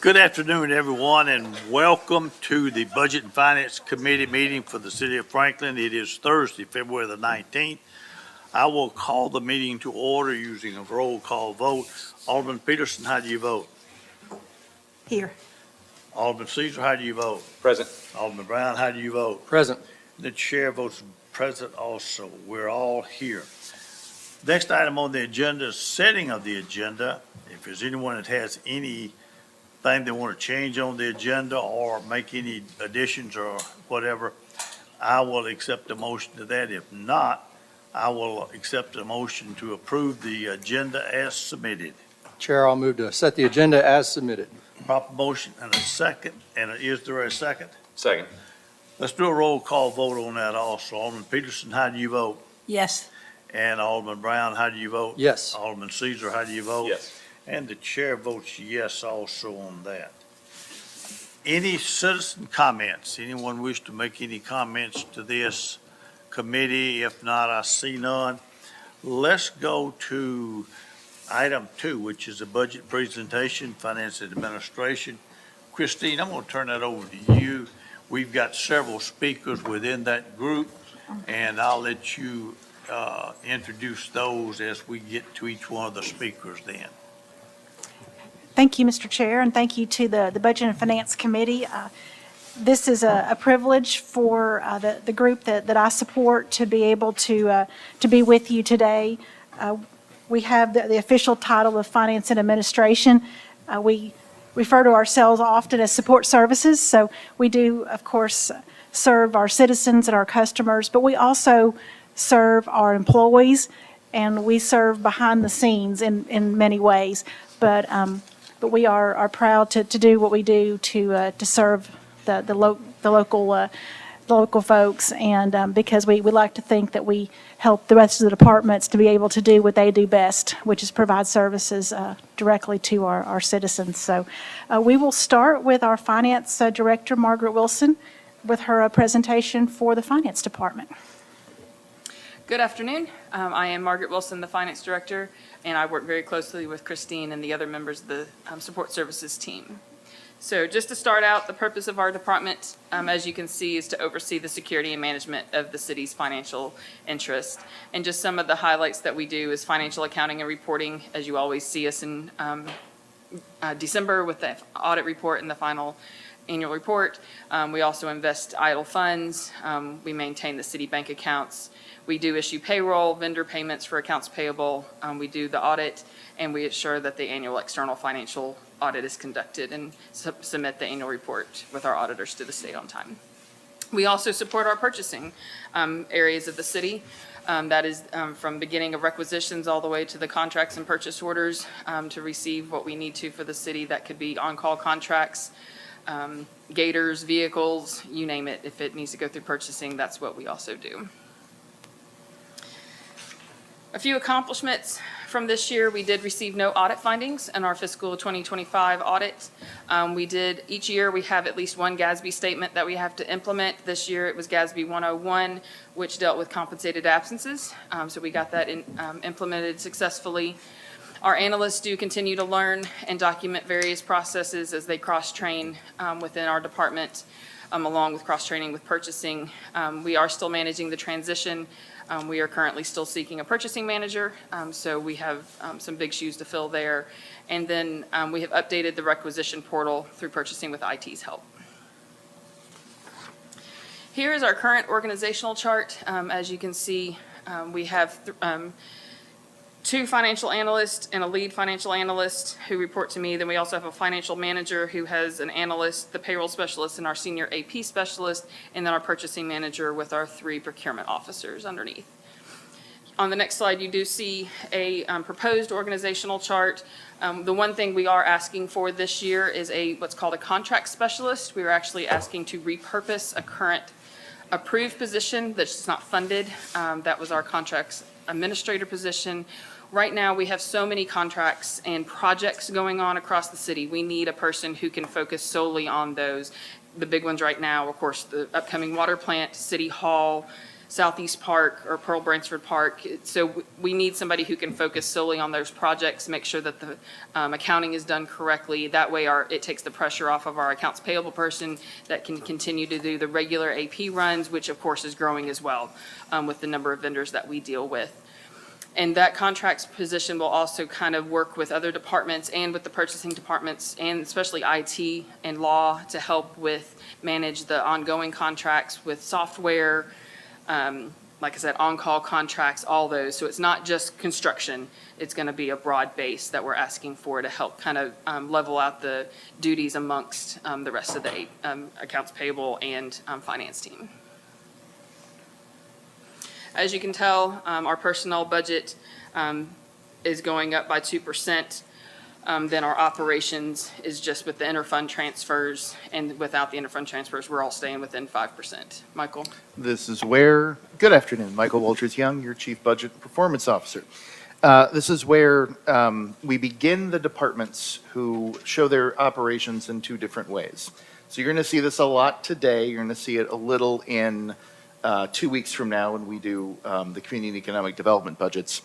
Good afternoon, everyone, and welcome to the Budget and Finance Committee meeting for the City of Franklin. It is Thursday, February the 19th. I will call the meeting to order using a roll call vote. Alderman Peterson, how do you vote? Here. Alderman Caesar, how do you vote? Present. Alderman Brown, how do you vote? Present. The chair votes present also. We're all here. Next item on the agenda is setting of the agenda. If there's anyone that has anything they want to change on the agenda or make any additions or whatever, I will accept a motion to that. If not, I will accept a motion to approve the agenda as submitted. Chair, I'll move to set the agenda as submitted. Proper motion and a second, and is there a second? Second. Let's do a roll call vote on that also. Alderman Peterson, how do you vote? Yes. And Alderman Brown, how do you vote? Yes. Alderman Caesar, how do you vote? Yes. And the chair votes yes also on that. Any citizen comments? Anyone wish to make any comments to this committee? If not, I see none. Let's go to item 2, which is a budget presentation, finance and administration. Christine, I'm going to turn that over to you. We've got several speakers within that group, and I'll let you introduce those as we get to each one of the speakers then. Thank you, Mr. Chair, and thank you to the Budget and Finance Committee. This is a privilege for the group that I support to be able to be with you today. We have the official title of Finance and Administration. We refer to ourselves often as support services, so we do, of course, serve our citizens and our customers, but we also serve our employees, and we serve behind the scenes in many ways. But we are proud to do what we do to serve the local folks, and because we like to think that we help the rest of the departments to be able to do what they do best, which is provide services directly to our citizens. So we will start with our Finance Director, Margaret Wilson, with her presentation for the Finance Department. Good afternoon. I am Margaret Wilson, the Finance Director, and I work very closely with Christine and the other members of the Support Services team. So just to start out, the purpose of our department, as you can see, is to oversee the security and management of the city's financial interest. And just some of the highlights that we do is financial accounting and reporting, as you always see us in December with the audit report and the final annual report. We also invest idle funds. We maintain the city bank accounts. We do issue payroll, vendor payments for accounts payable. We do the audit, and we assure that the annual external financial audit is conducted and submit the annual report with our auditors to the state on time. We also support our purchasing areas of the city. That is from beginning of requisitions all the way to the contracts and purchase orders to receive what we need to for the city. That could be on-call contracts, gators, vehicles, you name it. If it needs to go through purchasing, that's what we also do. A few accomplishments from this year: we did receive no audit findings in our fiscal 2025 audit. Each year we have at least one GASB statement that we have to implement. This year it was GASB 101, which dealt with compensated absences. So we got that implemented successfully. Our analysts do continue to learn and document various processes as they cross-train within our department, along with cross-training with purchasing. We are still managing the transition. We are currently still seeking a purchasing manager, so we have some big shoes to fill there. And then we have updated the requisition portal through purchasing with IT's help. Here is our current organizational chart. As you can see, we have 2 financial analysts and a lead financial analyst who report to me. Then we also have a financial manager who has an analyst, the payroll specialist, and our senior AP specialist, and then our purchasing manager with our 3 procurement officers underneath. On the next slide, you do see a proposed organizational chart. The one thing we are asking for this year is what's called a contract specialist. We are actually asking to repurpose a current approved position that's not funded. That was our contracts administrator position. Right now, we have so many contracts and projects going on across the city. We need a person who can focus solely on those. The big ones right now, of course, the upcoming water plant, City Hall, Southeast Park or Pearl Bransford Park. So we need somebody who can focus solely on those projects, make sure that the accounting is done correctly. That way it takes the pressure off of our accounts payable person that can continue to do the regular AP runs, which of course is growing as well with the number of vendors that we deal with. And that contracts position will also kind of work with other departments and with the purchasing departments and especially IT and law to help with manage the ongoing contracts with software, like I said, on-call contracts, all those. So it's not just construction. It's going to be a broad base that we're asking for to help kind of level out the duties amongst the rest of the accounts payable and finance team. As you can tell, our personnel budget is going up by 2%. Then our operations is just with the interfund transfers, and without the interfund transfers, we're all staying within 5%. Michael? This is where, good afternoon, Michael Walters-Young, your Chief Budget and Performance Officer. This is where we begin the departments who show their operations in two different ways. So you're going to see this a lot today. You're going to see it a little in 2 weeks from now when we do the community and economic development budgets.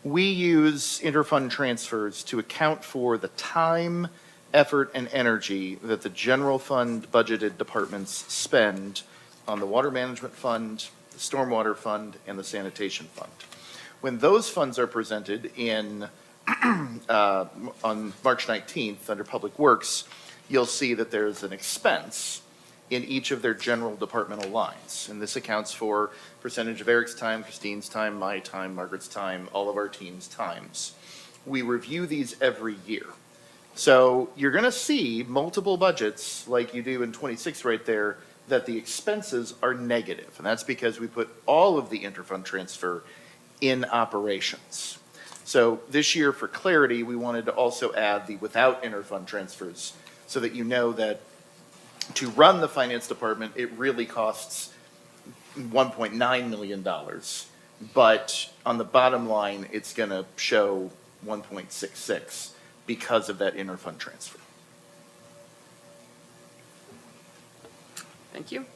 We use interfund transfers to account for the time, effort, and energy that the general fund budgeted departments spend on the water management fund, the stormwater fund, and the sanitation fund. When those funds are presented in on March 19th under Public Works, you'll see that there's an expense in each of their general departmental lines. And this accounts for percentage of Eric's time, Christine's time, my time, Margaret's time, all of our team's times. We review these every year. So you're going to see multiple budgets like you do in 26 right there that the expenses are negative. And that's because we put all of the interfund transfer in operations. So this year, for clarity, we wanted to also add the without interfund transfers so that you know that to run the finance department, it really costs $1.9 million. But on the bottom line, it's going to show 1.66 because of that interfund transfer. Thank you.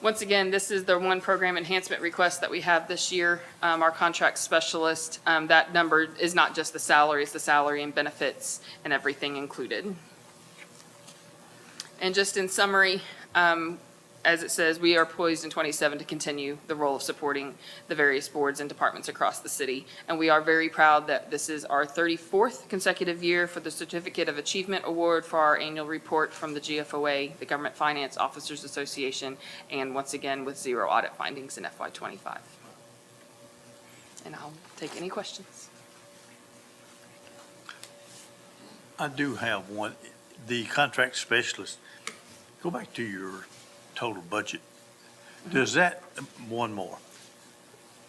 Once again, this is the one program enhancement request that we have this year. Our contract specialist, that number is not just the salary, it's the salary and benefits and everything included. And just in summary, as it says, we are poised in 27 to continue the role of supporting the various boards and departments across the city. And we are very proud that this is our 34th consecutive year for the Certificate of Achievement Award for our annual report from the GFOA, the Government Finance Officers Association, and once again with 0 audit findings in FY25. And I'll take any questions. I do have one. The contract specialist, go back to your total budget. Does that, one more,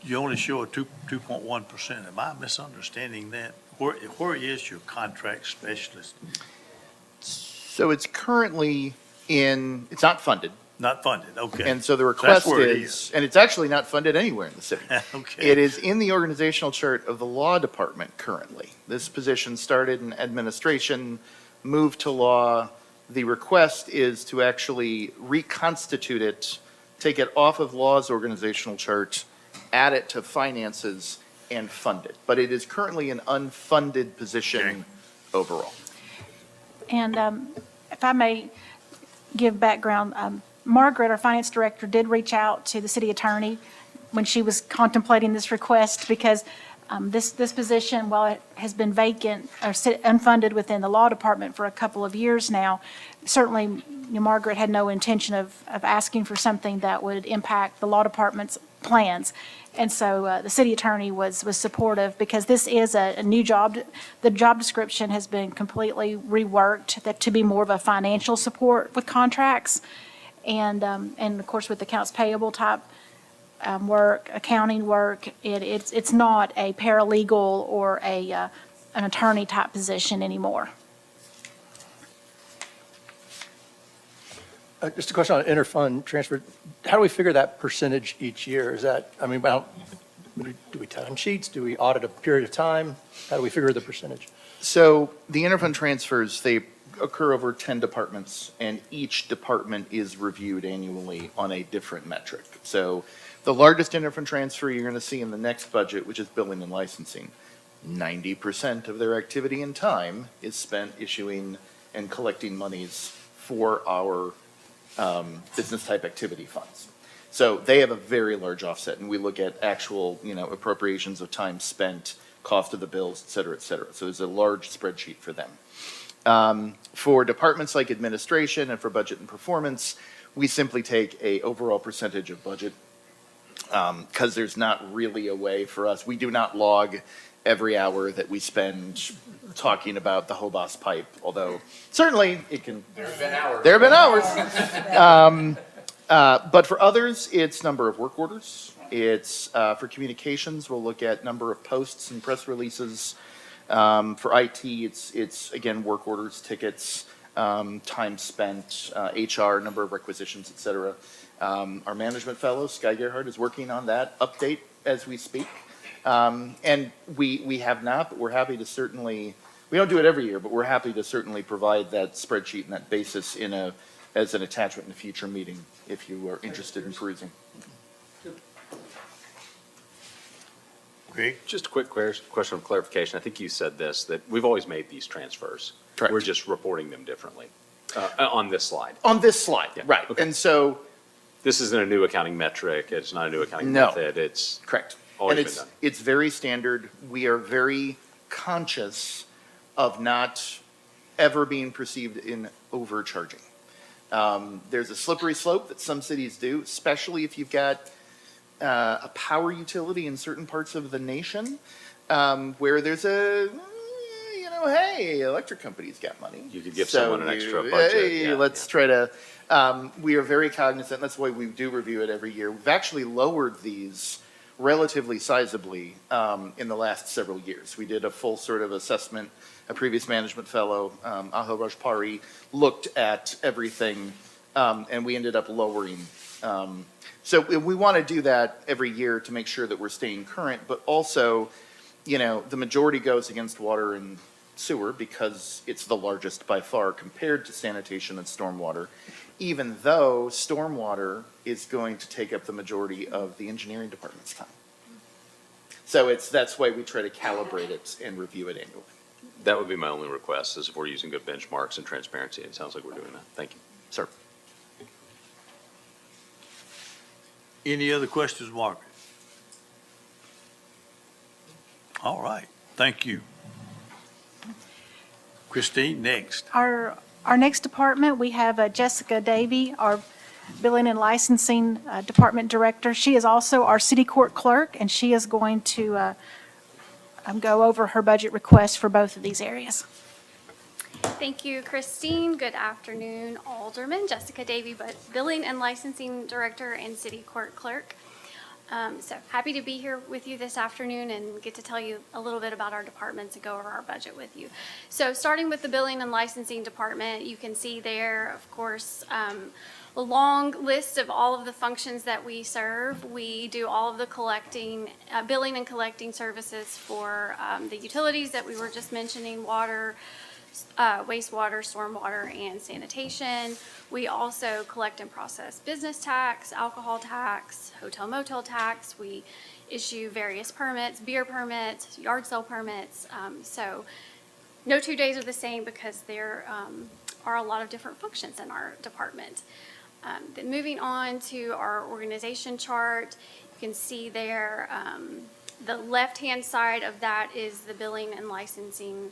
you only show a 2.1%. Am I misunderstanding that? Where is your contract specialist? So it's currently it's not funded. Not funded, okay. And so the That's request where it is, and it's actually not funded anywhere in the city. Okay. It is in the organizational chart of the law department currently. This position started in administration, moved to law. The request is to actually reconstitute it, take it off of law's organizational chart, add it to finances, and fund it. But it is currently an unfunded position overall. And if I may give background, Margaret, our finance director, did reach out to the city attorney when she was contemplating this request because this position, while it has been vacant or unfunded within the law department for a couple of years now, certainly Margaret had no intention of asking for something that would impact the law department's plans. And so the city attorney was supportive because this is a new job. The job description has been completely reworked to be more of a financial support with contracts. And of course, with accounts payable type work, accounting work, it's not a paralegal or an attorney type position anymore. Just a question on interfund transfer. How do we figure that percentage each year? Is that, I mean, Do we time sheets? Do we audit a period of time? How do we figure the percentage? So the interfund transfers, they occur over 10 departments, and each department is reviewed annually on a different metric. So the largest interfund transfer you're going to see in the next budget, which is billing and licensing, 90% of their activity and time is spent issuing and collecting monies for our business type activity funds. So they have a very large offset, and we look at actual, appropriations of time spent, cost of the bills, et cetera, et cetera. So there's a large spreadsheet for them. For departments like administration and for budget and performance, we simply take a overall percentage of budget, because there's not really a way for us. We do not log every hour that we spend talking about the Hobos pipe, although certainly it can. There have been hours. But for others, it's number of work orders. It's, for communications, we'll look at number of posts and press releases. For IT, it's again, work orders, tickets, time spent, HR, number of requisitions, et cetera. Our management fellow, Sky Gerhardt, is working on that update as we speak. And we have not, but we're happy to certainly, we don't do it every year, but we're happy to certainly provide that spreadsheet and that basis as an attachment in a future meeting, if you are interested in perusing. Greg? Just a quick question of clarification. I think you said this, that we've always made these transfers. Correct. We're just reporting them differently on this slide. On this slide, Yeah, right. okay. And so, This isn't a new accounting metric. It's not a new accounting No. method. It's correct. always And been done. it's very standard. We are very conscious of not ever being perceived in overcharging. There's a slippery slope that some cities do, especially if you've got a power utility in certain parts of the nation, where there's hey, electric company's got money. You could give someone an extra budget. Hey, Yeah, let's try to, we are very cognizant, that's why we do review it every year. We've actually lowered these relatively sizably in the last several years. We did a full sort of assessment. A previous management fellow, Ahil Rajpari, looked at everything, and we ended up lowering. So we want to do that every year to make sure that we're staying current, but also, the majority goes against water and sewer because it's the largest by far compared to sanitation and stormwater, even though stormwater is going to take up the majority of the engineering department's time. So that's why we try to calibrate it and review it annually. That would be my only request, is if we're using good benchmarks and transparency. It sounds like we're doing that. Thank you. Sir. Any other questions, Margaret? All right, thank you. Christine, next. Our next department, we have Jessica Davy, our Billing and Licensing Department Director. She is also our city court clerk, and she is going to go over her budget request for both of these areas. Thank you, Christine. Good afternoon, Alderman. Jessica Davy, Billing and Licensing Director and City Court Clerk. So happy to be here with you this afternoon and get to tell you a little bit about our departments and go over our budget with you. So starting with the Billing and Licensing Department, you can see there, of course, a long list of all of the functions that we serve. We do all of the collecting, billing and collecting services for the utilities that we were just mentioning, water, wastewater, stormwater, and sanitation. We also collect and process business tax, alcohol tax, hotel motel tax. We issue various permits, beer permits, yard sale permits. So no 2 days are the same because there are a lot of different functions in our department. Then moving on to our organization chart, you can see there the left-hand side of that is the billing and licensing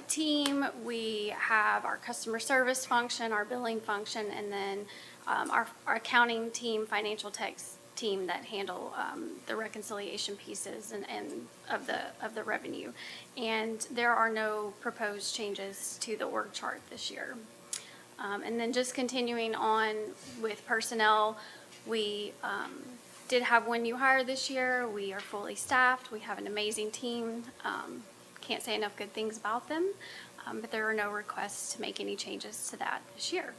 team. We have our customer service function, our billing function, and then our accounting team, financial techs team that handle the reconciliation pieces and of the revenue. And there are no proposed changes to the org chart this year. And then just continuing on with personnel, we did have one new hire this year. We are fully staffed. We have an amazing team. Can't say enough good things about them, but there are no requests to make any changes to that this year.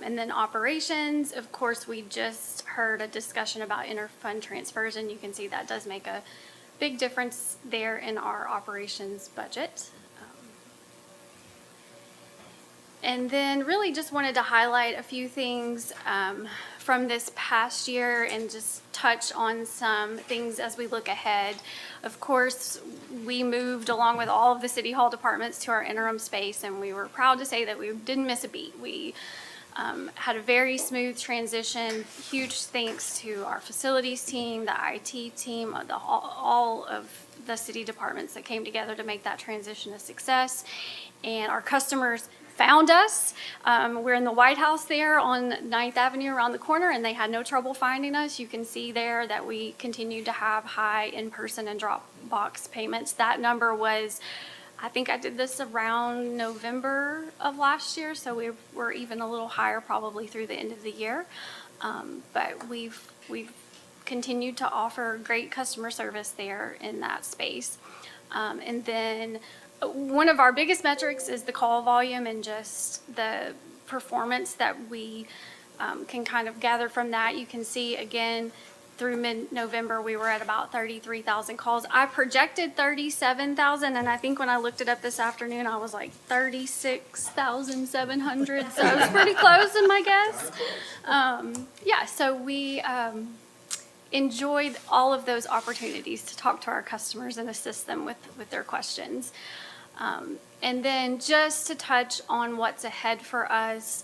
And then operations, of course, we just heard a discussion about interfund transfers, and you can see that does make a big difference there in our operations budget. And then really just wanted to highlight a few things from this past year and just touch on some things as we look ahead. Of course, we moved along with all of the city hall departments to our interim space, and we were proud to say that we didn't miss a beat. We had a very smooth transition. Huge thanks to our facilities team, the IT team, all of the city departments that came together to make that transition a success. And our customers found us. We're in the White House there on 9th Avenue around the corner, and they had no trouble finding us. You can see there that we continue to have high in-person and drop box payments. That number was, I think I did this around November of last year, so we were even a little higher probably through the end of the year. But we've continued to offer great customer service there in that space. And then one of our biggest metrics is the call volume and just the performance that we can kind of gather from that. You can see again, through mid-November, we were at about 33,000 calls. I projected 37,000, and I think when I looked it up this afternoon, I was like 36,700, so it was pretty close in my guess. Yeah, so we enjoyed all of those opportunities to talk to our customers and assist them with their questions. And then just to touch on what's ahead for us,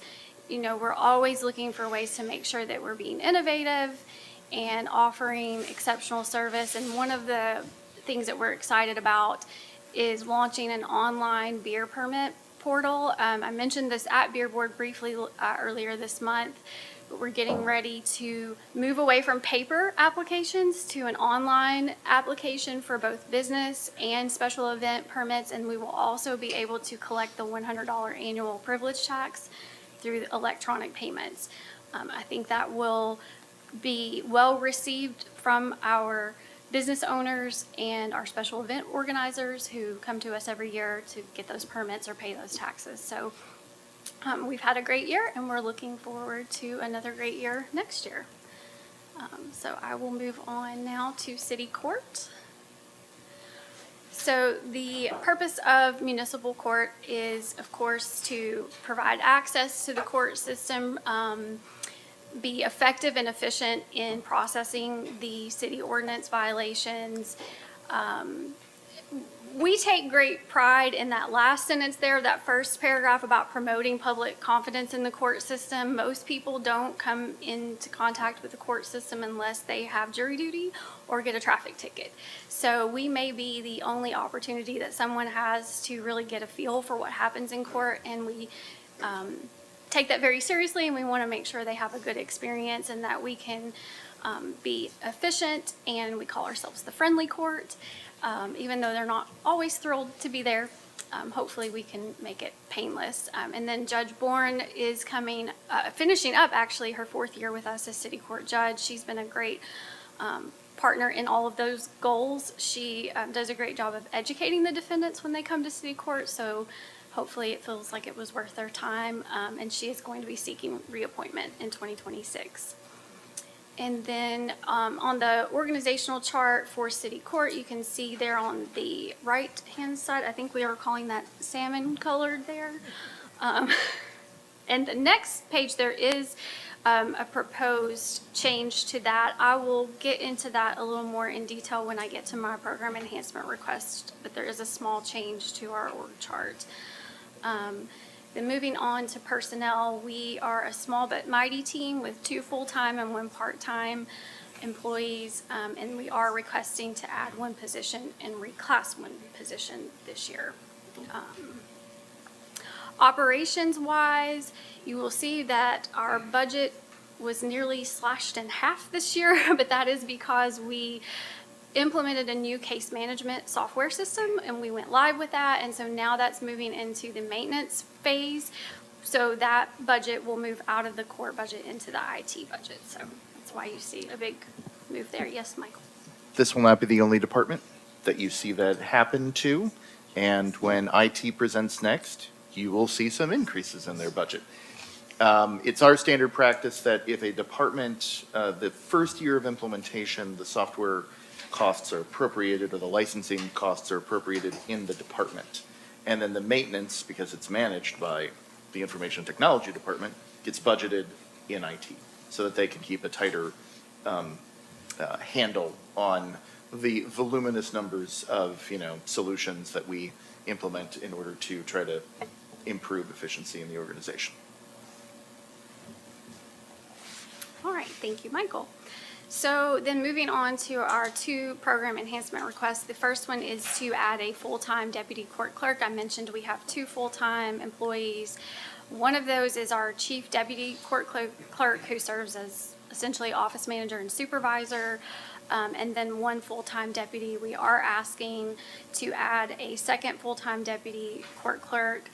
you know, we're always looking for ways to make sure that we're being innovative and offering exceptional service. And one of the things that we're excited about is launching an online beer permit portal. I mentioned this at Beer Board briefly earlier this month, but we're getting ready to move away from paper applications to an online application for both business and special event permits, and we will also be able to collect the $100 annual privilege tax through electronic payments. I think that will be well received from our business owners and our special event organizers who come to us every year to get those permits or pay those taxes. So we've had a great year, and we're looking forward to another great year next year. So I will move on now to City Court. So the purpose of municipal court is, of course, to provide access to the court system, be effective and efficient in processing the city ordinance violations. We take great pride in that last sentence there, that first paragraph about promoting public confidence in the court system. Most people don't come into contact with the court system unless they have jury duty or get a traffic ticket. So we may be the only opportunity that someone has to really get a feel for what happens in court, and we take that very seriously, and we want to make sure they have a good experience and that we can be efficient, and we call ourselves the friendly court. Even though they're not always thrilled to be there, hopefully we can make it painless. And then Judge Bourne is finishing up actually her 4th year with us as City Court Judge. She's been a great partner in all of those goals. She does a great job of educating the defendants when they come to City Court, so hopefully it feels like it was worth their time, and she is going to be seeking reappointment in 2026. And then on the organizational chart for City Court, you can see there on the right-hand side, I think we are calling that salmon colored there. And the next page, there is a proposed change to that. I will get into that a little more in detail when I get to my program enhancement request, but there is a small change to our org chart. Then moving on to personnel, we are a small but mighty team with 2 full-time and 1 part-time employees, and we are requesting to add 1 position and reclass 1 position this year. Operations-wise, you will see that our budget was nearly slashed in half this year, but that is because we implemented a new case management software system, and we went live with that, and so now that's moving into the maintenance phase. So that budget will move out of the core budget into the IT budget. So that's why you see a big move there. Yes, Michael? This will not be the only department that you see that happen to, and when IT presents next, you will see some increases in their budget. It's our standard practice that if a department, the first year of implementation, the software costs are appropriated or the licensing costs are appropriated in the department. And then the maintenance, because it's managed by the Information Technology Department, gets budgeted in IT so that they can keep a tighter handle on the voluminous numbers of, solutions that we implement in order to try to improve efficiency in the organization. All right, thank you, Michael. So then moving on to our two program enhancement requests. The first one is to add a full-time deputy court clerk. I mentioned we have two full-time employees. One of those is our chief deputy court clerk who serves as essentially office manager and supervisor. And then one full-time deputy. We are asking to add a second full-time deputy court clerk.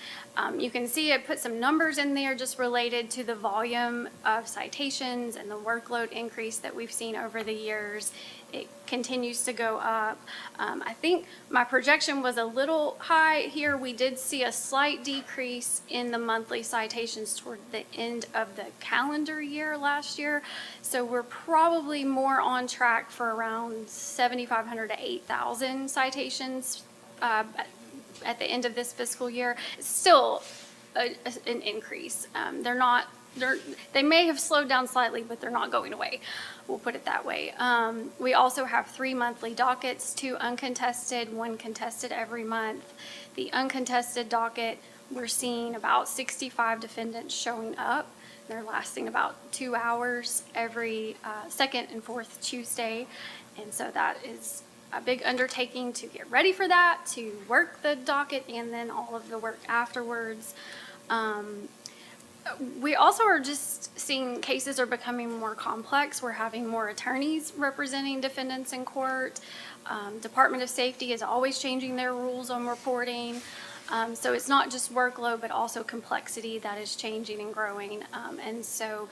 You can see I put some numbers in there just related to the volume of citations and the workload increase that we've seen over the years. It continues to go up. I think my projection was a little high here. We did see a slight decrease in the monthly citations toward the end of the calendar year last year. So we're probably more on track for around 7,500 to 8,000 citations at the end of this fiscal year. It's still an increase. They may have slowed down slightly, but they're not going away. We'll put it that way. We also have 3 monthly dockets, 2 uncontested, 1 contested every month. The uncontested docket, we're seeing about 65 defendants showing up. They're lasting about 2 hours every second and fourth Tuesday. And so that is a big undertaking to get ready for that, to work the docket, and then all of the work afterwards. We also are just seeing cases are becoming more complex. We're having more attorneys representing defendants in court. Department of Safety is always changing their rules on reporting. So it's not just workload, but also complexity that is changing and growing. And so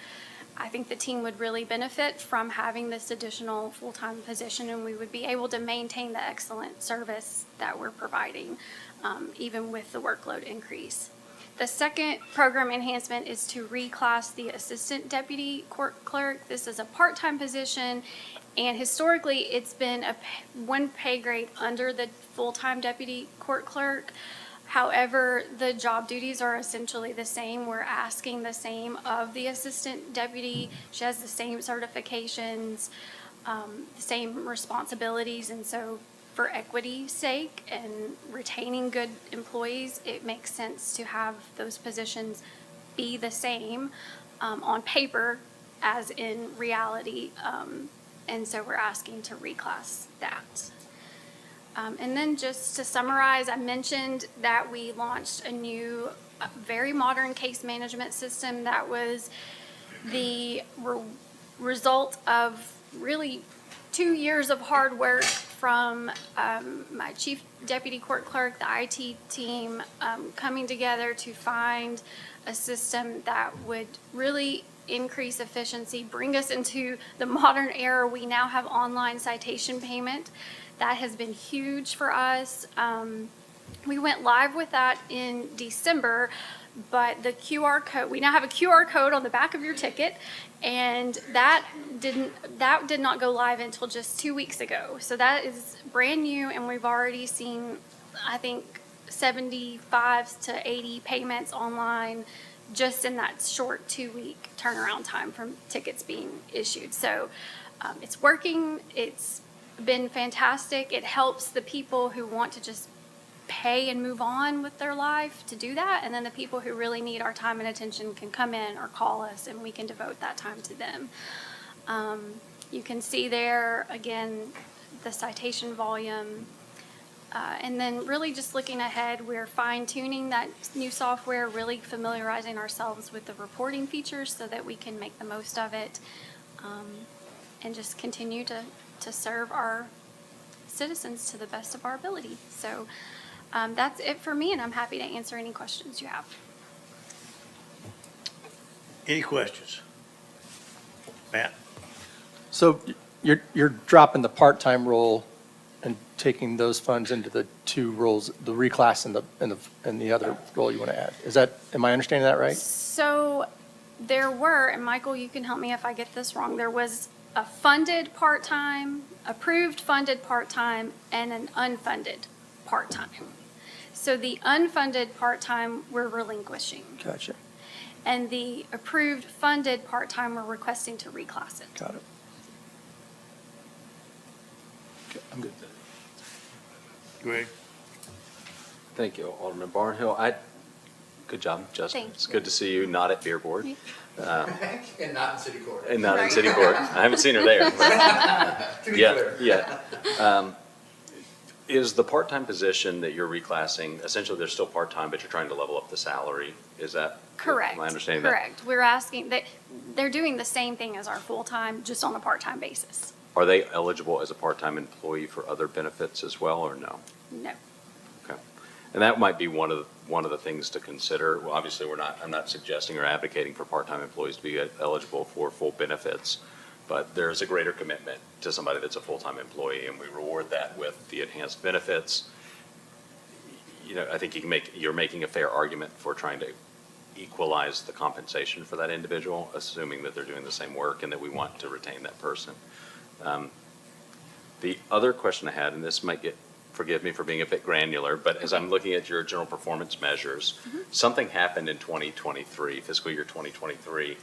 I think the team would really benefit from having this additional full-time position, and we would be able to maintain the excellent service that we're providing, even with the workload increase. The second program enhancement is to reclass the assistant deputy court clerk. This is a part-time position, and historically it's been one pay grade under the full-time deputy court clerk. However, the job duties are essentially the same. We're asking the same of the assistant deputy. She has the same certifications, the same responsibilities, and so for equity's sake and retaining good employees, it makes sense to have those positions be the same on paper as in reality. And so we're asking to reclass that. And then just to summarize, I mentioned that we launched a new, very modern case management system that was the result of really 2 years of hard work from my chief deputy court clerk, the IT team, coming together to find a system that would really increase efficiency, bring us into the modern era. We now have online citation payment. That has been huge for us. We went live with that in December, but the QR code, we now have a QR code on the back of your ticket, and that did not go live until just 2 weeks ago. So that is brand new, and we've already seen, I think, 75 to 80 payments online just in that short 2-week turnaround time from tickets being issued. So it's working. It's been fantastic. It helps the people who want to just pay and move on with their life to do that, and then the people who really need our time and attention can come in or call us, and we can devote that time to them. You can see there again the citation volume, and then really just looking ahead, we're fine-tuning that new software, really familiarizing ourselves with the reporting features so that we can make the most of it, and just continue to serve our citizens to the best of our ability. So that's it for me, and I'm happy to answer any questions you have. Any questions? Matt? So you're dropping the part-time role and taking those funds into the 2 roles, the reclass and the other role you want to add. Am I understanding that right? So there were, and Michael, you can help me if I get this wrong, there was a funded part-time, approved funded part-time, and an unfunded part-time. So the unfunded part-time we're relinquishing, Gotcha. and the approved funded part-time we're requesting to reclass it. Got it. Okay, I'm good. Greg? Thank you, Alderman Barnhill. Good job, Justin. Thank It's you. good to see you not at Beer Board And not in city court. and not in City Court. I haven't seen her there. but- To be Yeah, clear. yeah. Is the part-time position that you're reclassing, essentially they're still part-time, but you're trying to level up the salary? Is that? Correct. Am I understanding that? Correct. We're asking, that they're doing the same thing as our full-time, just on a part-time basis. Are they eligible as a part-time employee for other benefits as well, or no? No. Okay. And that might be one of the things to consider. Well, obviously, I'm not suggesting or advocating for part-time employees to be eligible for full benefits, but there's a greater commitment to somebody that's a full-time employee, and we reward that with the enhanced benefits. You know, I think you're making a fair argument for trying to equalize the compensation for that individual, assuming that they're doing the same work and that we want to retain that person. The other question I had, and this might forgive me for being a bit granular, but as I'm looking at your general performance measures, something happened in 2023, fiscal year 2023.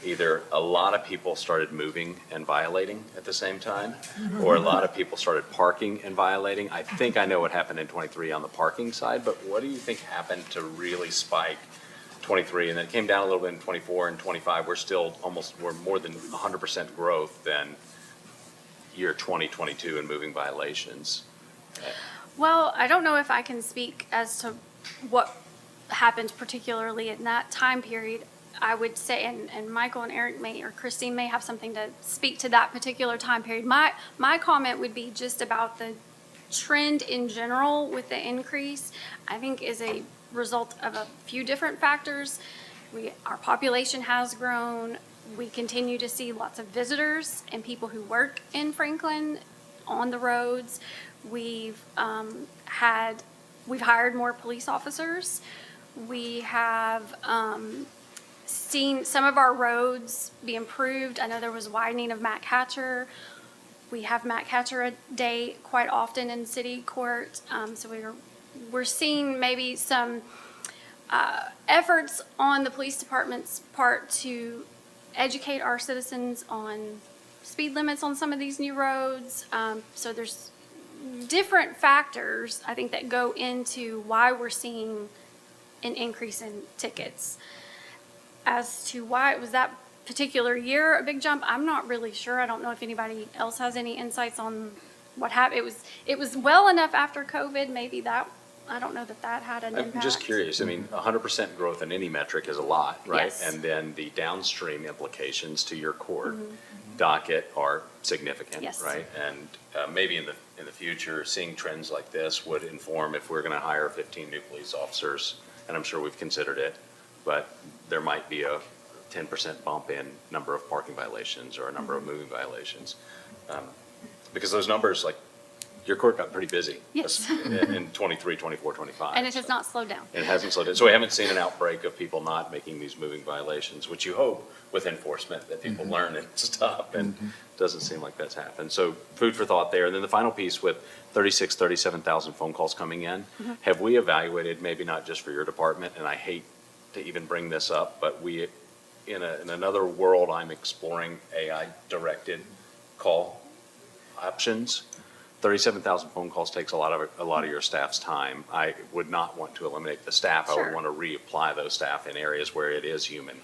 Either a lot of people started moving and violating at the same time, or a lot of people started parking and violating. I think I know what happened in 23 on the parking side, but what do you think happened to really spike 23? And then it came down a little bit in 24 and 25. We're more than 100% growth than year 2022 in moving violations. Well, I don't know if I can speak as to what happened particularly in that time period. I would say, and Michael and Eric may, or Christine may have something to speak to that particular time period. My comment would be just about the trend in general with the increase, I think is a result of a few different factors. Our population has grown. We continue to see lots of visitors and people who work in Franklin on the roads. We've hired more police officers. We have seen some of our roads be improved. I know there was widening of Matt Hatcher. We have Matt Hatcher a day quite often in city court. So we're seeing maybe some efforts on the police department's part to educate our citizens on speed limits on some of these new roads. So there's different factors, I think, that go into why we're seeing an increase in tickets. As to why it was that particular year a big jump, I'm not really sure. I don't know if anybody else has any insights on what happened. It was well enough after COVID, maybe that, I don't know that had an impact. I'm just curious, I mean, 100% growth in any metric is a lot, right? Yes. And then the downstream implications to your court docket are significant, Yes. right? And maybe in the future, seeing trends like this would inform if we're going to hire 15 new police officers, and I'm sure we've considered it, but there might be a 10% bump in number of parking violations or a number of moving violations. Because those numbers, like, your court got pretty busy. Yes. In 23, 24, 25. And it has not slowed down. It hasn't slowed down. So we haven't seen an outbreak of people not making these moving violations, which you hope with enforcement that people learn and stop, and doesn't seem like that's happened. So food for thought there. And then the final piece with 37,000 phone calls coming in, have we evaluated, maybe not just for your department, and I hate to even bring this up, but in another world, I'm exploring AI-directed call options. 37,000 phone calls takes a lot of your staff's time. I would not want to eliminate the staff. I Sure. would want to reapply those staff in areas where it is human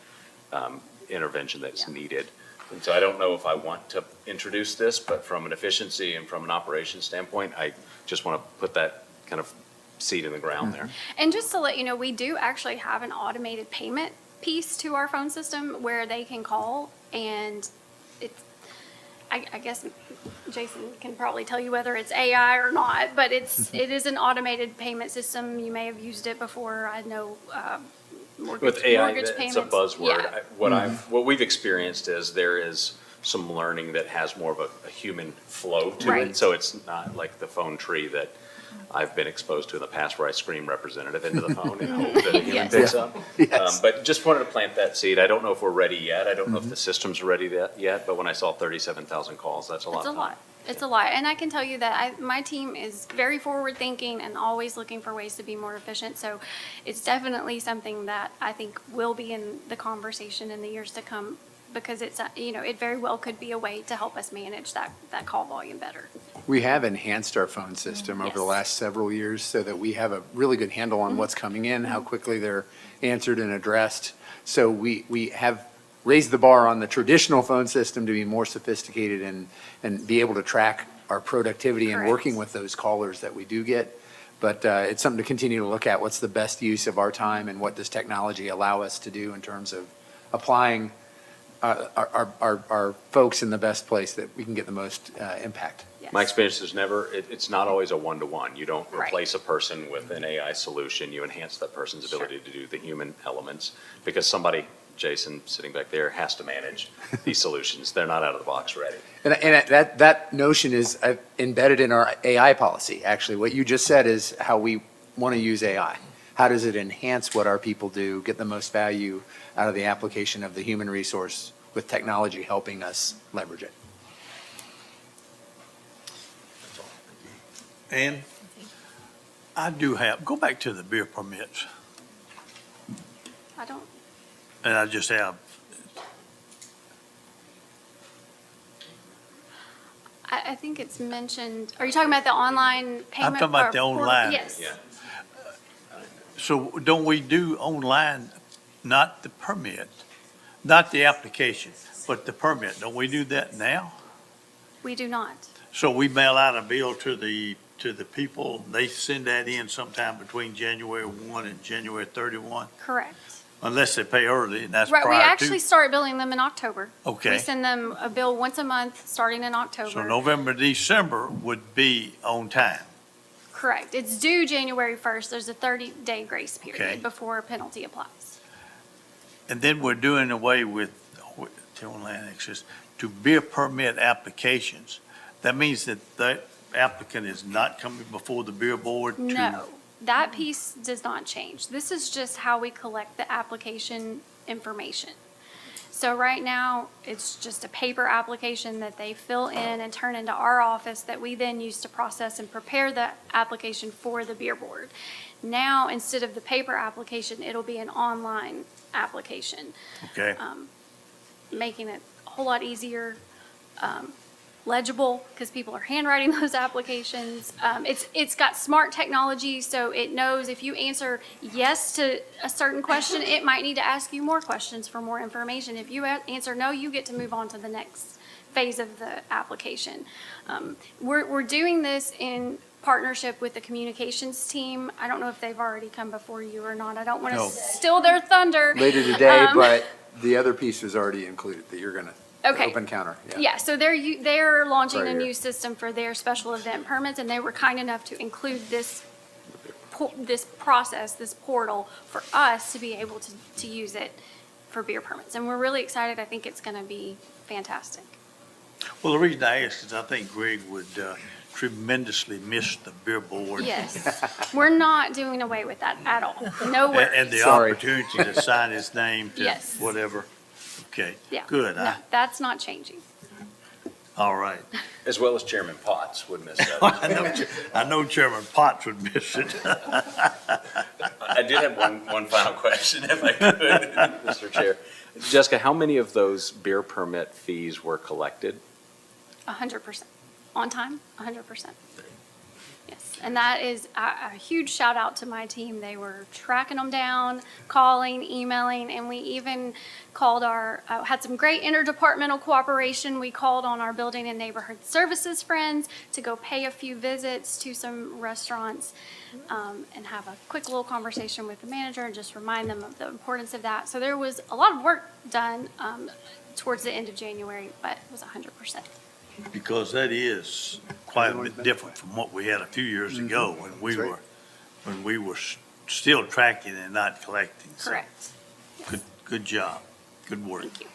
intervention that's Yeah. needed. And so I don't know if I want to introduce this, but from an efficiency and from an operations standpoint, I just want to put that kind of seed in the ground there. And just to let you know, we do actually have an automated payment piece to our phone system where they can call, and it's, I guess Jason can probably tell you whether it's AI or not, but it is an automated payment system. You may have used it before. I know mortgage With AI, payments. it's a buzzword. Yeah. What we've experienced is there is some learning that has more of a human flow to Right. it. So it's not like the phone tree that I've been exposed to in the past where I scream representative into the phone and hope that a human Yes. picks up. But just wanted to plant that seed. I don't know if we're ready yet. I don't know if the system's ready yet, but when I saw 37,000 calls, that's a lot It's a of time. lot. It's a lot. And I can tell you that my team is very forward-thinking and always looking for ways to be more efficient. So it's definitely something that I think will be in the conversation in the years to come because it's, it very well could be a way to help us manage that call volume better. We have enhanced our phone system over the Yes. last several years so that we have a really good handle on what's coming in, how quickly they're answered and addressed. So we have raised the bar on the traditional phone system to be more sophisticated and be able to track our productivity and working Correct. with those callers that we do get. But it's something to continue to look at. What's the best use of our time and what does technology allow us to do in terms of applying our folks in the best place that we can get the most impact. Yes. My experience is it's not always a one-to-one. You don't Right. replace a person with an AI solution. You enhance that person's ability to do the human elements because somebody, Jason, sitting back there, has to manage these solutions. They're not out of the box ready. And that notion is embedded in our AI policy, actually. What you just said is how we want to use AI. How does it enhance what our people do, get the most value out of the application of the human resource with technology helping us leverage it? And I do go back to the beer permits, I don't, and I just have, I think it's mentioned, are you talking about the online payment? talking about or the portal? online. Yes. Yeah. so don't we do online, not the permit, not the application, but the permit? Don't we do that now? We do not. So we mail out a bill to the people, they send that in sometime between January 1 and January 31, Correct. unless they pay early, and that's Right, we prior actually to. start billing them in October. We Okay, send them a bill once a month, starting in October. so November, December would be on time. Correct. It's due January 1st. There's a 30-day grace Okay. period before a penalty applies. And then we're doing away with the online access to beer permit applications. That means that that applicant is not coming before the beer board to? No, that piece does not change. This is just how we collect the application information. So right now, it's just a paper application that they fill in and turn into our office that we then use to process and prepare the application for the beer board. Now, instead of the paper application, it'll be an online application, Okay, making it a whole lot easier, legible, because people are handwriting those applications. It's got smart technology, so it knows if you answer yes to a certain question, it might need to ask you more questions for more information. If you answer no, you get to move on to the next phase of the application. We're doing this in partnership with the communications team. I don't know if they've already come before you or not. I don't want to No. steal their thunder. Later today, Um, but the other piece was already included, that you're going to, Okay. open counter. Yeah, so they're launching Right a here. new system for their special event permits, and they were kind enough to include this process, this portal, for us to be able to use it for beer permits. And we're really excited. I think it's going to be fantastic. well, the reason I ask is I think Greg would tremendously miss the beer board. Yes, we're not doing away with that at all. No And the worries. Sorry. opportunity to sign his name to Yes. whatever. Okay, Yeah, good, no, that's not changing. all right. As well as Chairman Potts would miss that. I know Chairman Potts would miss it. I did have one final question, if I could, Mr. Chair. Jessica, how many of those beer permit fees were collected? 100%. On time, 100%. Yes, and that is a huge shout out to my team. They were tracking them down, calling, emailing, and we even called had some great interdepartmental cooperation. We called on our building and neighborhood services friends to go pay a few visits to some restaurants and have a quick little conversation with the manager and just remind them of the importance of that. So there was a lot of work done towards the end of January, but it was 100%. Because that is quite a bit different from what we had a few years ago when we That's right. were still tracking and not collecting. So, Correct. Good job. Good work. Thank you.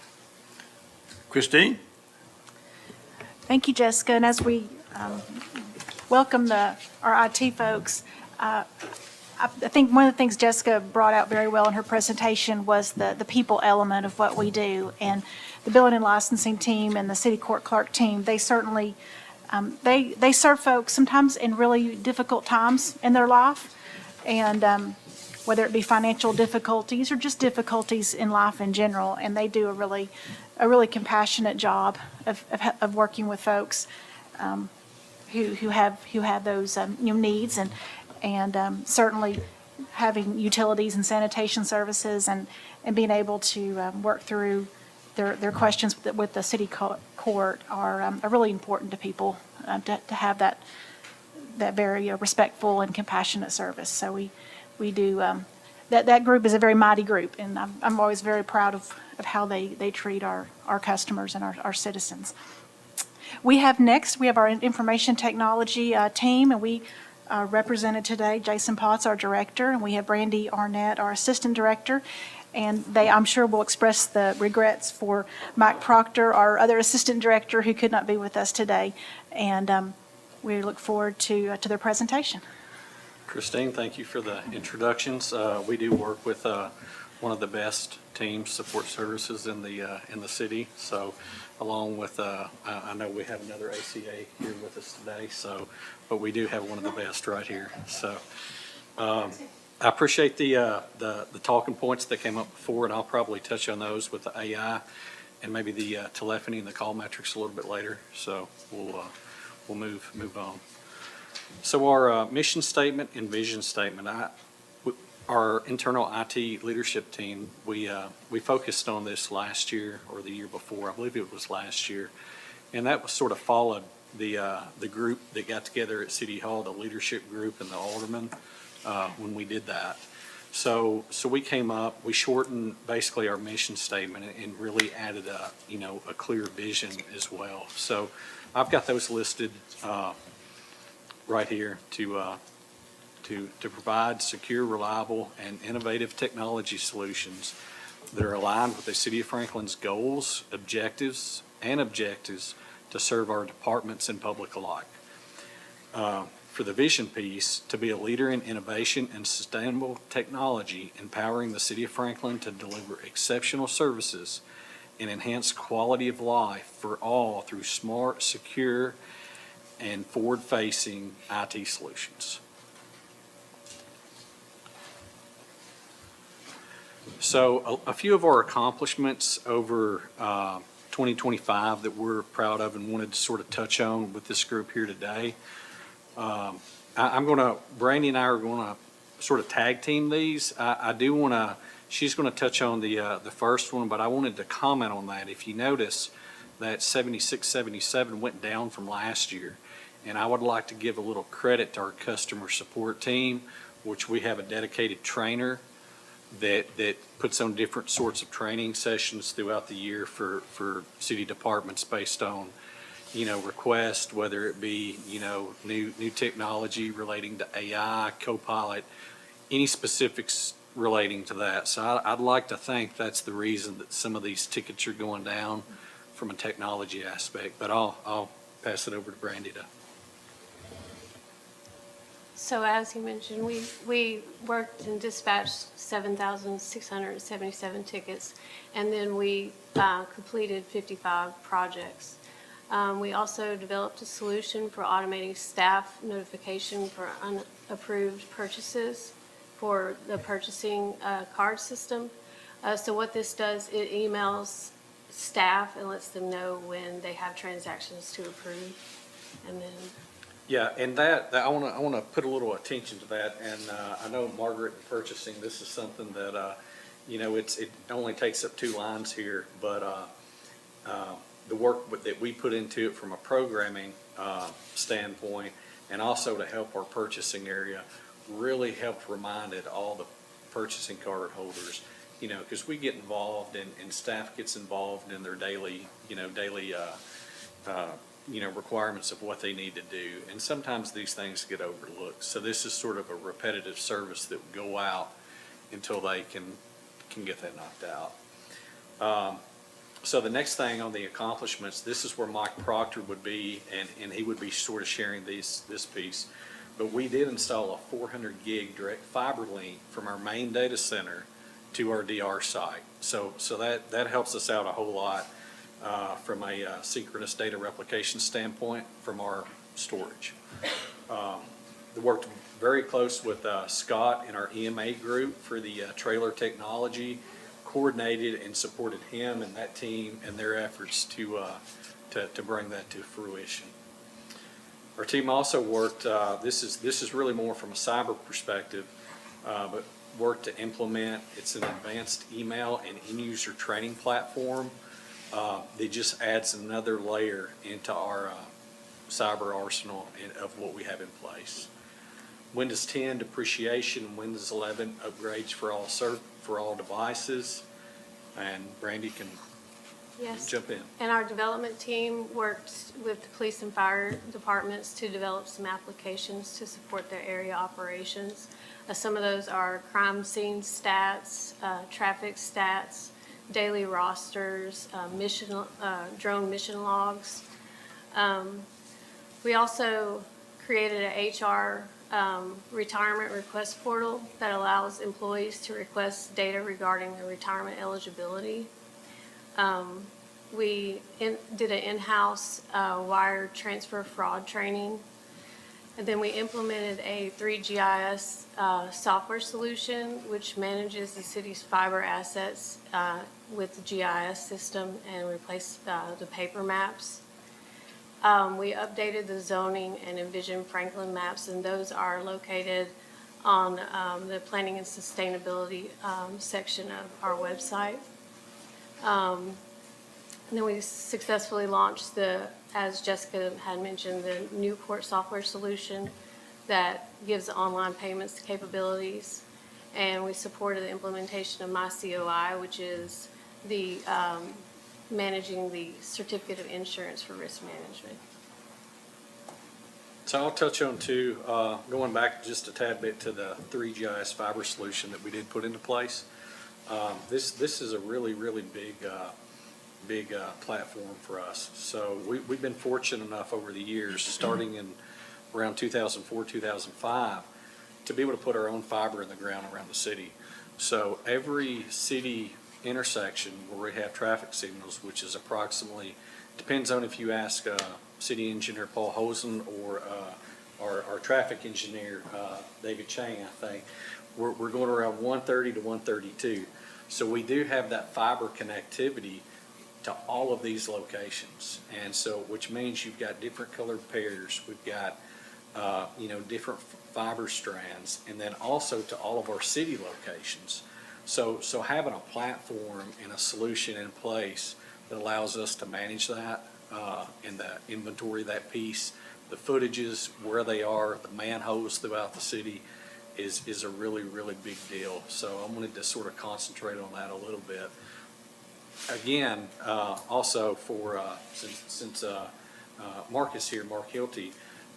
Christine? Thank you, Jessica. And as we welcome our IT folks. I think one of the things Jessica brought out very well in her presentation was the people element of what we do. And the billing and licensing team and the city court clerk team, they certainly, they serve folks sometimes in really difficult times in their life. And whether it be financial difficulties or just difficulties in life in general. And they do a really compassionate job of working with folks who have those needs, and certainly having utilities and sanitation services and being able to work through their questions with the city court are really important to people to have that very respectful and compassionate service. So we do, that group is a very mighty group, and I'm always very proud of how they treat our customers and our citizens. We have our information technology team, and we represented today, Jason Potts, our director, and we have Brandy Arnett, our assistant director. And they, I'm sure, will express the regrets for Mike Proctor, our other assistant director, who could not be with us today. And we look forward to their presentation. Christine, thank you for the introductions. We do work with one of the best teams, support services in the city. So along with, I know we have another ACA here with us today, but we do have one of the best right here. So I appreciate the talking points that came up before, and I'll probably touch on those with the AI and maybe the telephony and the call metrics a little bit later. So we'll move on. So our mission statement and vision statement, our internal IT leadership team, we focused on this last year or the year before. I believe it was last year. And that was sort of followed the group that got together at City Hall, the leadership group and the aldermen, when we did that. So we came up, we shortened basically our mission statement and really added a clear vision as well. So I've got those listed right here to provide secure, reliable, and innovative technology solutions that are aligned with the City of Franklin's goals, objectives to serve our departments and public alike. For the vision piece, to be a leader in innovation and sustainable technology, empowering the City of Franklin to deliver exceptional services and enhance quality of life for all through smart, secure, and forward-facing IT solutions. So a few of our accomplishments over 2025 that we're proud of and wanted to sort of touch on with this group here today. Brandy and I are going to sort of tag team these. She's going to touch on the first one, but I wanted to comment on that. If you notice that 7677 went down from last year, and I would like to give a little credit to our customer support team, which we have a dedicated trainer that puts on different sorts of training sessions throughout the year for city departments based on, requests, whether it be, new technology relating to AI, Copilot, any specifics relating to that. So I'd like to think that's the reason that some of these tickets are going down from a technology aspect, but I'll pass it over to Brandy to. So as you mentioned, we worked and dispatched 7,677 tickets, and then we completed 55 projects. We also developed a solution for automating staff notification for unapproved purchases for the purchasing card system. So what this does, it emails staff and lets them know when they have transactions to approve, and then. Yeah, and that I want to put a little attention to that, and I know Margaret in purchasing, this is something that it only takes up 2 lines here, but the work that we put into it from a programming standpoint, and also to help our purchasing area, really helped reminded all the purchasing card holders, because we get involved and staff gets involved in their daily requirements of what they need to do. And sometimes these things get overlooked. So this is sort of a repetitive service that will go out until they can get that knocked out. So the next thing on the accomplishments, this is where Mike Proctor would be, and he would be sort of sharing this piece. But we did install a 400 gig direct fiber link from our main data center to our DR site. So that helps us out a whole lot from a synchronous data replication standpoint from our storage. We worked very close with Scott in our EMA group for the trailer technology, coordinated and supported him and that team and their efforts to bring that to fruition. Our team also worked, this is really more from a cyber perspective, but worked to implement, it's an advanced email and end-user training platform that just adds another layer into our cyber arsenal of what we have in place. Windows 10 depreciation, Windows 11 upgrades for all devices, and Brandy can Yes. jump in. And our development team worked with the police and fire departments to develop some applications to support their area operations. Some of those are crime scene stats, traffic stats, daily rosters, drone mission logs. We also created an HR retirement request portal that allows employees to request data regarding their retirement eligibility. We did an in-house wire transfer fraud training. And then we implemented a 3GIS software solution, which manages the city's fiber assets with the GIS system and replaced the paper maps. We updated the zoning and Envision Franklin maps, and those are located on the planning and sustainability section of our website. And then we successfully launched as Jessica had mentioned, the new court software solution that gives online payments capabilities. And we supported the implementation of MyCOI, which is the managing the certificate of insurance for risk management. So I'll touch on two, going back just a tad bit to the 3GIS fiber solution that we did put into place. This is a really, really big platform for us. So we've been fortunate enough over the years, starting in around 2004, 2005, to be able to put our own fiber in the ground around the city. So every city intersection where we have traffic signals, which is approximately, depends on if you ask City Engineer Paul Hosen or our traffic engineer, David Chang, I think, we're going around 130 to 132. So we do have that fiber connectivity to all of these locations. And so, which means you've got different colored pairs, we've got, different fiber strands, and then also to all of our city locations. So having a platform and a solution in place that allows us to manage that, and the inventory, that piece, the footages, where they are, the manholes throughout the city is a really, really big deal. So I wanted to sort of concentrate on that a little bit. Again, also for, since Mark is here, Mark Hilty,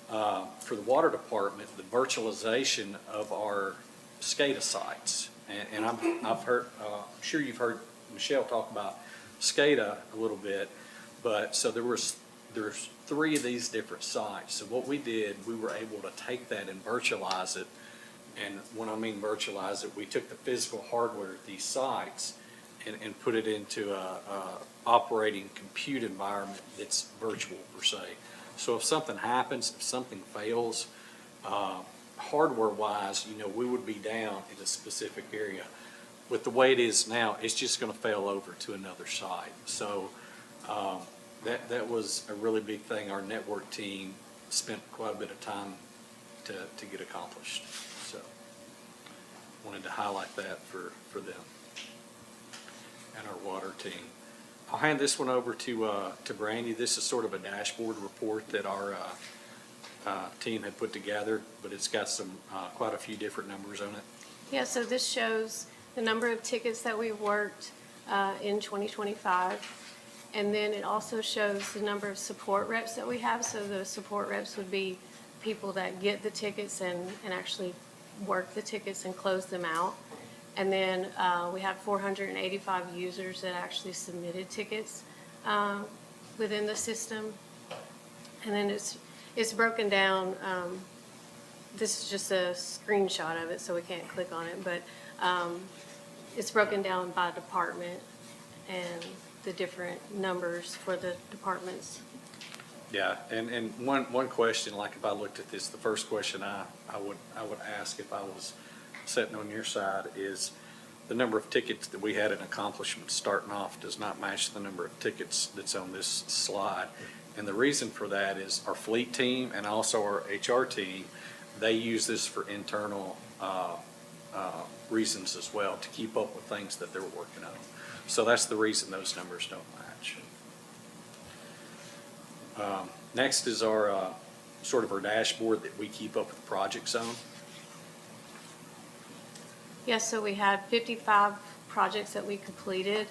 for the water department, the virtualization of our SCADA sites. And I'm sure you've heard Michelle talk about SCADA a little bit, but so there's 3 of these different sites. So what we did, we were able to take that and virtualize it. And when I mean virtualize it, we took the physical hardware at these sites and put it into a operating compute environment that's virtual per se. So if something happens, if something fails, hardware-wise, we would be down in a specific area. With the way it is now, it's just going to fail over to another site. So that was a really big thing. Our network team spent quite a bit of time to get accomplished. So wanted to highlight that for them and our water team. I'll hand this one over to Brandy. This is sort of a dashboard report that our team had put together, but it's got some quite a few different numbers on it. Yeah, so this shows the number of tickets that we've worked in 2025. And then it also shows the number of support reps that we have. So the support reps would be people that get the tickets and actually work the tickets and close them out. And then we have 485 users that actually submitted tickets within the system. And then it's broken down. This is just a screenshot of it, so we can't click on it, but it's broken down by department and the different numbers for the departments. Yeah, and one question, like if I looked at this, the first question I would ask if I was sitting on your side is the number of tickets that we had in accomplishments starting off does not match the number of tickets that's on this slide. And the reason for that is our fleet team and also our HR team, they use this for internal reasons as well, to keep up with things that they're working on. So that's the reason those numbers don't match. Next is our sort of our dashboard that we keep up with projects on. Yes, so we had 55 projects that we completed,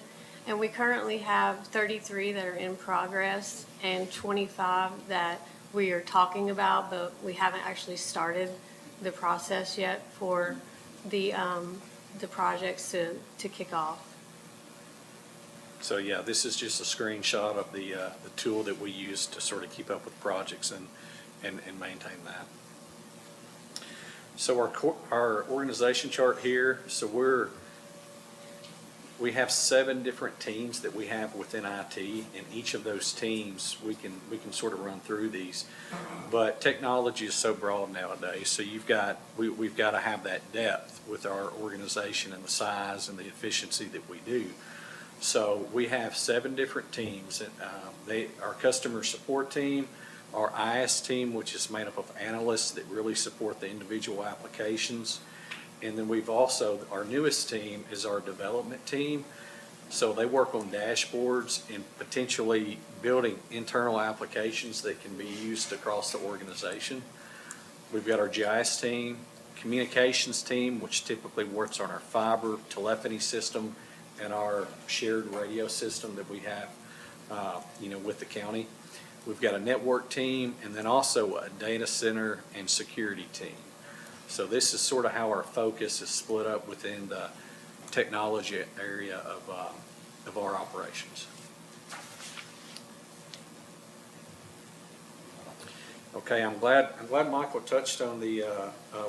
and we currently have 33 that are in progress and 25 that we are talking about, but we haven't actually started the process yet for the projects to kick off. So yeah, this is just a screenshot of the tool that we use to sort of keep up with projects and maintain that. So our organization chart here, so we have 7 different teams that we have within IT, and each of those teams, we can sort of run through these. But technology is so broad nowadays, so we've got to have that depth with our organization and the size and the efficiency that we do. So we have 7 different teams. Our customer support team, our IS team, which is made up of analysts that really support the individual applications. And then we've also, our newest team is our development team. So they work on dashboards and potentially building internal applications that can be used across the organization. We've got our GIS team, communications team, which typically works on our fiber telephony system and our shared radio system that we have, with the county. We've got a network team and then also a data center and security team. So this is sort of how our focus is split up within the technology area of our operations. Okay, I'm glad Michael touched on the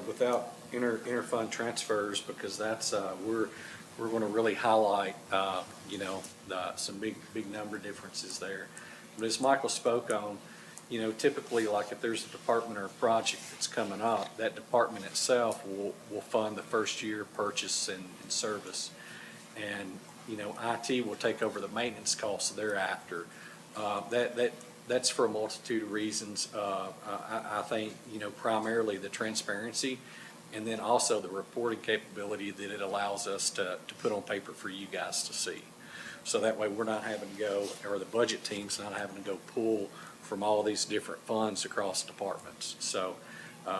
without interfund transfers, because that's we're going to really highlight some big number differences there. But as Michael spoke on, typically, like if there's a department or a project that's coming up, that department itself will fund the first year purchase and service. And, IT will take over the maintenance costs thereafter. That's for a multitude of reasons. I think, primarily the transparency, and then also the reporting capability that it allows us to put on paper for you guys to see. So that way we're not having to go, or the budget team's not having to go pull from all these different funds across departments. So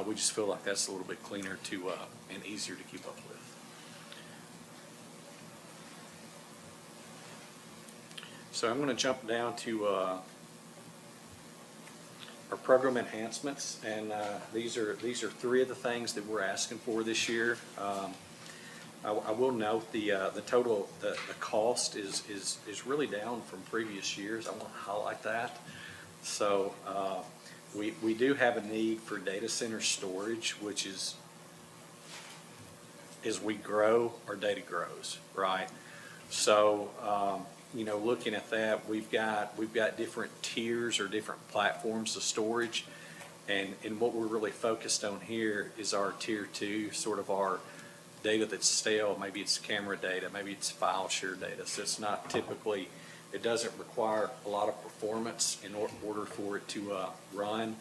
we just feel like that's a little bit cleaner and easier to keep up with. So I'm going to jump down to our program enhancements, and these are 3 of the things that we're asking for this year. I will note the total, the cost is really down from previous years. I want to highlight that. So we do have a need for data center storage, which is, as we grow, our data grows, right? So looking at that, we've got different tiers or different platforms of storage, and what we're really focused on here is our tier 2, sort of our data that's stale. Maybe it's camera data, maybe it's file share data. So it's not typically, it doesn't require a lot of performance in order for it to run.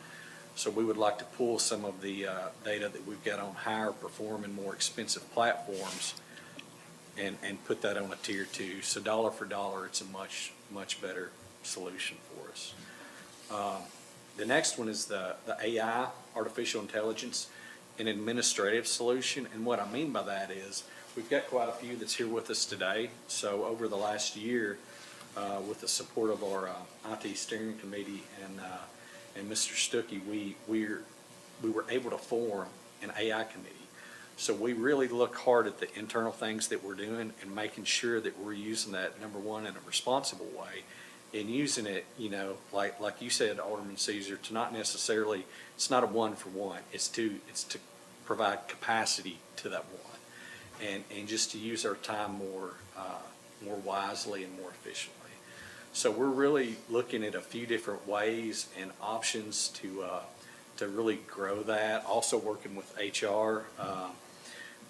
So we would like to pull some of the data that we've got on higher performing, more expensive platforms and put that on a tier 2. So dollar for dollar, it's a much better solution for us. The next one is the AI, artificial intelligence, an administrative solution. And what I mean by that is we've got quite a few that's here with us today. So over the last year, with the support of our IT steering committee and Mr. Stuckey, we were able to form an AI committee. So we really look hard at the internal things that we're doing and making sure that we're using that, number one, in a responsible way, and using it, like you said, Alderman Caesar, to not necessarily, it's not a one-for-one. It's to provide capacity to that one, and just to use our time more wisely and more efficiently. So we're really looking at a few different ways and options to really grow that. Also working with HR,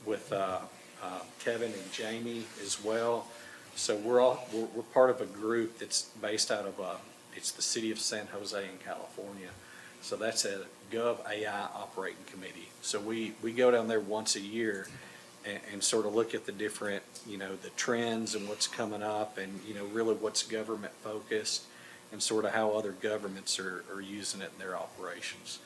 with Kevin and Jamie as well. So we're part of a group that's based out of it's the city of San Jose in California. So that's a Gov AI operating committee. So we go down there once a year and sort of look at the different, the trends and what's coming up, and really what's government focused, and sort of how other governments are using it in their operations.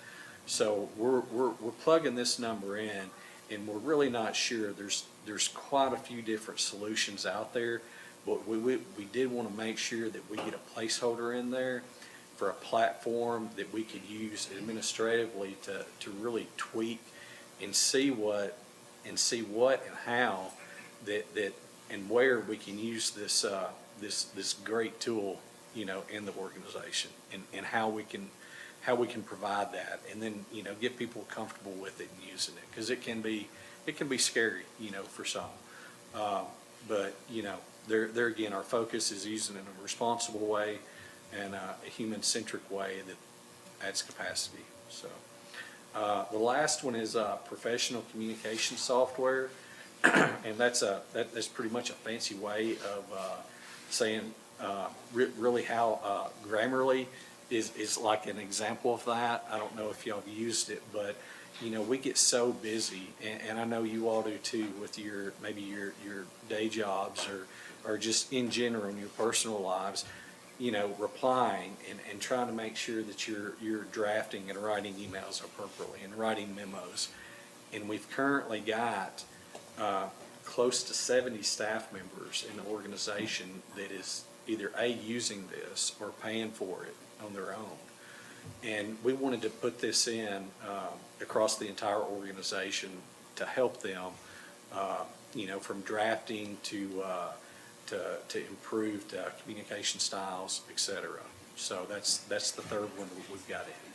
So we're plugging this number in, and we're really not sure. There's quite a few different solutions out there, but we did want to make sure that we get a placeholder in there for a platform that we could use administratively to really tweak and see what and how that and where we can use this great tool, in the organization, and how we can provide that, and then, get people comfortable with it and using it, because it can be scary, for some. But, there again, our focus is using it in a responsible way and a human-centric way that adds capacity. So, the last one is professional communication software, and that's pretty much a fancy way of saying really how Grammarly is like an example of that. I don't know if y'all have used it, but we get so busy, and I know you all do too, with maybe your day jobs or just in general in your personal lives, replying and trying to make sure that you're drafting and writing emails appropriately and writing memos. And we've currently got close to 70 staff members in the organization that is either using this or paying for it on their own. And we wanted to put this in across the entire organization to help them, from drafting to improved communication styles, et cetera. So that's the third one that we've got in.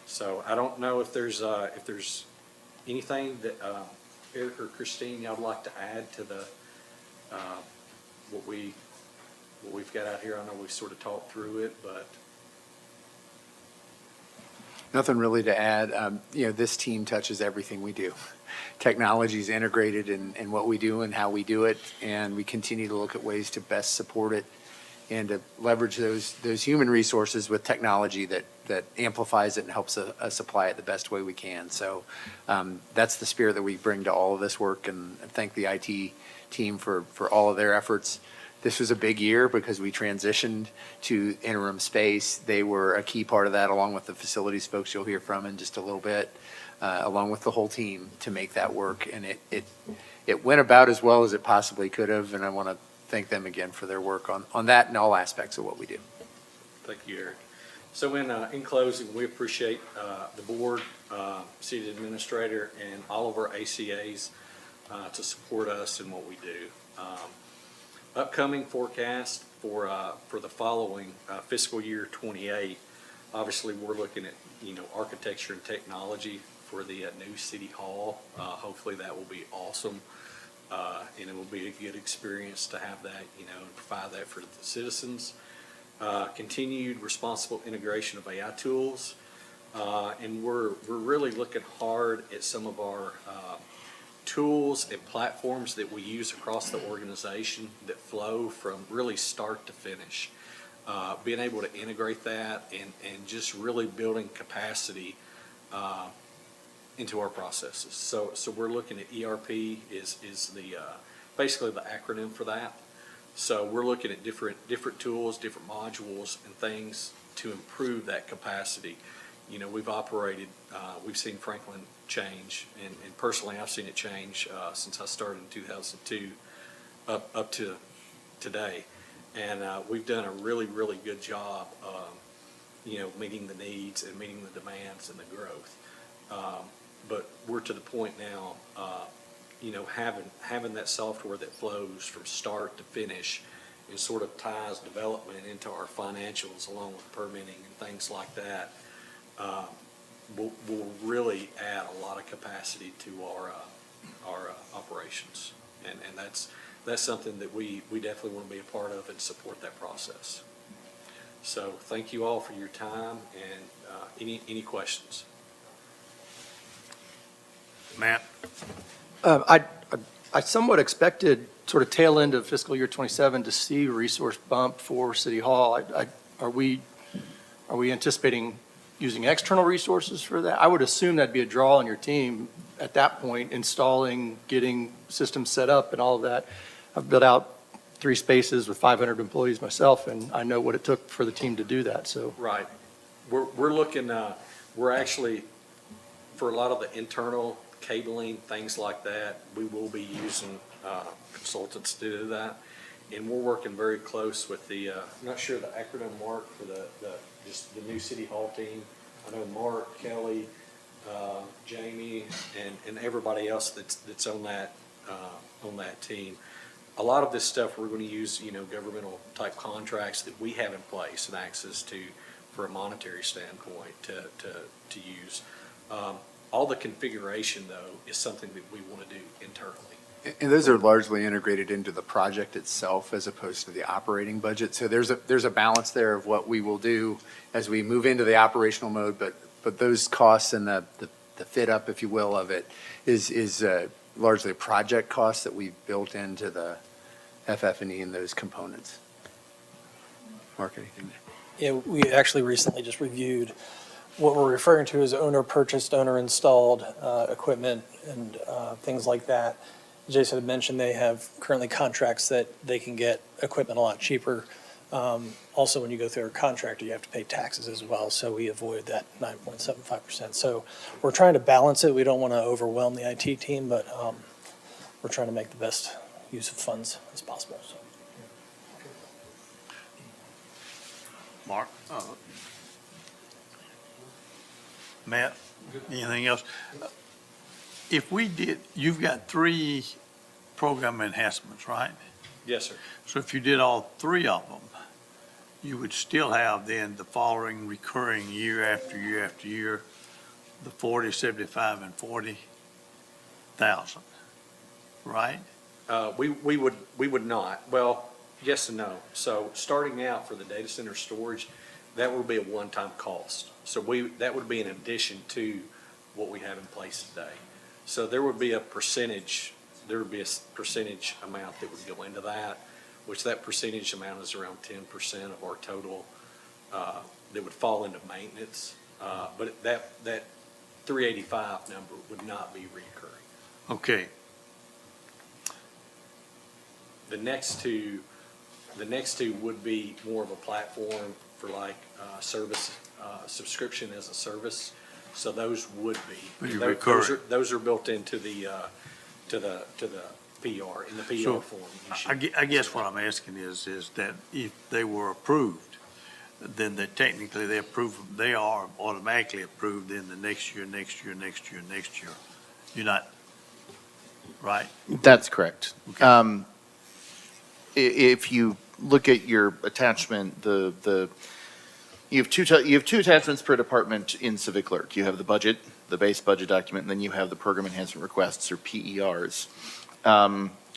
So I don't know if there's anything that Eric or Christine, y'all would like to add to the what we've got out here. I know we've sort of talked through it, but Nothing really to add. This team touches everything we do. Technology is integrated in what we do and how we do it, and we continue to look at ways to best support it and to leverage those human resources with technology that amplifies it and helps us apply it the best way we can. So that's the spirit that we bring to all of this work, and thank the IT team for all of their efforts. This was a big year because we transitioned to interim space. They were a key part of that, along with the facilities folks you'll hear from in just a little bit, along with the whole team, to make that work. And it went about as well as it possibly could have, and I want to thank them again for their work on that and all aspects of what we do. thank you, Eric. So in closing, we appreciate the board, city administrator, and all of our ACAs to support us in what we do. Upcoming forecast for the following fiscal year 28. Obviously, we're looking at architecture and technology for the new city hall. Hopefully, that will be awesome, and it will be a good experience to have that, and provide that for the citizens. Continued responsible integration of AI tools, and we're really looking hard at some of our tools and platforms that we use across the organization that flow from really start to finish. Being able to integrate that and just really building capacity into our processes. So we're looking at ERP is the basically the acronym for that. So we're looking at different tools, different modules and things to improve that capacity. We've operated, we've seen Franklin change, and personally I've seen it change since I started in 2002 up to today. And we've done a really, really good job meeting the needs and meeting the demands and the growth. but we're to the point now, having that software that flows from start to finish and sort of ties development into our financials along with permitting and things like that, will really add a lot of capacity to our operations. And that's something that we definitely want to be a part of and support that process. So thank you all for your time, and any questions? Matt? I somewhat expected sort of tail end of fiscal year '27 to see a resource bump for City Hall. Are we anticipating using external resources for that? I would assume that'd be a draw on your team at that point, installing, getting systems set up and all of that. I've built out 3 spaces with 500 employees myself, and I know what it took for the team to do that, so. Right. We're looking, we're actually, for a lot of the internal cabling, things like that, we will be using consultants to do that. And we're working very close with the, I'm not sure the acronym, Mark, for just the new City Hall team. I know Mark, Kelly, Jamie, and everybody else that's on that team. A lot of this stuff, we're going to use, governmental type contracts that we have in place and access to for a monetary standpoint to use. All the configuration, though, is something that we want to do internally. And those are largely integrated into the project itself as opposed to the operating budget. So there's a balance there of what we will do as we move into the operational mode, but those costs and the fit up, if you will, of it is largely a project cost that we've built into the FF&E and those components. Mark, anything? Yeah, we actually recently just reviewed what we're referring to as owner-purchased, owner-installed equipment and things like that. Jason had mentioned they have currently contracts that they can get equipment a lot cheaper. Also, when you go through a contractor, you have to pay taxes as well, so we avoid that 9.75%. So we're trying to balance it. We don't want to overwhelm the IT team, but we're trying to make the best use of funds as possible. So. Mark? Matt, anything else? If we did, you've got 3 program enhancements, right? Yes, sir. So if you did all 3 of them, you would still have then the following recurring year after year after year, the 40, 75, and 40,000, right? We would not. Well, yes and no. So starting out for the data center storage, that would be a one-time cost. So that would be in addition to what we have in place today. So there would be a percentage amount that would go into that, which that percentage amount is around 10% of our total, that would fall into maintenance. But that 385 number would not be recurring. Okay, The next two would be more of a platform for like service, subscription as a service. So those would be. Be recurring. Those are built into the PR, in the PR So, form. I guess what I'm asking is that if they were approved, then technically they are automatically approved in the next year. You're not, right? That's correct. Okay. If you look at your attachment, you have two attachments per department in Civic Clerk. You have the budget, the base budget document, and then you have the program enhancement requests, or PERs.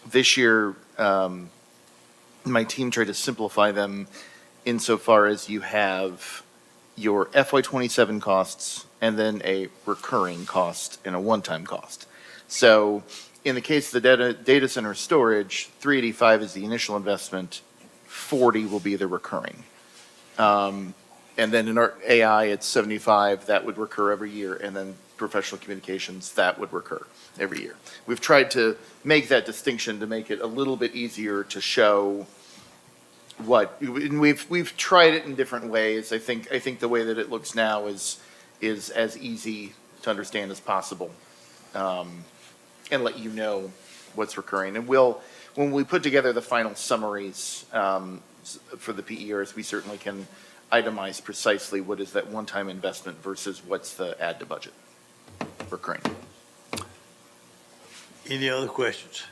This year, my team tried to simplify them insofar as you have your FY27 costs and then a recurring cost and a one-time cost. So in the case of the data center storage, 385 is the initial investment, 40 will be the recurring. And then in our AI, it's 75, that would recur every year, and then professional communications, that would recur every year. We've tried to make that distinction to make it a little bit easier to show and we've tried it in different ways. I think the way that it looks now is as easy to understand as possible, and let you know what's recurring. And when we put together the final summaries for the PERs, we certainly can itemize precisely what is that one-time investment versus what's the add to budget. Councilmember Crane. Any other questions?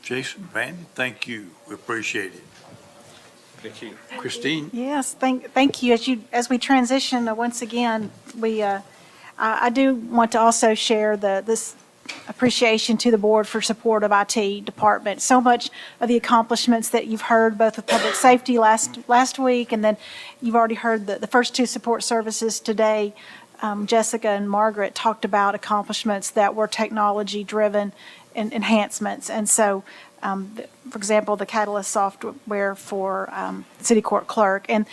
Jason, Randy, thank you. We appreciate it. Thank you. Christine? Yes, thank you. As we transition, once again, I do want to also share this appreciation to the board for support of IT department. So much of the accomplishments that you've heard, both with public safety last week, and then you've already heard the first two support services today. Jessica and Margaret talked about accomplishments that were technology-driven enhancements. And so, for example, the Catalyst software for city court clerk, and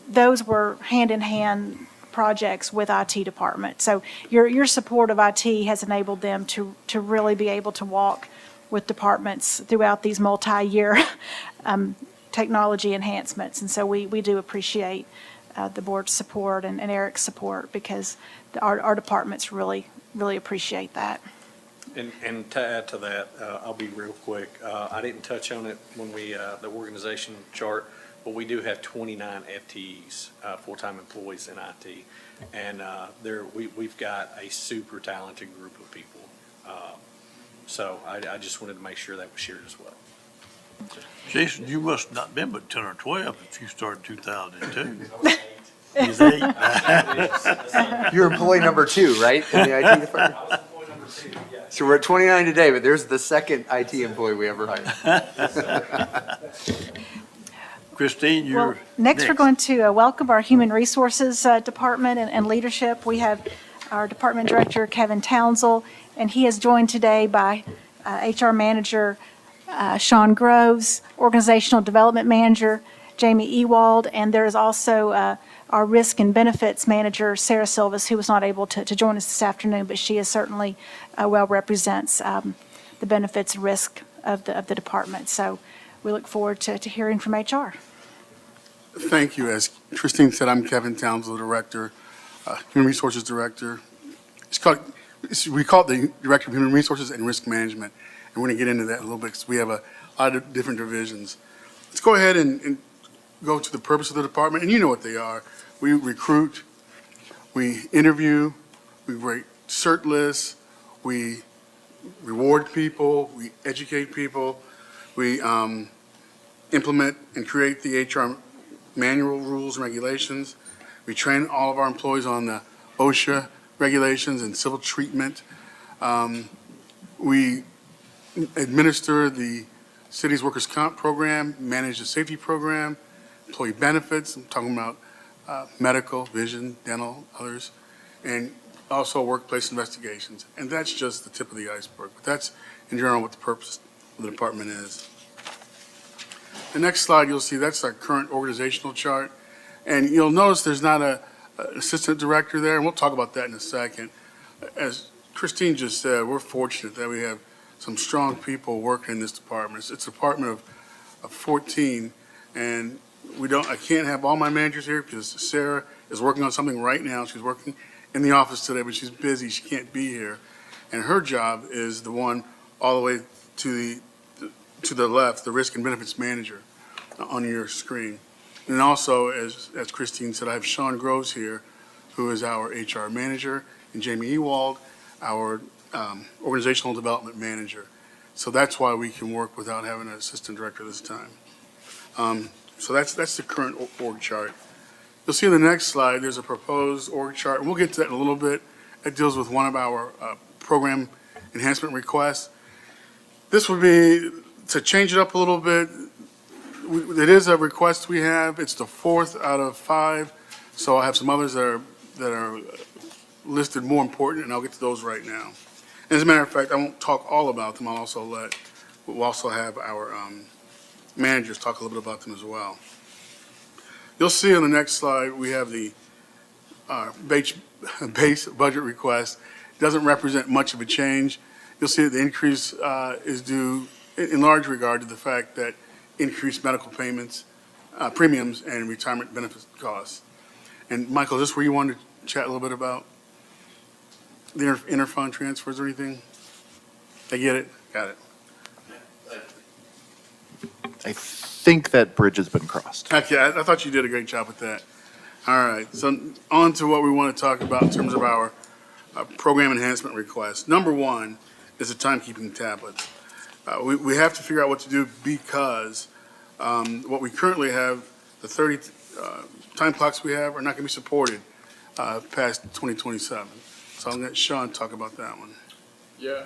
those were hand-in-hand projects with IT department. So your support of IT has enabled them to really be able to walk with departments throughout these multi-year technology enhancements. And so we do appreciate the board's support and Eric's support, because our departments really appreciate that. And to add to that, I'll be real quick. I didn't touch on it when the organization chart, but we do have 29 FTEs, full-time employees in IT. And we've got a super talented group of people. So I just wanted to make sure that was shared as well. Jason, you must not been but 10 or 12 if you started 2002. He's 8. You're employee number 2, right, in the IT department? So we're at 29 today, but there's the second IT employee we ever hired. Christine, Well, you're next we're going to welcome our Human Resources Department and leadership. We have our Department Director, Kevin Townsell, and he is joined today by HR Manager Sean Groves, Organizational Development Manager Jamie Ewald, and there is also our Risk and Benefits Manager, Sarah Silvas, who was not able to join us this afternoon, but she is certainly well represents the benefits and risk of the department. So we look forward to hearing from HR. Thank you. As Christine said, I'm Kevin Townsell, Director, Human Resources Director. We call it the Director of Human Resources and Risk Management, and we're going to get into that a little bit because we have a lot of different divisions. Let's go ahead and go to the purpose of the department, and you know what they are. We recruit, we interview, we rate cert lists, we reward people, we educate people, we implement and create the HR manual rules and regulations. We train all of our employees on the OSHA regulations and civil treatment. We administer the city's workers' comp program, manage the safety program, employee benefits, I'm talking about medical, vision, dental, others, and also workplace investigations. And that's just the tip of the iceberg. But that's, in general, what the purpose of the department is. The next slide, you'll see that's our current organizational chart. And you'll notice there's not an assistant director there, and we'll talk about that in a second. As Christine just said, we're fortunate that we have some strong people working in this department. It's a department of 14, and I can't have all my managers here because Sarah is working on something right now. She's working in the office today, but she's busy. She can't be here. And her job is the one all the way to the left, the Risk and Benefits Manager on your screen. And also, as Christine said, I have Sean Groves here, who is our HR Manager, and Jamie Ewald, our Organizational Development Manager. So that's why we can work without having an Assistant Director this time. So that's the current org chart. You'll see in the next slide, there's a proposed org chart, and we'll get to that in a little bit. It deals with one of our program enhancement requests. This would be to change it up a little bit. It is a request we have. It's the 4th out of 5. So I have some others that are listed more important, and I'll get to those right now. As a matter of fact, I won't talk all about them. We'll also have our managers talk a little bit about them as well. You'll see on the next slide, we have the base budget request. It doesn't represent much of a change. You'll see that the increase is due in large regard to the fact that increased medical payments, premiums, and retirement benefit costs. And Michael, is this where you wanted to chat a little bit about the interfund transfers or anything? I get it. Got it. I think that bridge has been crossed. Okay, I thought you did a great job with that. All right, so on to what we want to talk about in terms of our program enhancement requests. Number one is the timekeeping tablets. We have to figure out what to do because what we currently have, the 30 time clocks we have are not going to be supported past 2027. So I'll let Sean talk about that one. Yeah,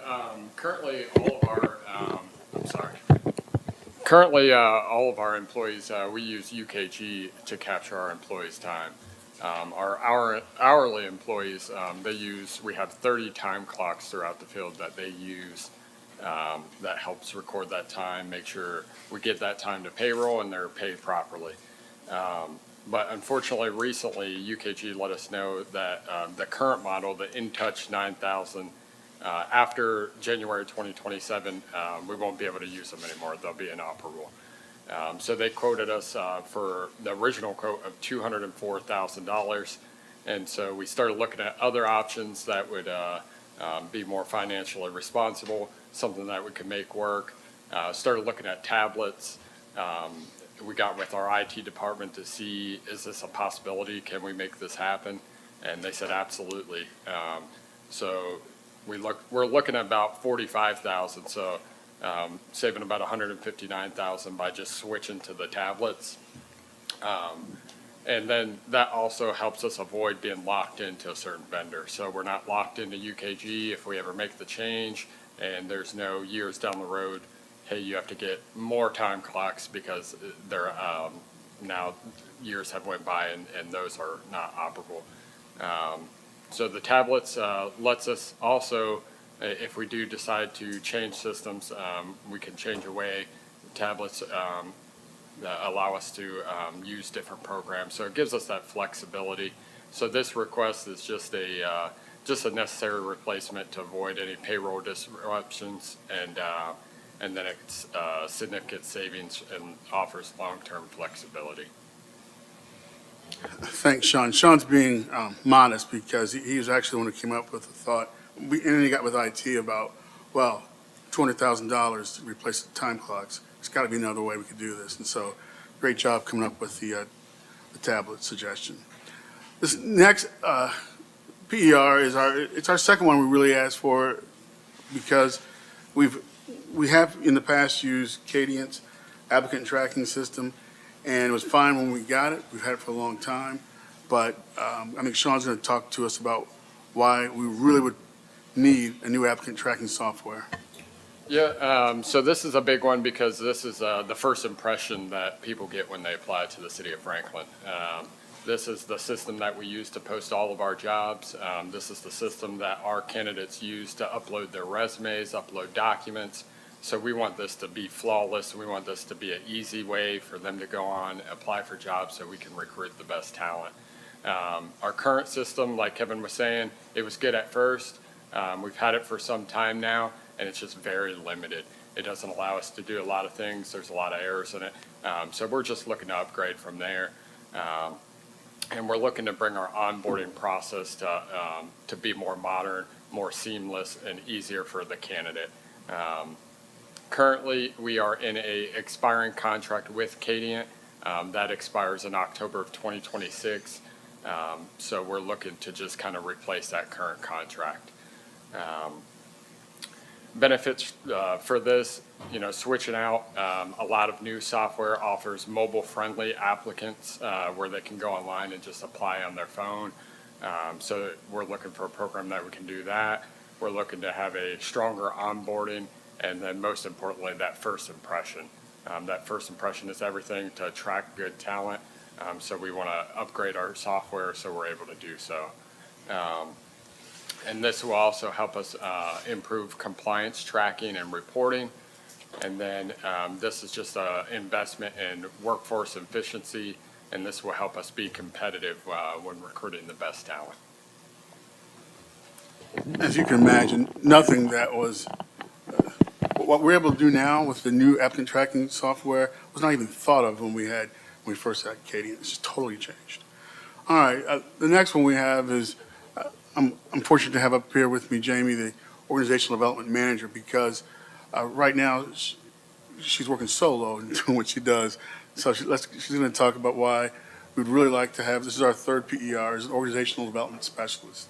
currently all of our, I'm sorry. Currently, all of our employees, we use UKG to capture our employees' time. Our hourly employees, we have 30 time clocks throughout the field that they use that helps record that time, make sure we get that time to payroll and they're paid properly. But unfortunately, recently, UKG let us know that the current model, the InTouch 9000, after January 2027, we won't be able to use them anymore. They'll be inoperable. So they quoted us for the original quote of $204,000. And so we started looking at other options that would be more financially responsible, something that we could make work. Started looking at tablets. We got with our IT department to see, is this a possibility? Can we make this happen? And they said, absolutely. So we're looking at about 45,000. So saving about 159,000 by just switching to the tablets. And then that also helps us avoid being locked into a certain vendor. So we're not locked into UKG if we ever make the change, and there's no years down the road, hey, you have to get more time clocks because they're now years have went by and those are not operable. So the tablets lets us also, if we do decide to change systems, we can change away. Tablets allow us to use different programs. So it gives us that flexibility. So this request is just a necessary replacement to avoid any payroll disruptions, and then it's significant savings and offers long-term flexibility. Thanks, Sean. Sean's being modest because he was actually the one who came up with the thought. And then he got with IT about, well, $200,000 to replace the time clocks. There's got to be another way we could do this. And so, great job coming up with the tablet suggestion. This next PER is our second one we really asked for because we have in the past used Cadient's applicant tracking system, and it was fine when we got it. We've had it for a long time, but I think Sean's going to talk to us about why we really would need a new applicant tracking software. Yeah, so this is a big one because this is the first impression that people get when they apply to the city of Franklin. This is the system that we use to post all of our jobs. This is the system that our candidates use to upload their resumes, upload documents. So we want this to be flawless. We want this to be an easy way for them to go on, apply for jobs so we can recruit the best talent. Our current system, like Kevin was saying, it was good at first. We've had it for some time now, and it's just very limited. It doesn't allow us to do a lot of things. There's a lot of errors in it. So we're just looking to upgrade from there. And we're looking to bring our onboarding process to be more modern, more seamless, and easier for the candidate. Currently, we are in a expiring contract with Cadient. That expires in October of 2026. So we're looking to just kind of replace that current contract. Benefits for this, switching out, a lot of new software offers mobile-friendly applicants where they can go online and just apply on their phone. So we're looking for a program that we can do that. We're looking to have a stronger onboarding, and then most importantly, that first impression. That first impression is everything to attract good talent. So we want to upgrade our software so we're able to do so. And this will also help us improve compliance tracking and reporting. And then this is just an investment in workforce efficiency, and this will help us be competitive when recruiting the best talent. As you can imagine, nothing that was, what we're able to do now with the new applicant tracking software was not even thought of when we first had Cadient. It's just totally changed. All right, the next one we have is, I'm fortunate to have up here with me Jamie, the Organizational Development Manager, because right now she's working solo and doing what she does. So she's going to talk about why we'd really like to have, this is our third PER, is an Organizational Development Specialist.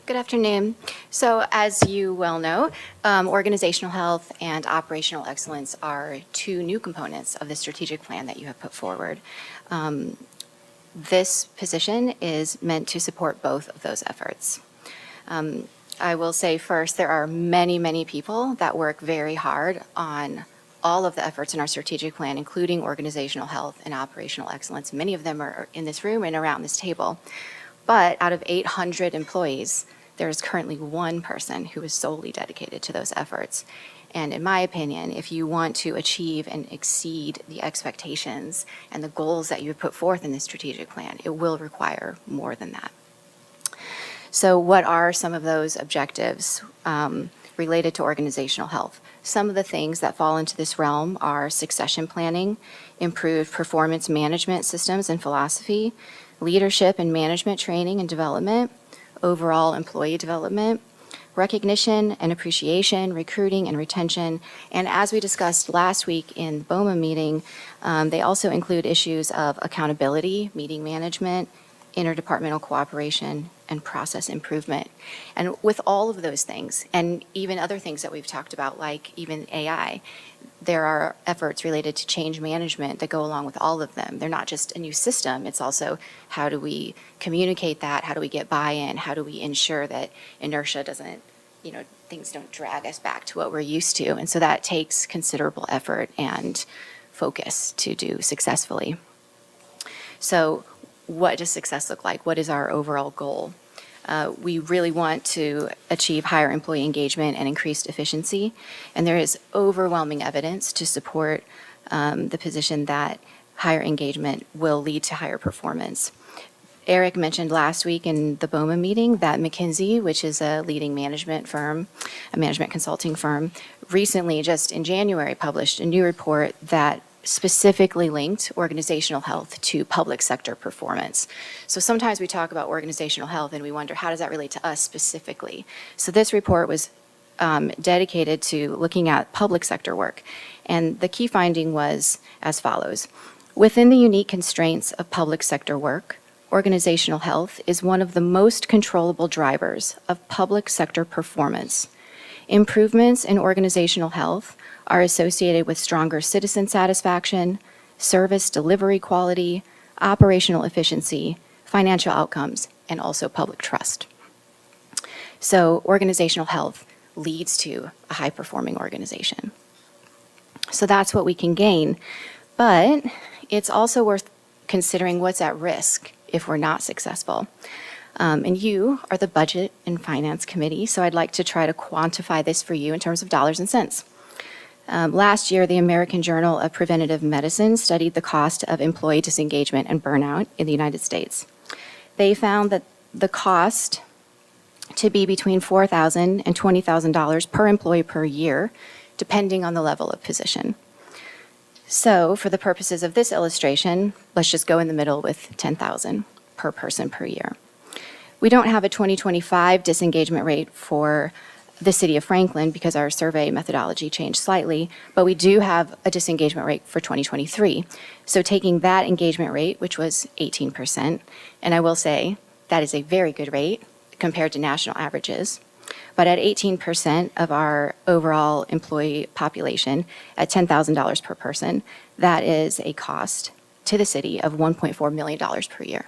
Good afternoon. So as you well know, organizational health and operational excellence are two new components of the strategic plan that you have put forward. This position is meant to support both of those efforts. I will say first, there are many, many people that work very hard on all of the efforts in our strategic plan, including organizational health and operational excellence. Many of them are in this room and around this table. But out of 800 employees, there is currently one person who is solely dedicated to those efforts. And in my opinion, if you want to achieve and exceed the expectations and the goals that you put forth in this strategic plan, it will require more than that. So what are some of those objectives related to organizational health? Some of the things that fall into this realm are succession planning, improved performance management systems and philosophy, leadership and management training and development, overall employee development, recognition and appreciation, recruiting and retention. And as we discussed last week in the BOMA meeting, they also include issues of accountability, meeting management, interdepartmental cooperation, and process improvement. And with all of those things, and even other things that we've talked about, like even AI, there are efforts related to change management that go along with all of them. They're not just a new system, it's also how do we communicate that, how do we get buy-in, how do we ensure that inertia doesn't, things don't drag us back to what we're used to. And so that takes considerable effort and focus to do successfully. So what does success look like? What is our overall goal? We really want to achieve higher employee engagement and increased efficiency, and there is overwhelming evidence to support the position that higher engagement will lead to higher performance. Eric mentioned last week in the BOMA meeting that McKinsey, which is a leading management firm, a management consulting firm, recently, just in January, published a new report that specifically linked organizational health to public sector performance. So sometimes we talk about organizational health and we wonder, how does that relate to us specifically? So this report was dedicated to looking at public sector work. And the key finding was as follows. Within the unique constraints of public sector work, organizational health is one of the most controllable drivers of public sector performance. Improvements in organizational health are associated with stronger citizen satisfaction, service delivery quality, operational efficiency, financial outcomes, and also public trust. So organizational health leads to a high-performing organization. So that's what we can gain, but it's also worth considering what's at risk if we're not successful. And you are the Budget and Finance Committee, so I'd like to try to quantify this for you in terms of dollars and cents. Last year, the American Journal of Preventive Medicine studied the cost of employee disengagement and burnout in the United States. They found that the cost to be between $4,000 and $20,000 per employee per year, depending on the level of position. So for the purposes of this illustration, let's just go in the middle with $10,000 per person per year. We don't have a 2025 disengagement rate for the city of Franklin because our survey methodology changed slightly, but we do have a disengagement rate for 2023. So taking that engagement rate, which was 18%, and I will say that is a very good rate compared to national averages, but at 18% of our overall employee population at $10,000 per person, that is a cost to the city of $1.4 million per year.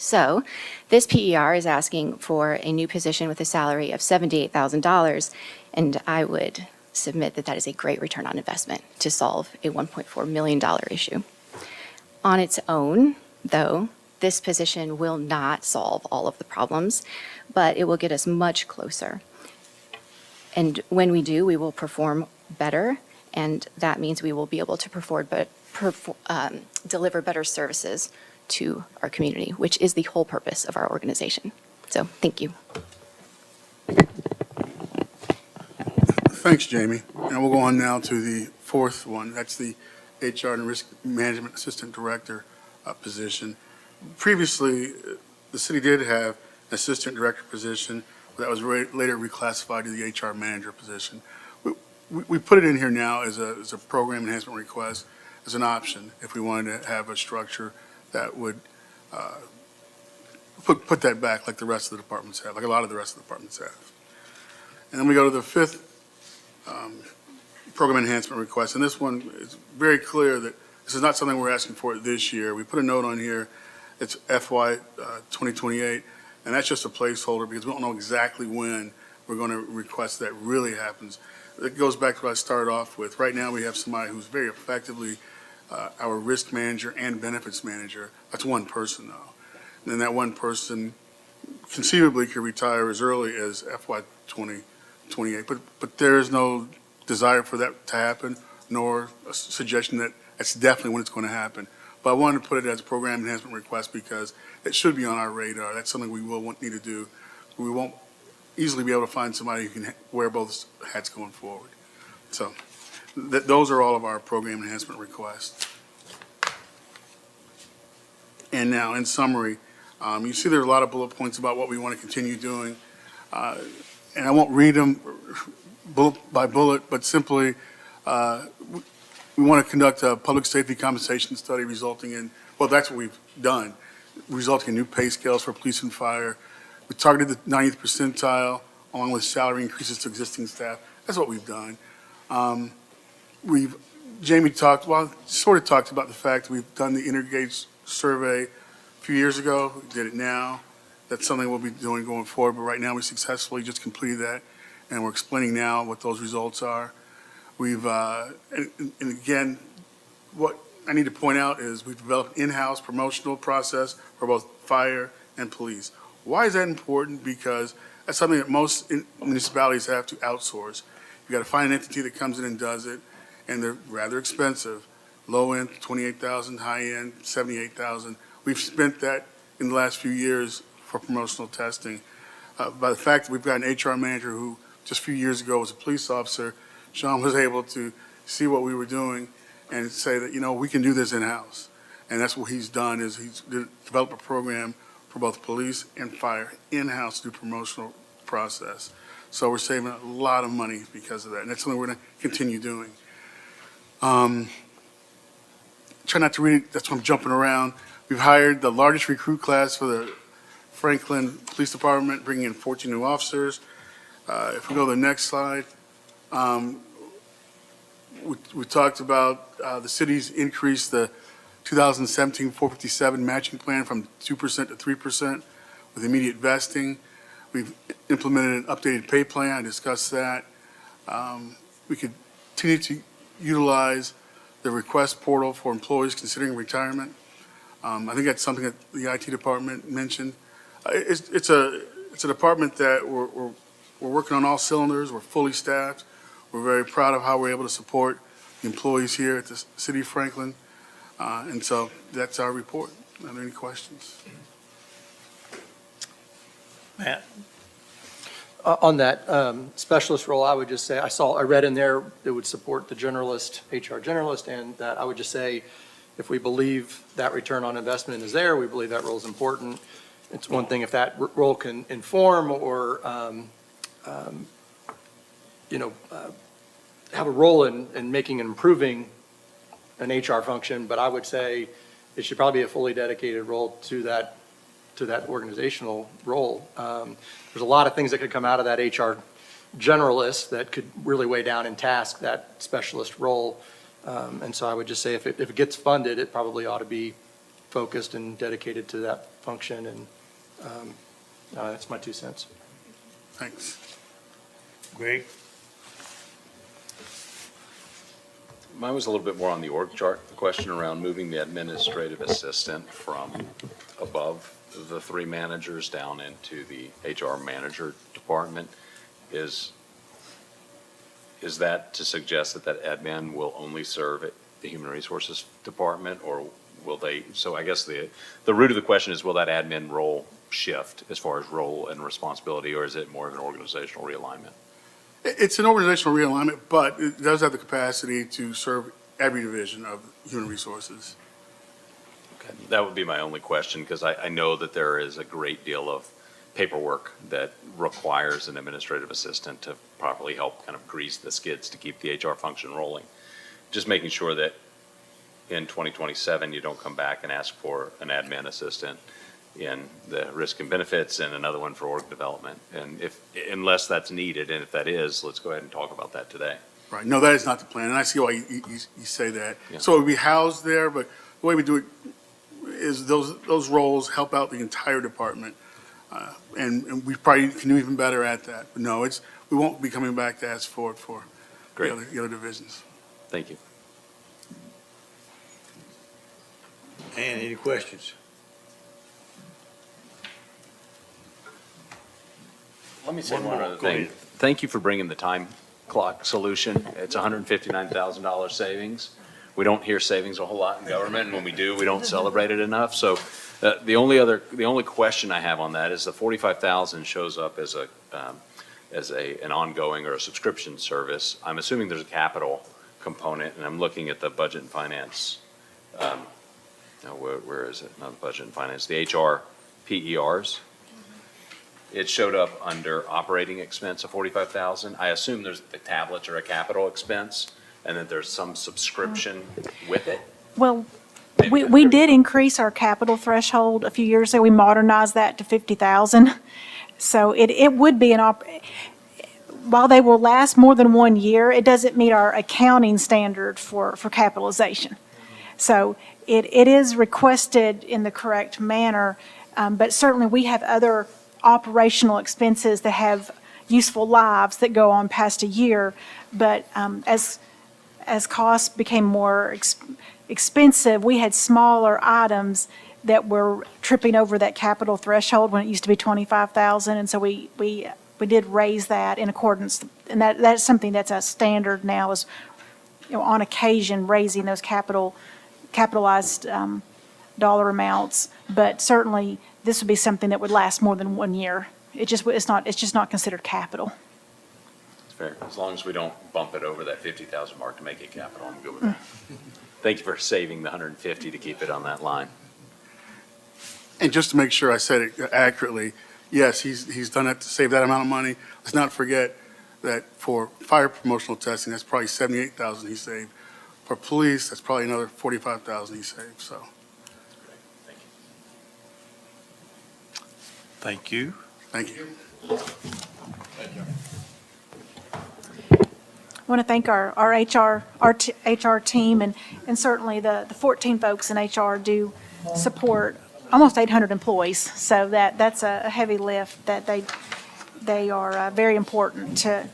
So this PER is asking for a new position with a salary of $78,000, and I would submit that that is a great return on investment to solve a $1.4 million issue. On its own, though, this position will not solve all of the problems, but it will get us much closer. And when we do, we will perform better, and that means we will be able to deliver better services to our community, which is the whole purpose of our organization. So, thank you. Thanks, Jamie. And we'll go on now to the fourth one. That's the HR and Risk Management Assistant Director position. Previously, the city did have an Assistant Director position that was later reclassified to the HR Manager position. We put it in here now as a program enhancement request as an option if we wanted to have a structure that would put that back like the rest of the departments have, like a lot of the rest of the departments have. And then we go to the fifth program enhancement request, and this one is very clear that this is not something we're asking for this year. We put a note on here, it's FY 2028, and that's just a placeholder because we don't know exactly when we're going to request that really happens. It goes back to what I started off with. Right now, we have somebody who's very effectively our risk manager and benefits manager. That's one person, though. And then that one person conceivably could retire as early as FY 2028. But there is no desire for that to happen, nor a suggestion that that's definitely when it's going to happen. But I wanted to put it as a program enhancement request because it should be on our radar. That's something we will need to do. We won't easily be able to find somebody who can wear both hats going forward. So those are all of our program enhancement requests. And now, in summary, you see there are a lot of bullet points about what we want to continue doing. And I won't read them bullet by bullet, but simply we want to conduct a public safety compensation study resulting in, well, that's what we've done, resulting in new pay scales for police and fire. We targeted the 90th percentile along with salary increases to existing staff. That's what we've done. Jamie talked about the fact that we've done the Intergage survey a few years ago. We did it now. That's something we'll be doing going forward, but right now we successfully just completed that, and we're explaining now what those results are. We've, and again, what I need to point out is we've developed in-house promotional process for both fire and police. Why is that important? Because that's something that most municipalities have to outsource. You got to find an entity that comes in and does it, and they're rather expensive. Low end, $28,000, high end, $78,000. We've spent that in the last few years for promotional testing. By the fact that we've got an HR manager who just a few years ago was a police officer, Sean was able to see what we were doing and say that, you know, we can do this in-house. And that's what he's done is he's developed a program for both police and fire in-house through promotional process. So we're saving a lot of money because of that. And that's something we're going to continue doing. Try not to read it, that's why I'm jumping around. We've hired the largest recruit class for the Franklin Police Department, bringing in 14 new officers. If we go to the next slide, we talked about the city's increased the 2017 457 matching plan from 2% to 3% with immediate vesting. We've implemented an updated pay plan. I discussed that. We continue to utilize the request portal for employees considering retirement. I think that's something that the IT department mentioned. It's a department that we're working on all cylinders. We're fully staffed. We're very proud of how we're able to support the employees here at the City of Franklin. And so that's our report. Are there any questions? Matt? On that specialist role, I would just say, I read in there it would support the generalist, HR generalist, and that I would just say, if we believe that return on investment is there, we believe that role is important. It's one thing if that role can inform or, have a role in making and improving an HR function, but I would say it should probably be a fully dedicated role to that organizational role. There's a lot of things that could come out of that HR generalist that could really weigh down and task that specialist role. And so I would just say if it gets funded, it probably ought to be focused and dedicated to that function. And that's my 2 cents. Thanks. Greg? Mine was a little bit more on the org chart, the question around moving the administrative assistant from above the 3 managers down into the HR manager department. Is that to suggest that admin will only serve at the human resources department, or will they, so I guess the root of the question is, will that admin role shift as far as role and responsibility, or is it more of an organizational realignment? It's an organizational realignment, but it does have the capacity to serve every division of human resources. Okay, that would be my only question, because I know that there is a great deal of paperwork that requires an administrative assistant to properly help kind of grease the skids to keep the HR function rolling. Just making sure that in 2027, you don't come back and ask for an admin assistant, in the risk and benefits and another one for org development. And unless that's needed, and if that is, let's go ahead and talk about that today. Right, no, that is not the plan, and I see why you say that. Yeah. So it would be housed there, but the way we do it is those roles help out the entire department. And we probably can do even better at that. But no, we won't be coming back to ask for it for Great. the other divisions. Thank you. And any questions? Let me say One one more. other Go thing. ahead. Thank you for bringing the time clock solution. It's $159,000 savings. We don't hear savings a whole lot in government, and when we do, we don't celebrate it enough. So the only question I have on that is the 45,000 shows up as an ongoing or a subscription service. I'm assuming there's a capital component, and I'm looking at the budget and finance. No, where is it? Not the budget and finance, the HR PERs. It showed up under operating expense of 45,000. I assume there's the tablets are a capital expense, and that there's some subscription with it. Well, we did increase our capital threshold a few years ago. We modernized that to 50,000. So it would be while they will last more than 1 year, it doesn't meet our accounting standard for capitalization. So it is requested in the correct manner, but certainly we have other operational expenses that have useful lives that go on past a year. But as costs became more expensive, we had smaller items that were tripping over that capital threshold when it used to be 25,000. And so we did raise that in accordance, and that's something that's a standard now is, on occasion, raising those capitalized dollar amounts. But certainly, this would be something that would last more than 1 year. It's just not considered capital. It's fair, as long as we don't bump it over that 50,000 mark to make it capital, I'm good with that. Thank you for saving the 150 to keep it on that line. And just to make sure I said it accurately, yes, he's done that to save that amount of money. Let's not forget that for fire promotional testing, that's probably 78,000 he saved. For police, that's probably another 45,000 he saved, so. Thank you. Thank you. I want to thank our HR team, and certainly the 14 folks in HR do support almost 800 employees. So that's a heavy lift that they are very important to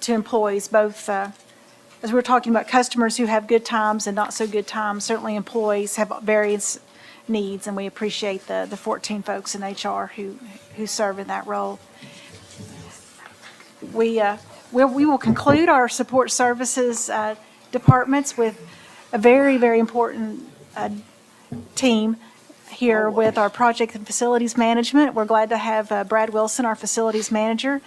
employees, both as we were talking about customers who have good times and not so good times. Certainly employees have various needs, and we appreciate the 14 folks in HR who serve in that role. We will conclude our support services departments with a very, very important team here with our project and facilities management. We're glad to have Brad Wilson, our facilities manager,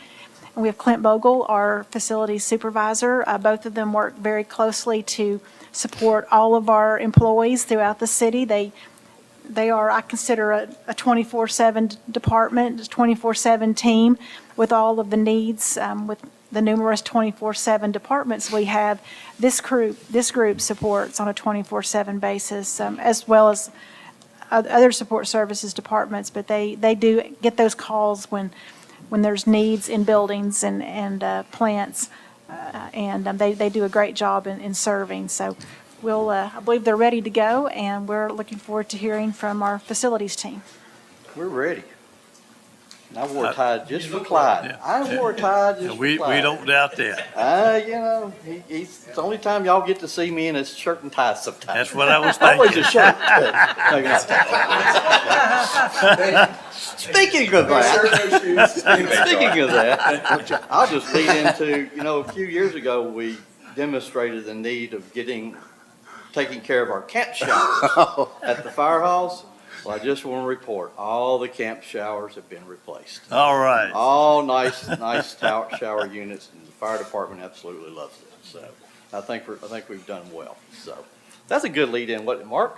and we have Clint Bogle, our facilities supervisor. Both of them work very closely to support all of our employees throughout the city. They are, I consider, a 24/7 department, a 24/7 team with all of the needs, with the numerous 24/7 departments we have. This group supports on a 24/7 basis, as well as other support services departments, but they do get those calls when there's needs in buildings and plants, and they do a great job in serving. So I believe they're ready to go, and we're looking forward to hearing from our facilities team. We're ready. And I wore a tie just for Clyde. I wore a tie just for We Clyde. don't doubt that. It's the only time y'all get to see me in a shirt and tie sometimes. That's what I was Always thinking. a shirt. Maybe not. Speaking of that, I'll just lead into, a few years ago, we demonstrated the need of taking care of our camp showers at the fire halls. Well, I just want to report, all the camp showers have been replaced. All right. All nice shower units, and the fire department absolutely loves it. So I think we've done well. So that's a good lead in, wasn't it, Mark?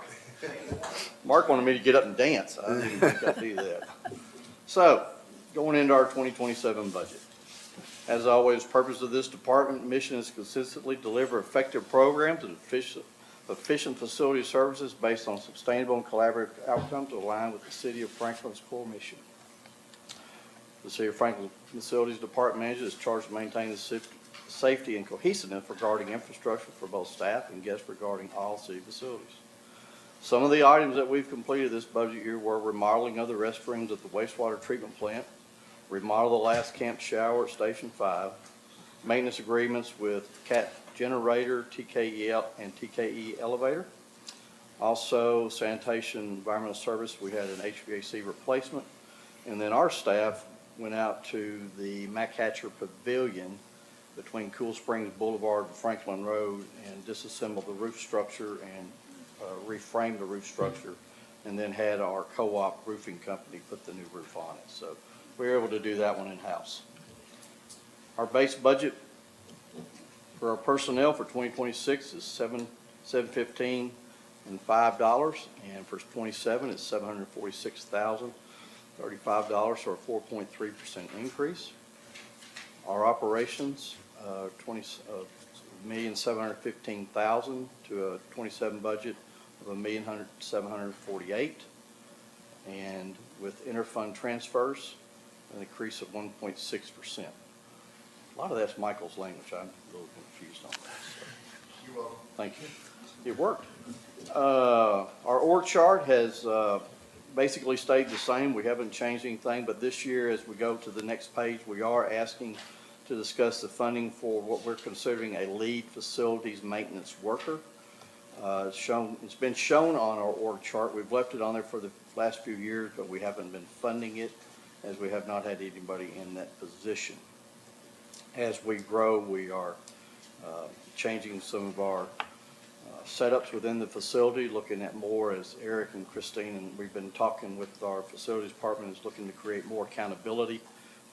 Mark wanted me to get up and dance. I didn't think I'd do that. So going into our 2027 budget. As always, the purpose of this department mission is consistently deliver effective programs and efficient facility services based on sustainable and collaborative outcomes aligned with the City of Franklin's core mission. The City of Franklin Facilities Department Manager is charged to maintain the safety and cohesiveness regarding infrastructure for both staff and guests regarding all city facilities. Some of the items that we've completed this budget year were remodeling of the restrooms at the wastewater treatment plant, remodel the last camp shower at Station 5, maintenance agreements with CAT Generator, TKE and TKE Elevator. Also, sanitation, environmental service, we had an HVAC replacement. And then our staff went out to the Mac Hatcher Pavilion between Cool Springs Boulevard and Franklin Road and disassembled the roof structure and reframed the roof structure, and then had our co-op roofing company put the new roof on it. So we were able to do that one in-house. Our base budget for our personnel for 2026 is $715 and $5, and for 27 it's $746,035, or a 4.3% increase. Our operations, $1,715,000 to a 27 budget of $1,748,000, and with interfund transfers, an increase of 1.6%. A lot of that's Michael's language. I'm a little confused on that. So. You're welcome. Thank you. It worked. Our org chart has basically stayed the same. We haven't changed anything, but this year, as we go to the next page, we are asking to discuss the funding for what we're considering a lead facilities maintenance worker. It's been shown on our org chart. We've left it on there for the last few years, but we haven't been funding it as we have not had anybody in that position. As we grow, we are changing some of our setups within the facility, looking at more, as Eric and Christine, and we've been talking with our facilities department, is looking to create more accountability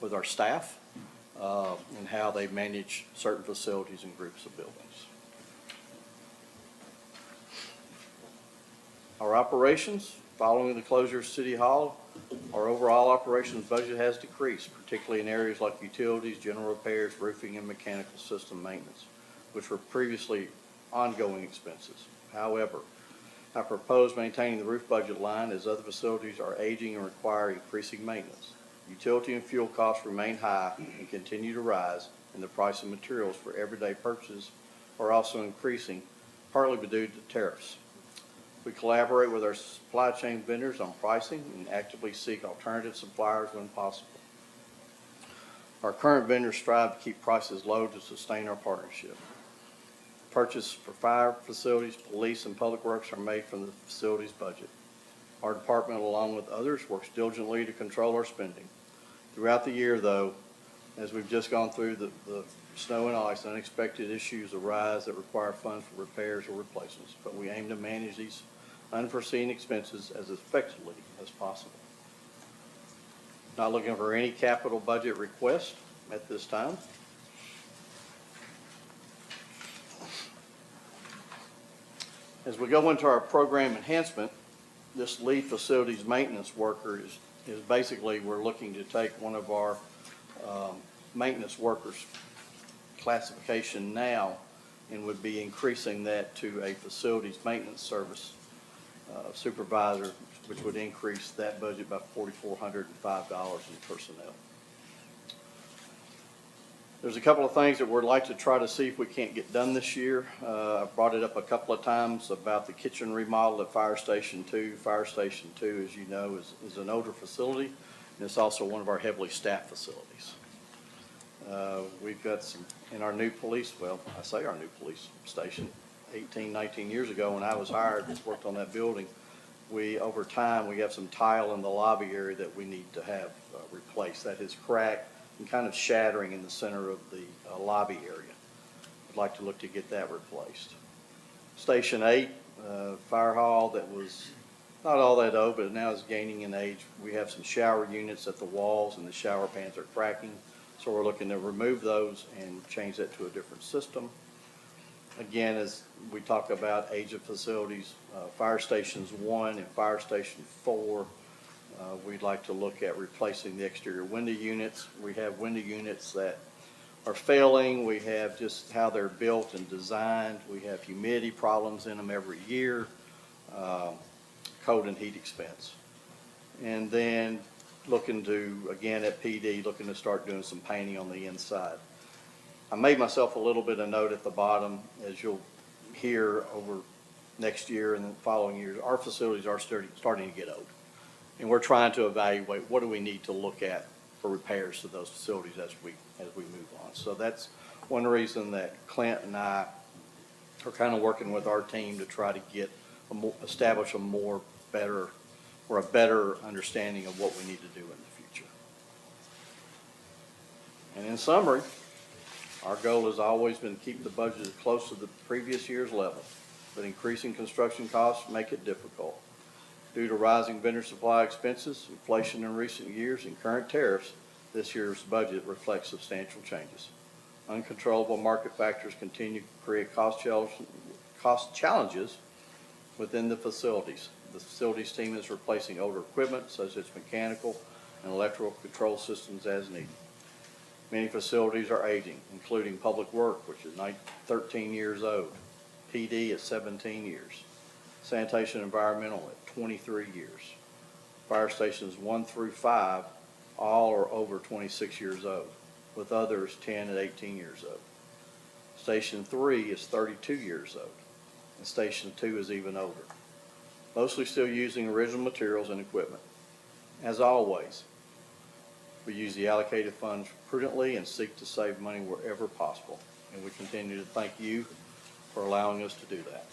with our staff and how they manage certain facilities and groups of buildings. Our operations, following the closure of City Hall, our overall operations budget has decreased, particularly in areas like utilities, general repairs, roofing, and mechanical system maintenance, which were previously ongoing expenses. However, I propose maintaining the roof budget line as other facilities are aging and require increasing maintenance. Utility and fuel costs remain high and continue to rise, and the price of materials for everyday purchases are also increasing, partly due to tariffs. We collaborate with our supply chain vendors on pricing and actively seek alternative suppliers when possible. Our current vendors strive to keep prices low to sustain our partnership. Purchases for fire facilities, police, and public works are made from the facilities budget. Our department, along with others, works diligently to control our spending. Throughout the year, though, as we've just gone through the snow and ice, unexpected issues arise that require funds for repairs or replacements, but we aim to manage these unforeseen expenses as effectively as possible. Not looking for any capital budget request at this time. As we go into our program enhancement, this lead facilities maintenance worker is basically, we're looking to take one of our maintenance workers classification now and would be increasing that to a facilities maintenance service supervisor, which would increase that budget by $4,405 in personnel. There's a couple of things that we'd like to try to see if we can't get done this year. I've brought it up a couple of times about the kitchen remodel at Fire Station 2. Fire Station 2, as you know, is an older facility, and it's also one of our heavily staffed facilities. We've got some, in our new police, well, I say our new police station, 18, 19 years ago when I was hired, worked on that building, over time, we have some tile in the lobby area that we need to have replaced. That is cracked and kind of shattering in the center of the lobby area. I'd like to look to get that replaced. Station 8, fire hall that was not all that old, but now is gaining in age. We have some shower units at the walls and the shower pans are cracking. So we're looking to remove those and change that to a different system. Again, as we talk about age of facilities, Fire Stations 1 and Fire Station 4, we'd like to look at replacing the exterior window units. We have window units that are failing. We have just how they're built and designed. We have humidity problems in them every year, cold and heat expense. And then looking to, again, at PD, looking to start doing some painting on the inside. I made myself a little bit of note at the bottom, as you'll hear over next year and the following years, our facilities are starting to get old. And we're trying to evaluate what do we need to look at for repairs to those facilities as we move on. So that's one reason that Clint and I are kind of working with our team to try to get establish a better understanding of what we need to do in the future. And in summary, our goal has always been to keep the budget as close to the previous year's level, but increasing construction costs make it difficult. Due to rising vendor supply expenses, inflation in recent years, and current tariffs, this year's budget reflects substantial changes. Uncontrollable market factors continue to create cost challenges within the facilities. The facilities team is replacing older equipment such as mechanical and electrical control systems as needed. Many facilities are aging, including Public Work, which is 13 years old, PD at 17 years, Sanitation and Environmental at 23 years. Fire stations 1 through 5 all are over 26 years old, with others 10 and 18 years old. Station 3 is 32 years old, and Station 2 is even older. Mostly still using original materials and equipment. As always, we use the allocated funds prudently and seek to save money wherever possible, and we continue to thank you for allowing us to do that.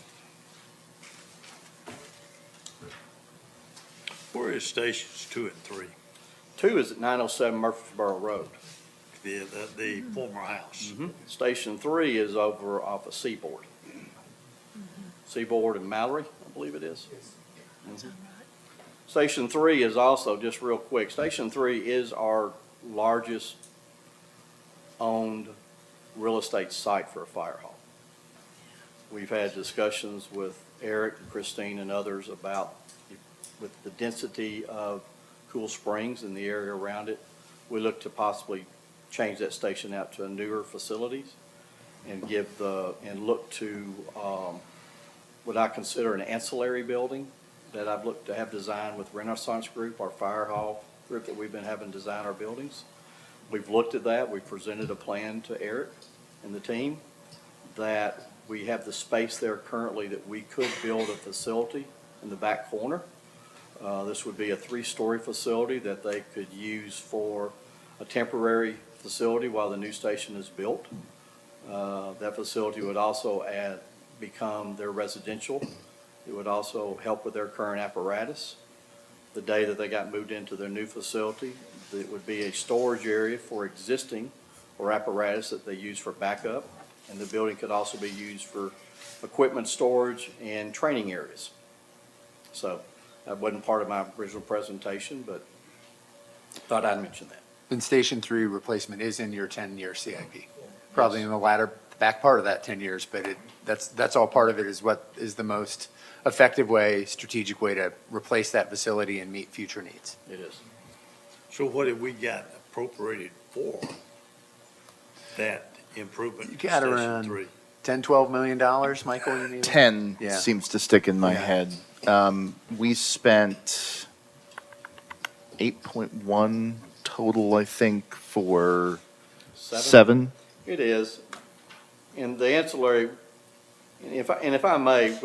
Where is stations 2 and 3? 2 is at 907 Murfreesboro Road. The former house. Station 3 is over off of Seaboard. Seaboard and Mallory, I believe it is. Mhm. Station 3 is also, just real quick, Station 3 is our largest owned real estate site for a fire hall. We've had discussions with Eric, Christine, and others about with the density of Cool Springs and the area around it, we look to possibly change that station out to a newer facilities and look to what I consider an ancillary building that I've looked to have designed with Renaissance Group, our fire hall group that we've been having design our buildings. We've looked at that. We presented a plan to Eric and the team that we have the space there currently that we could build a facility in the back corner. This would be a 3-story facility that they could use for a temporary facility while the new station is built. That facility would also become their residential. It would also help with their current apparatus. The day that they got moved into their new facility, it would be a storage area for existing or apparatus that they use for backup. And the building could also be used for equipment storage and training areas. So that wasn't part of my original presentation, but thought I'd mention that. And Station 3 replacement is in your 10-year CIP. Probably in the back part of that 10 years, but that's all part of it is what is the most effective way, strategic way to replace that facility and meet future needs. It is. So what have we got appropriated for that improvement? You got in around Station 10, $12 million, Michael, you need? 10 Yeah. seems to stick in my head. We spent 8.1 total, I think, for 7. It is. And the ancillary, and if I may,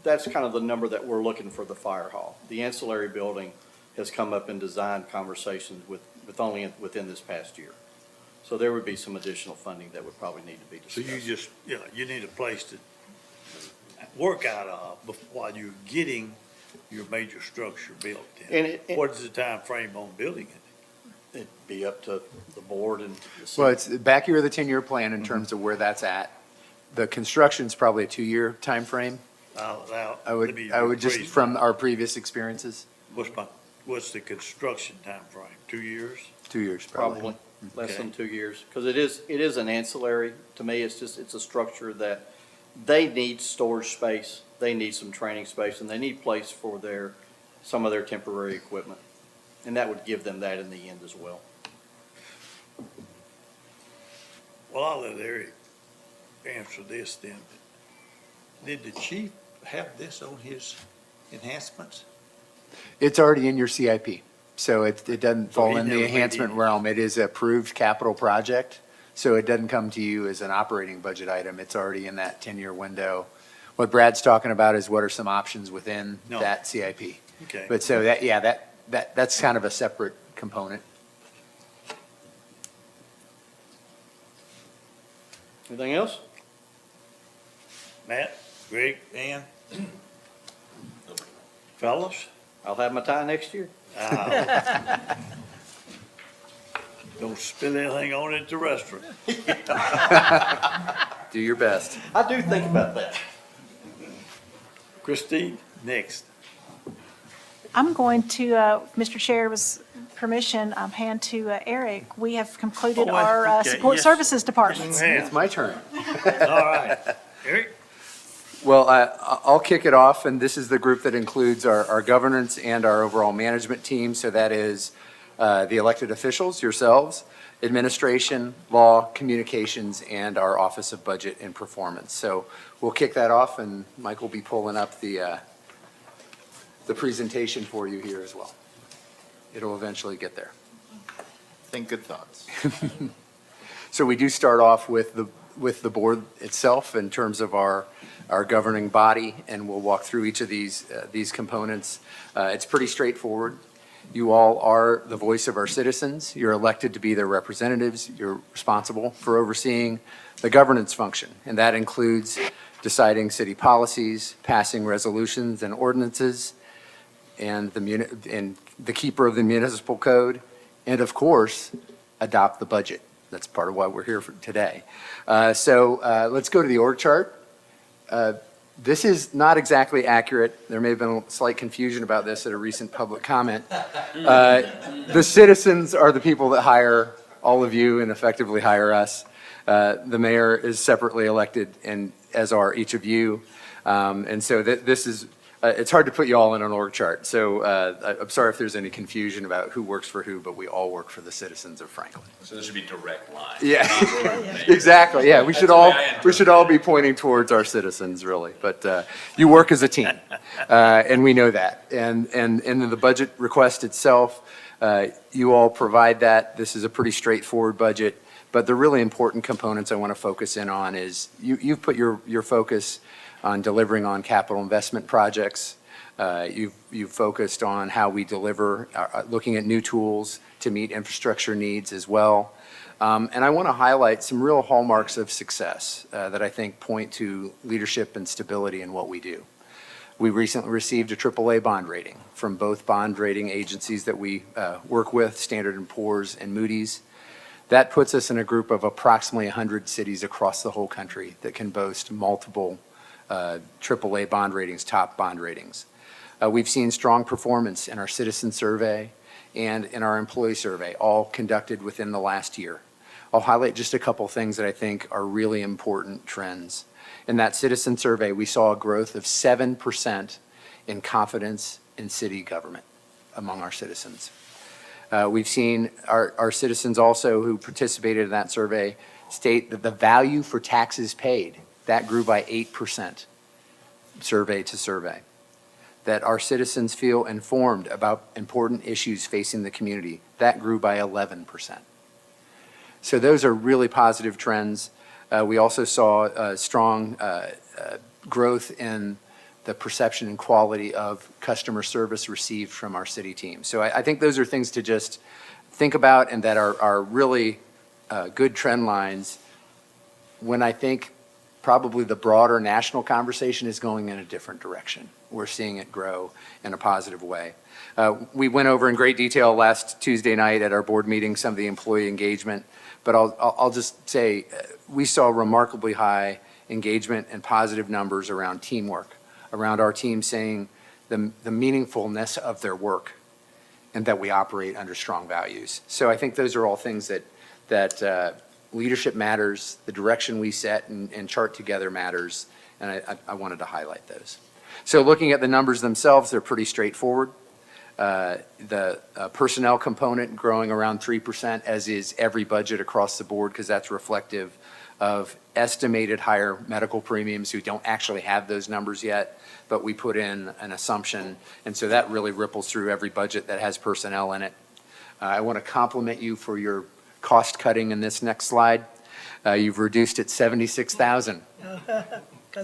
that's kind of the number that we're looking for the fire hall. The ancillary building has come up in design conversations within this past year. So there would be some additional funding that would probably need to be So discussed. you need a place to work out of while you're getting your major structure built. What is the time frame on building it? It'd be up to the board and the city. Well, it's back here of the 10-year plan in terms of where that's at. The construction's probably a 2-year timeframe. I would just, from our previous experiences, What's the construction time frame? 2 years? 2 years probably. Probably less Okay. than 2 years, because it is an ancillary. To me, it's a structure that they need storage space, they need some training space, and they need place for some of their temporary equipment. And that would give them that in the end as well. Well, I'll let Eric answer this then. Did the chief have this on his enhancements? It's already in your CIP, so it doesn't So fall he in never the made enhancement any- realm. It is an approved capital project, so it doesn't come to you as an operating budget item. It's already in that 10-year window. What Brad's talking about is what are some options within No. that CIP. Okay. But so that, yeah, that's kind of a separate component. Anything else? Matt, Greg, Ann? Fellas? I'll have my tie next year. Don't spill anything on it at the restaurant. Do your best. I do think about that. Christine, next. I'm going to, Mr. Chair's permission, hand to Eric. We have concluded Oh, our okay, support yes. services departments. It's my turn. All right. Eric? Well, I'll kick it off, and this is the group that includes our governance and our overall management team. So that is the elected officials, yourselves, administration, law, communications, and our Office of Budget and Performance. So we'll kick that off, and Mike will be pulling up the presentation for you here as well. It'll eventually get there. Think good thoughts. So we do start off with the board itself in terms of our governing body, and we'll walk through each of these components. It's pretty straightforward. You all are the voice of our citizens. You're elected to be their representatives. You're responsible for overseeing the governance function, and that includes deciding city policies, passing resolutions and ordinances, and the keeper of the municipal code, and of course, adopt the budget. That's part of why we're here today. So let's go to the org chart. This is not exactly accurate. There may have been a slight confusion about this at a recent public comment. The citizens are the people that hire all of you and effectively hire us. The mayor is separately elected, and as are each of you. And so this is, it's hard to put you all in an org chart. So I'm sorry if there's any confusion about who works for who, but we all work for the citizens of Franklin. So this should be direct line. Yeah, not mayor. exactly. Yeah, we That's should the way all, I we interpret should all be pointing towards our citizens, really. But you work as a team, and we know that. And in the budget request itself, you all provide that. This is a pretty straightforward budget. But the really important components I want to focus in on is you've put your focus on delivering on capital investment projects. You've focused on how we deliver, looking at new tools to meet infrastructure needs as well. And I want to highlight some real hallmarks of success that I think point to leadership and stability in what we do. We recently received a AAA bond rating from both bond rating agencies that we work with, Standard & Poor's and Moody's. That puts us in a group of approximately 100 cities across the whole country that can boast multiple AAA bond ratings, top bond ratings. We've seen strong performance in our citizen survey and in our employee survey, all conducted within the last year. I'll highlight just a couple things that I think are really important trends. In that citizen survey, we saw a growth of 7% in confidence in city government among our citizens. We've seen our citizens also who participated in that survey state that the value for taxes paid, that grew by 8%, survey to survey. That our citizens feel informed about important issues facing the community, that grew by 11%. So those are really positive trends. We also saw strong growth in the perception and quality of customer service received from our city team. So I think those are things to just think about and that are really good trend lines when I think probably the broader national conversation is going in a different direction. We're seeing it grow in a positive way. We went over in great detail last Tuesday night at our board meeting some of the employee engagement, but I'll just say we saw remarkably high engagement and positive numbers around teamwork, around our team saying the meaningfulness of their work and that we operate under strong values. So I think those are all things that leadership matters, the direction we set and chart together matters, and I wanted to highlight those. So looking at the numbers themselves, they're pretty straightforward. the personnel component growing around 3%, as is every budget across the board, because that's reflective of estimated higher medical premiums. We don't actually have those numbers yet, but we put in an assumption, and so that really ripples through every budget that has personnel in it. I want to compliment you for your cost cutting in this next slide. You've reduced it 76,000.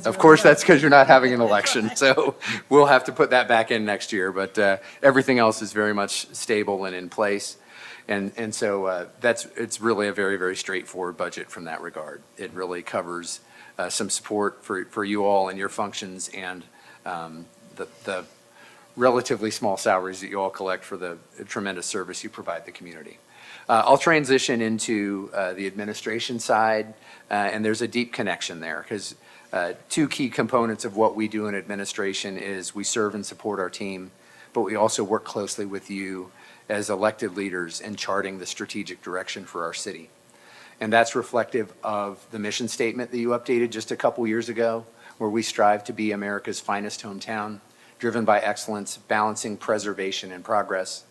Of course, that's because you're not having an election, so we'll have to put that back in next year, but everything else is very much stable and in place. And so it's really a very, very straightforward budget from that regard. It really covers some support for you all and your functions, and the relatively small salaries that you all collect for the tremendous service you provide the community. I'll transition into the administration side, and there's a deep connection there, because two key components of what we do in administration is we serve and support our team, but we also work closely with you as elected leaders in charting the strategic direction for our city. And that's reflective of the mission statement that you updated just a couple years ago, where we strive to be America's finest hometown, driven by excellence, balancing preservation and progress,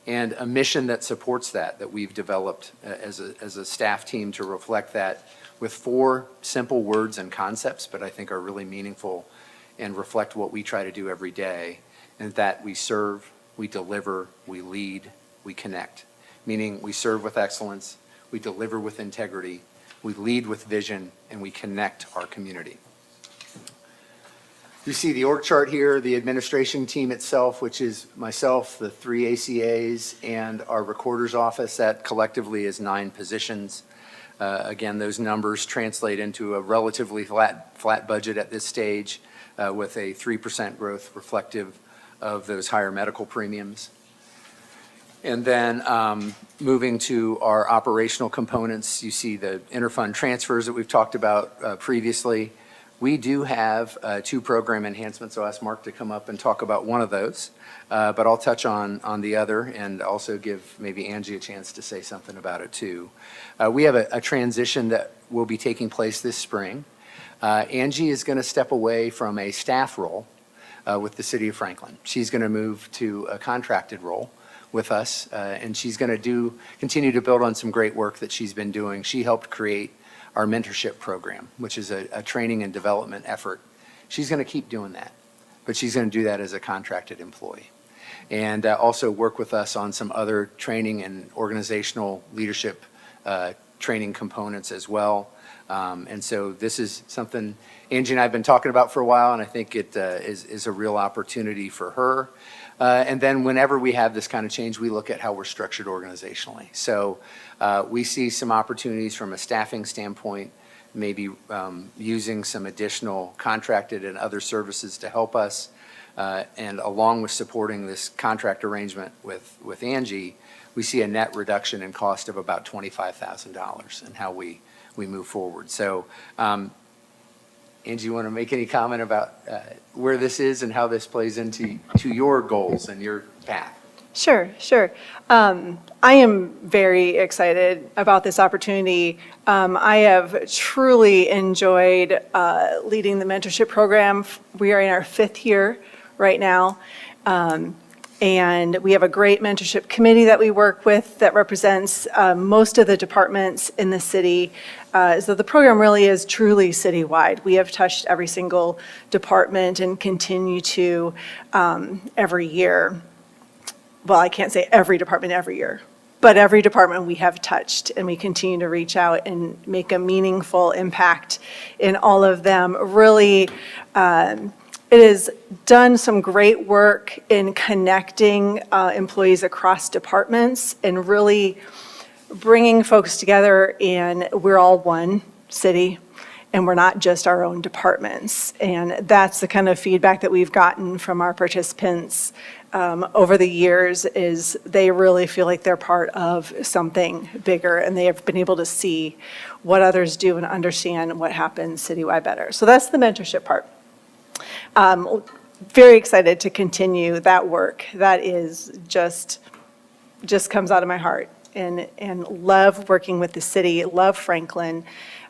and a mission that supports that we've developed as a staff team to reflect that with 4 simple words and concepts, but I think are really meaningful and reflect what we try to do every day, and that we serve, we deliver, we lead, we connect. Meaning we serve with excellence, we deliver with integrity, we lead with vision, and we connect our community. You see the org chart here, the administration team itself, which is myself, the 3 ACAs, and our recorder's office. That collectively is 9 positions. Again, those numbers translate into a relatively flat budget at this stage, with a 3% growth reflective of those higher medical premiums. And then moving to our operational components, you see the interfund transfers that we've talked about previously. We do have 2 program enhancements. I'll ask Mark to come up and talk about one of those, but I'll touch on the other and also give maybe Angie a chance to say something about it too. We have a transition that will be taking place this spring. Angie is going to step away from a staff role with the City of Franklin. She's going to move to a contracted role with us, and she's going to continue to build on some great work that she's been doing. She helped create our mentorship program, which is a training and development effort. She's going to keep doing that, but she's going to do that as a contracted employee. And also work with us on some other training and organizational leadership training components as well. And so this is something Angie and I have been talking about for a while, and I think it is a real opportunity for her. And then whenever we have this kind of change, we look at how we're structured organizationally. So we see some opportunities from a staffing standpoint, maybe using some additional contracted and other services to help us. And along with supporting this contract arrangement with Angie, we see a net reduction in cost of about $25,000 in how we move forward. So Angie, you want to make any comment about where this is and how this plays into your goals and your path? Sure. I am very excited about this opportunity. I have truly enjoyed leading the mentorship program. We are in our 5th year right now. And we have a great mentorship committee that we work with that represents most of the departments in the city. So the program really is truly citywide. We have touched every single department and continue to every year. Well, I can't say every department every year, but every department we have touched, and we continue to reach out and make a meaningful impact in all of them. Really, it has done some great work in connecting employees across departments and really bringing folks together, and we're all one city, and we're not just our own departments. And that's the kind of feedback that we've gotten from our participants over the years, is they really feel like they're part of something bigger, and they have been able to see what others do and understand what happens citywide better. So that's the mentorship part. Very excited to continue that work. That is just comes out of my heart, and love working with the city, love Franklin,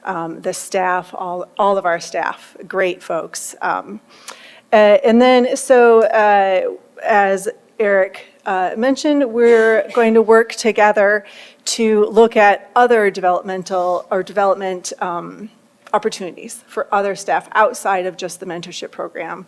the staff, all of our staff, great folks. And then, so as Eric mentioned, we're going to work together to look at other developmental or development opportunities for other staff outside of just the mentorship program,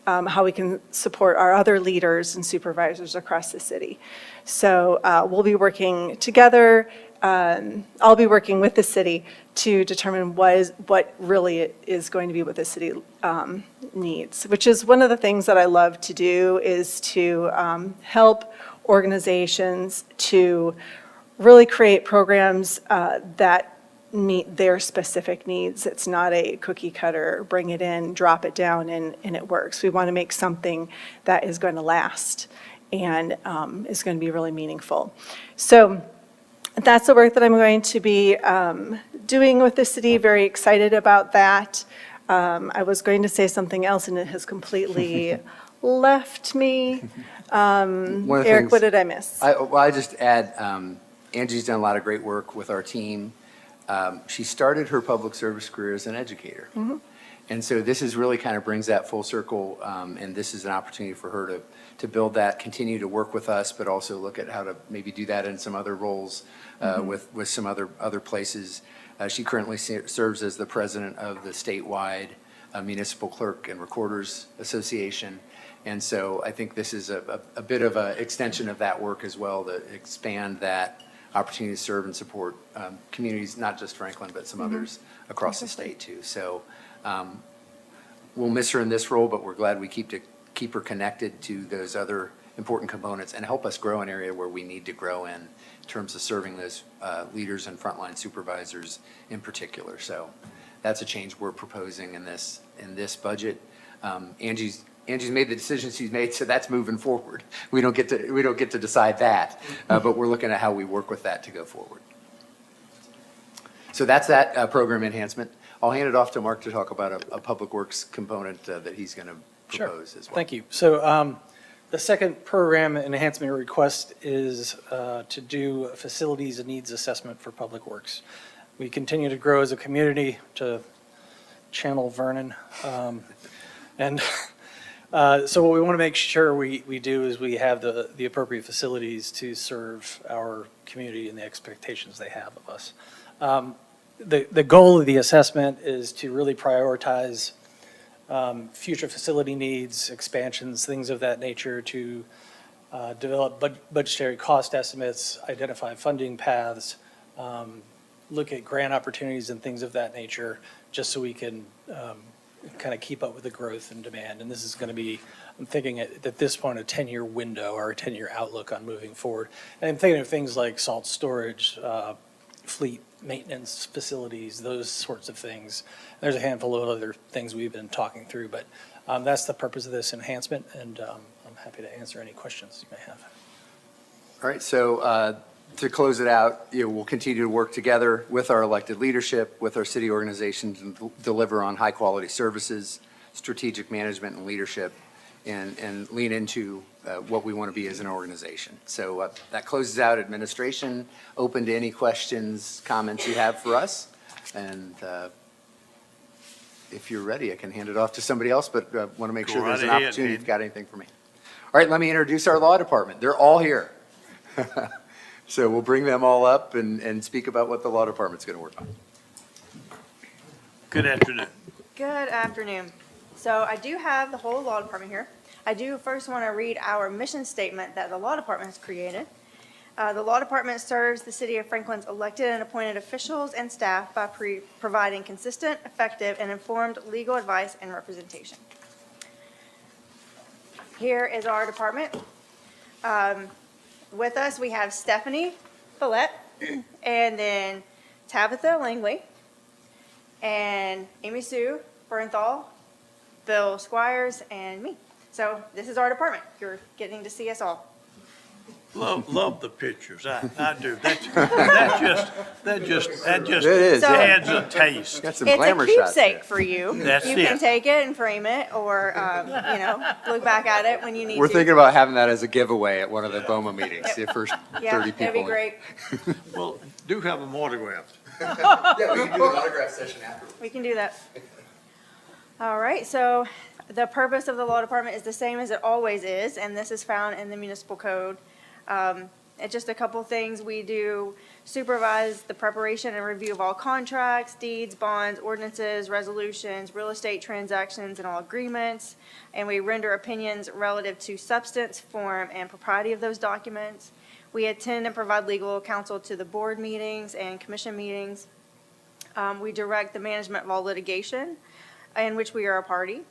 how we can support our other leaders and supervisors across the city. So we'll be working together. I'll be working with the city to determine what really is going to be what the city needs, which is one of the things that I love to do, is to help organizations to really create programs that meet their specific needs. It's not a cookie cutter, bring it in, drop it down, and it works. We want to make something that is going to last and is going to be really meaningful. So that's the work that I'm going to be doing with the city. Very excited about that. I was going to say something else, and it has completely left me. One of the Eric, things- what did I miss? I just add, Angie's done a lot of great work with our team. She started her public service career as an educator. And so this is really kind of brings that full circle, and this is an opportunity for her to build that, continue to work with us, but also look at how to maybe do that in some other roles with some other places. She currently serves as the president of the statewide Municipal Clerk and Recorders Association. And so I think this is a bit of an extension of that work as well, to expand that opportunity to serve and support communities, not just Franklin, but some others across the state too. So we'll miss her in this role, but we're glad we keep her connected to those other important components and help us grow an area where we need to grow in terms of serving those leaders and frontline supervisors in particular. So that's a change we're proposing in this budget. Angie's made the decisions she's made, so that's moving forward. We don't get to decide that, but we're looking at how we work with that to go forward. So that's that program enhancement. I'll hand it off to Mark to talk about a public works component that he's going to propose as well. Thank you. So the second program enhancement request is to do a facilities and needs assessment for public works. We continue to grow as a community, to channel Vernon. So what we want to make sure we do is we have the appropriate facilities to serve our community and the expectations they have of us. The goal of the assessment is to really prioritize future facility needs, expansions, things of that nature, to develop budgetary cost estimates, identify funding paths, look at grant opportunities and things of that nature, just so we can kind of keep up with the growth and demand. And this is going to be, I'm thinking at this point, a 10-year window or a 10-year outlook on moving forward. And I'm thinking of things like salt storage, fleet maintenance facilities, those sorts of things. There's a handful of other things we've been talking through, but that's the purpose of this enhancement, and I'm happy to answer any questions you may have. All right, so to close it out, we'll continue to work together with our elected leadership, with our city organizations, and deliver on high-quality services, strategic management and leadership, and lean into what we want to be as an organization. So that closes out administration. Open to any questions, comments you have for us. And if you're ready, I can hand it off to somebody else, but want to make Go sure there's right an ahead, opportunity if man. you've got anything for me. All right, let me introduce our law department. They're all here. So we'll bring them all up and speak about what the law department's going to work on. Good afternoon. Good afternoon. So I do have the whole law department here. I do first want to read our mission statement that the law department has created. The law department serves the city of Franklin's elected and appointed officials and staff by providing consistent, effective, and informed legal advice and representation. Here is our department. With us, we have Stephanie Follett, and then Tabitha Langley, and Amy Sue Bernthal, Bill Squires, and me. So this is our department. You're getting to see us all. Love the pictures. I do. That just It is, yeah. adds a taste. Got some It's glamour a shots there. keepsake for you. That's You can it. take it and frame it, or look back at it when you need We're to. thinking about having that as a giveaway at one of the BOMA meetings, the first 30 Yeah, people. that'd be great. Well, do have them autographed. Yeah, we can do an autograph session after. We can do that. All right, so the purpose of the law department is the same as it always is, and this is found in the municipal code. It's just a couple things. We do supervise the preparation and review of all contracts, deeds, bonds, ordinances, resolutions, real estate transactions, and all agreements. And we render opinions relative to substance, form, and propriety of those documents. We attend and provide legal counsel to the board meetings and commission meetings. We direct the management of all litigation in which we are a party.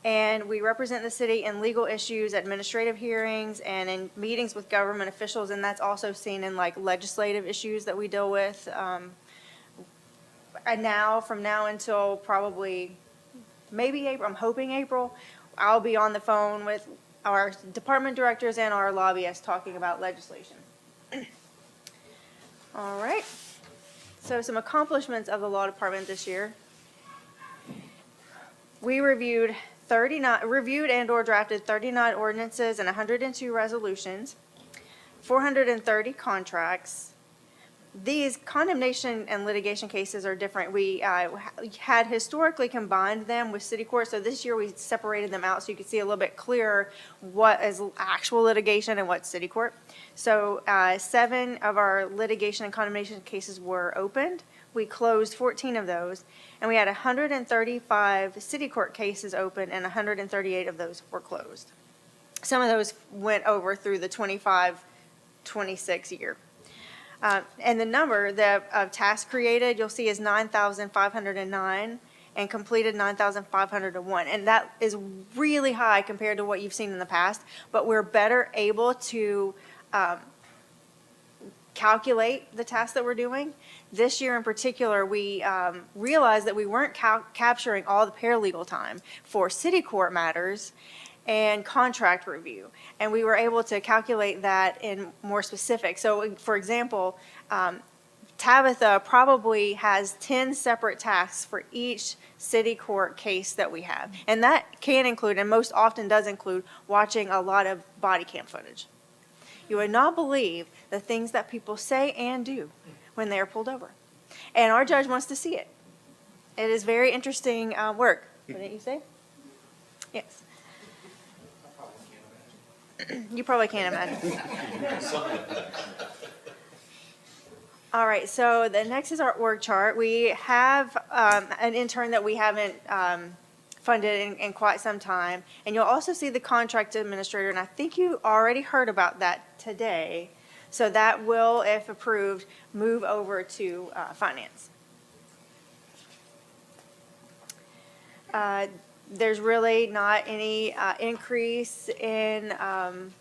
And we represent the city in legal issues, administrative hearings, and in meetings with government officials, and that's also seen in like legislative issues that we deal with. And now, from now until probably maybe April, I'm hoping April, I'll be on the phone with our department directors and our lobbyists talking about legislation. All right. So some accomplishments of the law department this year. We reviewed and or drafted 39 ordinances and 102 resolutions, 430 contracts. These condemnation and litigation cases are different. We had historically combined them with city court, so this year we separated them out so you could see a little bit clearer what is actual litigation and what's city court. So 7 of our litigation and condemnation cases were opened. We closed 14 of those, and we had 135 city court cases open, and 138 of those were closed. Some of those went over through the 25-26 year. And the number of tasks created, you'll see, is 9,509, and completed 9,501. And that is really high compared to what you've seen in the past, but we're better able to calculate the tasks that we're doing. This year in particular, we realized that we weren't capturing all the paralegal time for city court matters and contract review. And we were able to calculate that in more specific. So for example, Tabitha probably has 10 separate tasks for each city court case that we have. And that can include, and most often does include, watching a lot of body cam footage. You would not believe the things that people say and do when they are pulled over. And our judge wants to see it. It is very interesting work. Wouldn't you say? Yes. You probably can't imagine. All right, so the next is our org chart. We have an intern that we haven't funded in quite some time. And you'll also see the contract administrator, and I think you already heard about that today. So that will, if approved, move over to finance. There's really not any increase in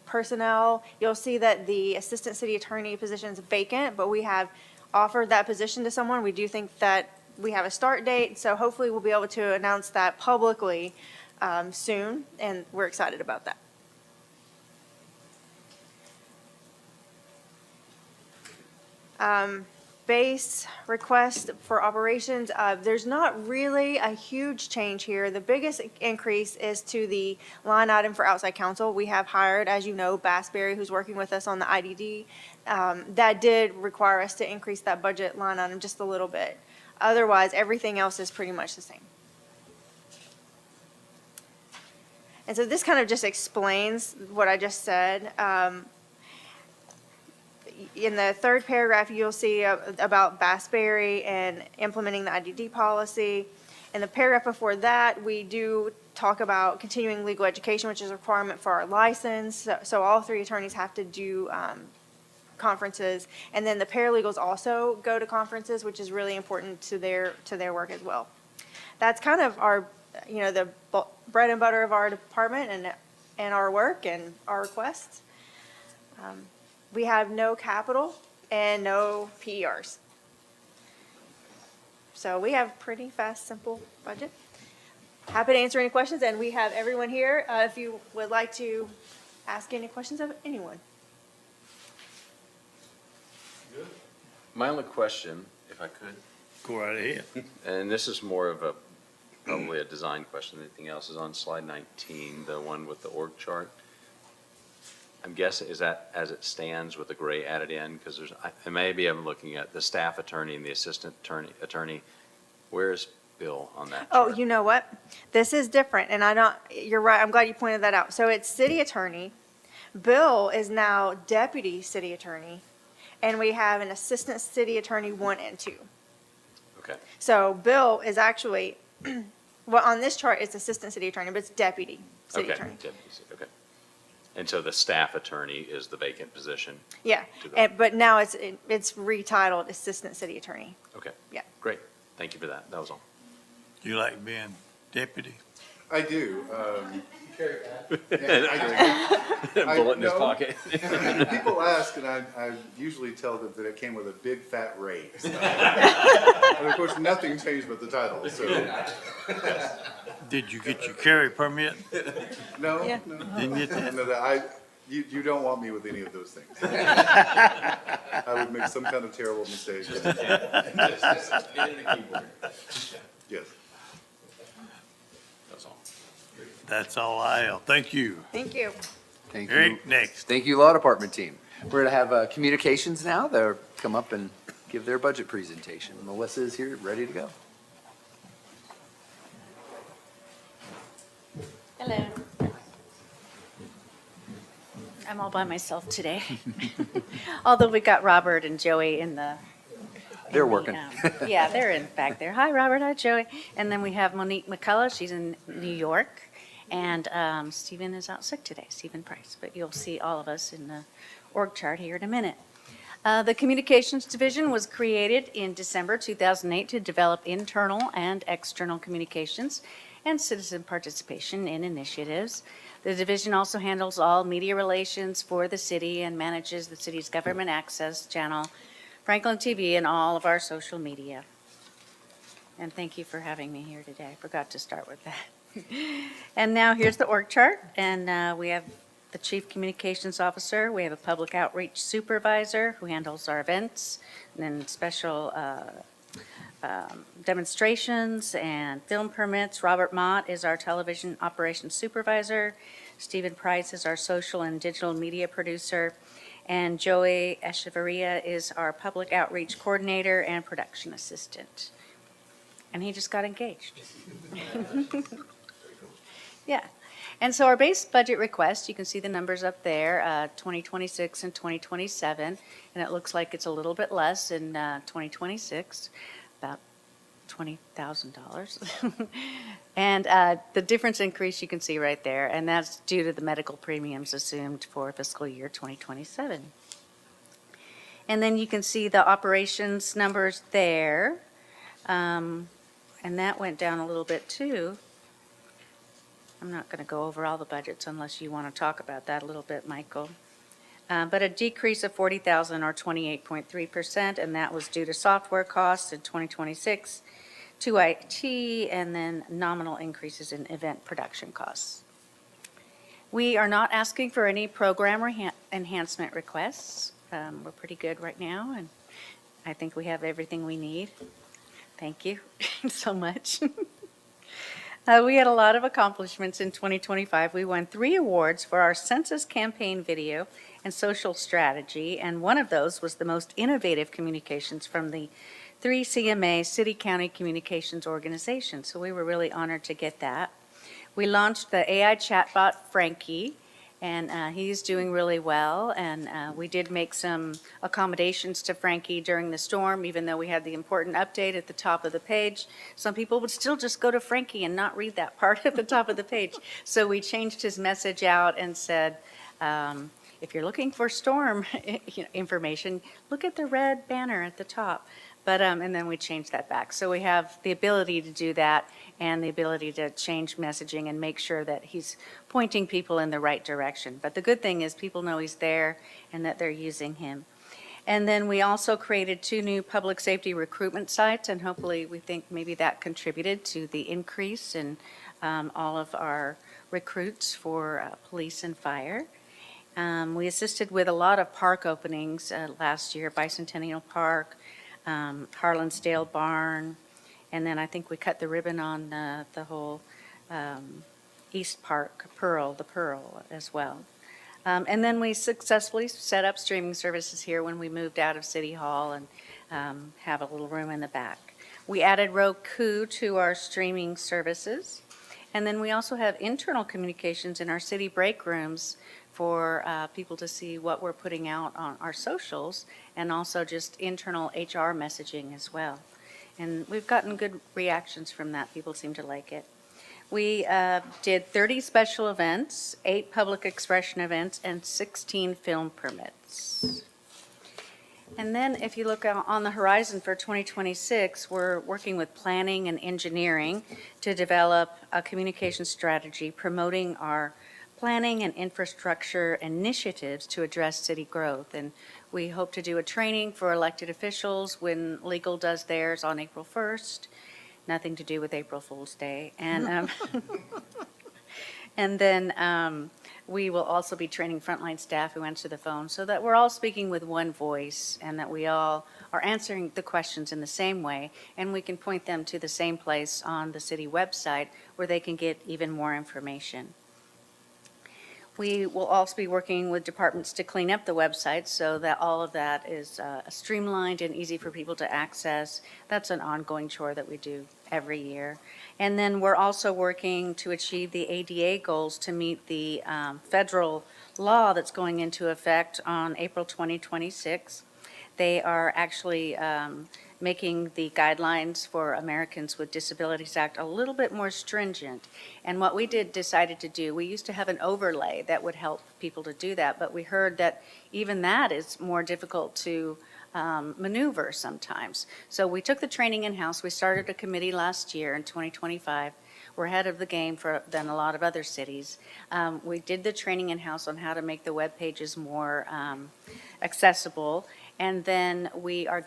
personnel. You'll see that the assistant city attorney position is vacant, but we have offered that position to someone. We do think that we have a start date, so hopefully we'll be able to announce that publicly soon, and we're excited about that. Base request for operations, there's not really a huge change here. The biggest increase is to the line item for outside counsel. We have hired, as you know, Bassberry, who's working with us on the IDD. That did require us to increase that budget line item just a little bit. Otherwise, everything else is pretty much the same. And so this kind of just explains what I just said. In the third paragraph, you'll see about Bassberry and implementing the IDD policy. In the paragraph before that, we do talk about continuing legal education, which is a requirement for our license. So all 3 attorneys have to do conferences. And then the paralegals also go to conferences, which is really important to their work as well. That's kind of our, the bread and butter of our department and our work and our requests. We have no capital and no PERs. So we have pretty fast, simple budget. Happy to answer any questions, and we have everyone here if you would like to ask any questions of anyone. My only question, if I could, Go right ahead. and this is more of probably a design question than anything else, is on slide 19, the one with the org chart. I'm guessing, is that as it stands with the gray added in? Because maybe I'm looking at the staff attorney and the assistant attorney. Where's Bill, on that Oh, chart. you know what? This is different, and you're right, I'm glad you pointed that out. So it's city attorney. Bill is now deputy city attorney, and we have an assistant city attorney 1 and 2. Okay, So Bill is actually, well, on this chart, it's assistant city attorney, but it's deputy city okay, attorney. deputy, okay. And so the staff attorney is the vacant position? Yeah, To go. but now it's retitled assistant city attorney. Okay. Yeah. Great, thank you for that, that was all. You like being deputy? I do. Bullet in his no. pocket. People ask, and I usually tell them that it came with a big fat raise. And of course, nothing changed but the title, so. Did you get your carry permit? No, Yeah. no. Didn't get that? No, you don't want me with any of those things. I would make some kind of terrible mistake. Yes. That's all. That's all I have. Thank you. Thank you. Thank you. Eric, next. Thank you, Law Department team. We're going to have communications now. They'll come up and give their budget presentation. Melissa is here, ready to go. Hello. I'm all by myself today. Although we got Robert and Joey in the. They're working. Yeah, they're in back there. Hi, Robert. Hi, Joey. And then we have Monique McCullough. She's in New York. And Stephen is out sick today, Stephen Price. But you'll see all of us in the org chart here in a minute. The Communications Division was created in December 2008 to develop internal and external communications and citizen participation in initiatives. The division also handles all media relations for the city and manages the city's government access channel, Franklin TV, and all of our social media. And thank you for having me here today. I forgot to start with that. And now here's the org chart, and we have the Chief Communications Officer, we have a Public Outreach Supervisor who handles our events, and then special demonstrations and film permits. Robert Mott is our Television Operations Supervisor. Stephen Price is our Social and Digital Media Producer. And Joey Echevarria is our Public Outreach Coordinator and Production Assistant. And he just got engaged. Yeah. And so our base budget request, you can see the numbers up there, 2026 and 2027, and it looks like it's a little bit less in 2026, about $20,000. And the difference increase you can see right there, and that's due to the medical premiums assumed for fiscal year 2027. And then you can see the operations numbers there, and that went down a little bit too. I'm not going to go over all the budgets unless you want to talk about that a little bit, Michael. But a decrease of $40,000 or 28.3%, and that was due to software costs in 2026, to IT, and then nominal increases in event production costs. We are not asking for any program enhancement requests. We're pretty good right now, and I think we have everything we need. Thank you so much. We had a lot of accomplishments in 2025. We won 3 awards for our census campaign video and social strategy, and one of those was the most innovative communications from the 3 CMA city-county communications organizations. So we were really honored to get that. We launched the AI chatbot Frankie, and he's doing really well. And we did make some accommodations to Frankie during the storm, even though we had the important update at the top of the page. Some people would still just go to Frankie and not read that part at the top of the page. So we changed his message out and said, if you're looking for storm information, look at the red banner at the top. But, and then we changed that back. So we have the ability to do that and the ability to change messaging and make sure that he's pointing people in the right direction. But the good thing is people know he's there and that they're using him. And then we also created 2 new public safety recruitment sites, and hopefully we think maybe that contributed to the increase in all of our recruits for police and fire. We assisted with a lot of park openings last year, Bicentennial Park, Harlansdale Barn, and then I think we cut the ribbon on the whole East Park, the Pearl as well. And then we successfully set up streaming services here when we moved out of City Hall and have a little room in the back. We added Roku to our streaming services. And then we also have internal communications in our city break rooms for people to see what we're putting out on our socials, and also just internal HR messaging as well. And we've gotten good reactions from that. People seem to like it. We did 30 special events, 8 public expression events, and 16 film permits. And then if you look out on the horizon for 2026, we're working with planning and engineering to develop a communication strategy promoting our planning and infrastructure initiatives to address city growth. And we hope to do a training for elected officials when legal does theirs on April 1st. Nothing to do with April Fool's Day. And and then we will also be training frontline staff who answer the phone so that we're all speaking with one voice and that we all are answering the questions in the same way, and we can point them to the same place on the city website where they can get even more information. We will also be working with departments to clean up the website so that all of that is streamlined and easy for people to access. That's an ongoing chore that we do every year. And then we're also working to achieve the ADA goals to meet the federal law that's going into effect on April 2026. They are actually making the guidelines for Americans with Disabilities Act a little bit more stringent. And what we decided to do, we used to have an overlay that would help people to do that, but we heard that even that is more difficult to maneuver sometimes. So we took the training in-house. We started a committee last year in 2025. We're ahead of the game than a lot of other cities. We did the training in-house on how to make the web pages more accessible. And then we are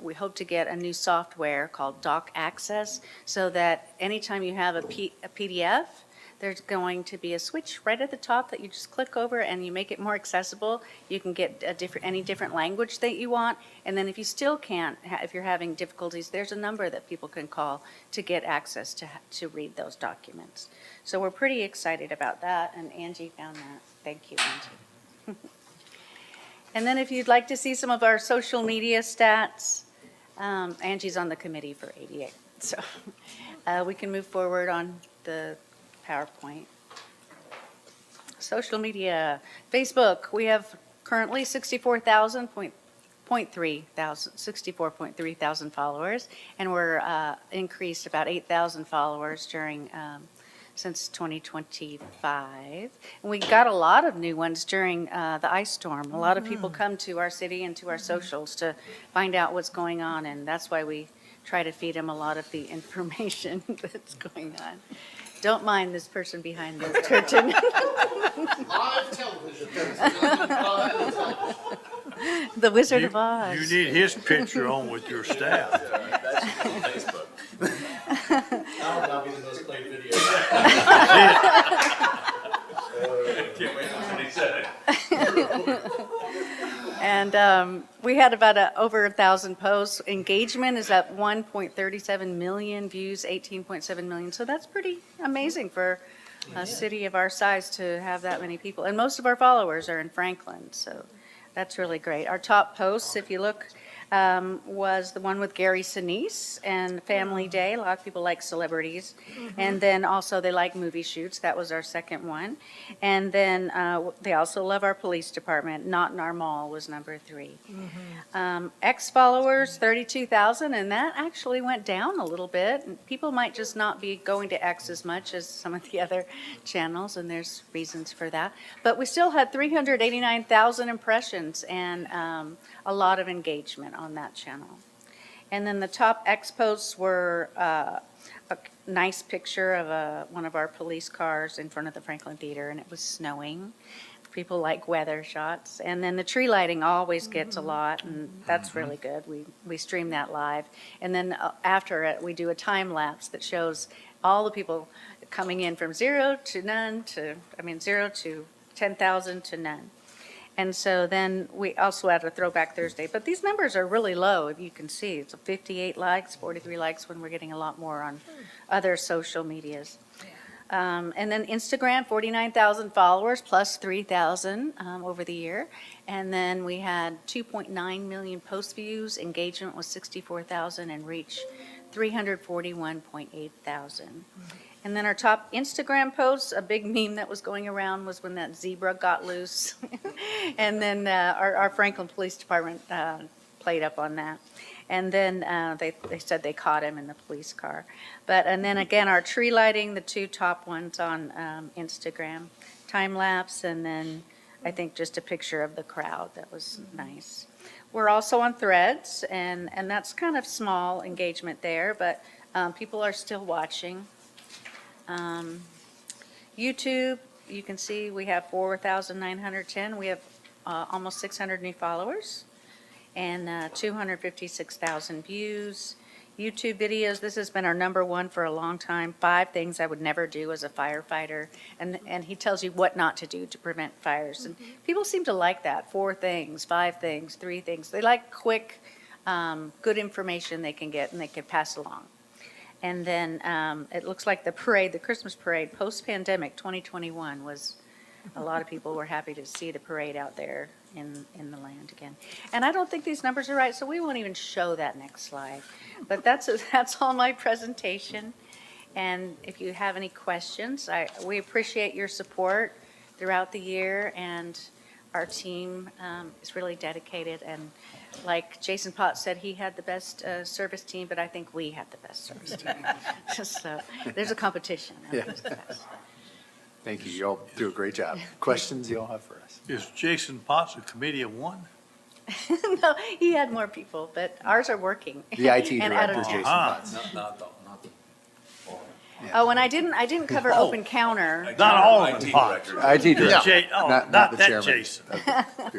we hope to get a new software called Doc Access so that anytime you have a PDF, there's going to be a switch right at the top that you just click over and you make it more accessible. You can get any different language that you want. And then if you still can't, if you're having difficulties, there's a number that people can call to get access to read those documents. So we're pretty excited about that, and Angie found that. Thank you, Angie. And then if you'd like to see some of our social media stats, Angie's on the committee for 88. So we can move forward on the PowerPoint. Social media, Facebook, we have currently 64.3 thousand followers, and we're increased about 8,000 followers during since 2025. And we got a lot of new ones during the ice storm. A lot of people come to our city and to our socials to find out what's going on, and that's why we try to feed them a lot of the information that's going on. Don't mind this person behind the curtain. Live television. The Wizard of Oz. You need his picture on with your staff. That's on Facebook. That'll not be the most played video. Can't wait till he said it. And we had about over 1,000 posts. Engagement is at 1.37 million views, 18.7 million. So that's pretty amazing for a city of our size to have that many people. And most of our followers are in Franklin, so that's really great. Our top posts, if you look, was the one with Gary Sinise and Family Day. A lot of people like celebrities. And then also they like movie shoots. That was our second one. And then they also love our police department. Not in Our Mall was number 3. X followers, 32,000, and that actually went down a little bit. And people might just not be going to X as much as some of the other channels, and there's reasons for that. But we still had 389,000 impressions and a lot of engagement on that channel. And then the top X posts were a nice picture of one of our police cars in front of the Franklin Theater, and it was snowing. People like weather shots. And then the tree lighting always gets a lot, and that's really good. We stream that live. And then after it, we do a time lapse that shows all the people coming in from 0 to 10,000 to none. And so then we also had a Throwback Thursday. But these numbers are really low, if you can see. It's 58 likes, 43 likes when we're getting a lot more on other social medias. And then Instagram, 49,000 followers plus 3,000 over the year. And then we had 2.9 million post views, engagement was 64,000, and reach 341.8 thousand. And then our top Instagram posts, a big meme that was going around was when that zebra got loose. And then our Franklin Police Department played up on that. And then they said they caught him in the police car. And then again, our tree lighting, the two top ones on Instagram, time lapse, and then I think just a picture of the crowd. That was nice. We're also on Threads, and that's kind of small engagement there, but people are still watching. YouTube, you can see we have 4,910. We have almost 600 new followers and 256,000 views. YouTube videos, this has been our #1 for a long time. 5 things I would never do as a firefighter. And he tells you what not to do to prevent fires. And people seem to like that. 4 things, 5 things, 3 things. They like quick, good information they can get and they can pass along. And then it looks like the parade, the Christmas parade, post-pandemic 2021 was, a lot of people were happy to see the parade out there in the land again. And I don't think these numbers are right, so we won't even show that next slide. But that's all my presentation. And if you have any questions, we appreciate your support throughout the year, and our team is really dedicated. And like Jason Potts said, he had the best service team, but I think we had the best service team. So there's a competition. Yeah. Thank you. You all do a great job. Questions you all have for us? Is Jason Potts a committee of one? No, he had more people, but ours are working. The IT And director, Adam- Jason Ah. Potts. Oh, and I didn't cover Oh. open counter. Not all of them Potts. IT director. Oh, Not not the that chairman. Jason.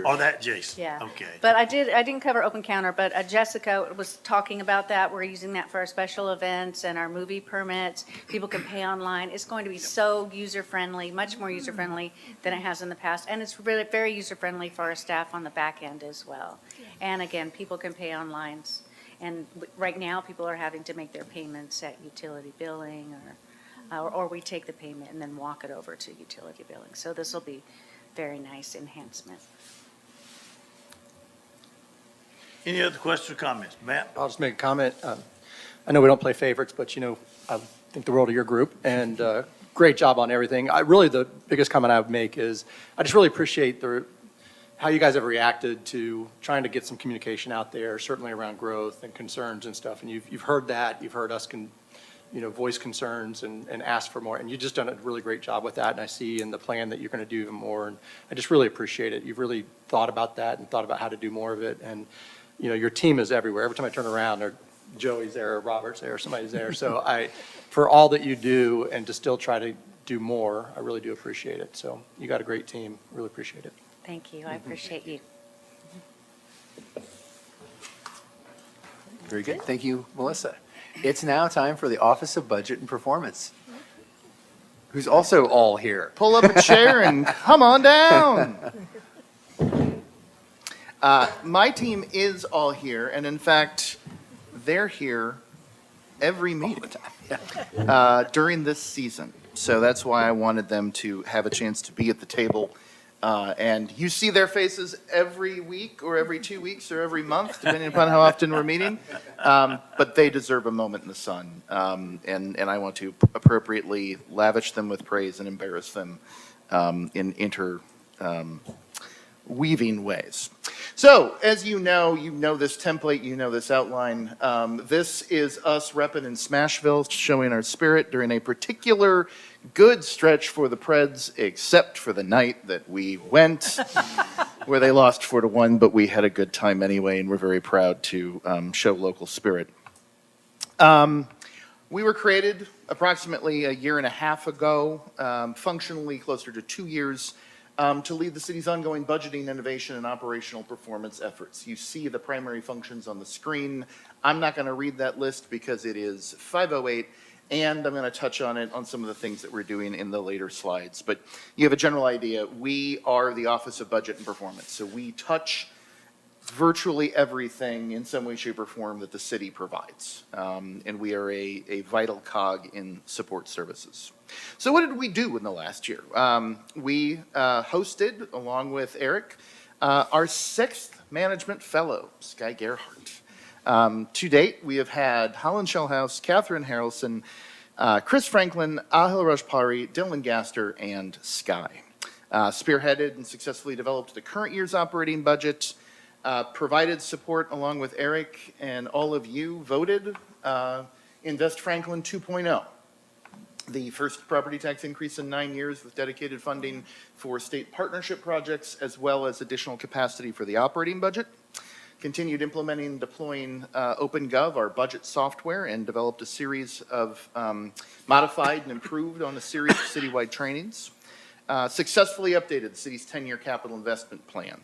Oh, that Jason. Yeah. Okay. But I didn't cover open counter, but Jessica was talking about that. We're using that for our special events and our movie permits. People can pay online. It's going to be so user-friendly, much more user-friendly than it has in the past. And it's really very user-friendly for our staff on the back end as well. And again, people can pay online. And right now, people are having to make their payments at utility billing or we take the payment and then walk it over to utility billing. So this will be very nice enhancement. Any other questions or comments? Matt? I'll just make a comment. I know we don't play favorites, but I think the world of your group, and great job on everything. Really, the biggest comment I would make is I just really appreciate how you guys have reacted to trying to get some communication out there, certainly around growth and concerns and stuff. And you've heard that. You've heard us voice concerns and ask for more. And you've just done a really great job with that. And I see in the plan that you're going to do even more. And I just really appreciate it. You've really thought about that and thought about how to do more of it. And, your team is everywhere. Every time I turn around, Joey's there, or Robert's there, or somebody's there. So for all that you do and to still try to do more, I really do appreciate it. So you got a great team. Really appreciate it. Thank you. I appreciate you. Very good. Thank you, Melissa. It's now time for the Office of Budget and Performance, who's also all here. Pull up a chair and come on down. My team is all here, and in fact, they're here every meeting during this season. So that's why I wanted them to have a chance to be at the table. And you see their faces every week or every 2 weeks or every month, depending upon how often we're meeting. But they deserve a moment in the sun. And I want to appropriately lavish them with praise and embarrass them in weaving ways. So, as you know this template, you know this outline. This is us repping in Smashville, showing our spirit during a particular good stretch for the Preds, except for the night that we went, where they lost 4-1, but we had a good time anyway, and we're very proud to show local spirit. We were created approximately a year and a half ago, functionally closer to 2 years, to lead the city's ongoing budgeting, innovation, and operational performance efforts. You see the primary functions on the screen. I'm not going to read that list because it is 5:08, and I'm going to touch on it on some of the things that we're doing in the later slides. But you have a general idea. We are the Office of Budget and Performance, so we touch virtually everything in some way, shape, or form that the city provides. And we are a vital cog in support services. So what did we do in the last year? We hosted, along with Eric, our 6th management fellow, Sky Gerhardt. To date, we have had Holland Shellhouse, Catherine Harrelson, Chris Franklin, Ahil Rajpari, Dylan Gaster, and Sky. Spearheaded and successfully developed the current year's operating budget, provided support along with Eric, and all of you voted Invest Franklin 2.0. The first property tax increase in 9 years with dedicated funding for state partnership projects as well as additional capacity for the operating budget. Continued implementing and deploying OpenGov, our budget software, and developed a series of modified and improved on a series of citywide trainings. Successfully updated the city's 10-year capital investment plan.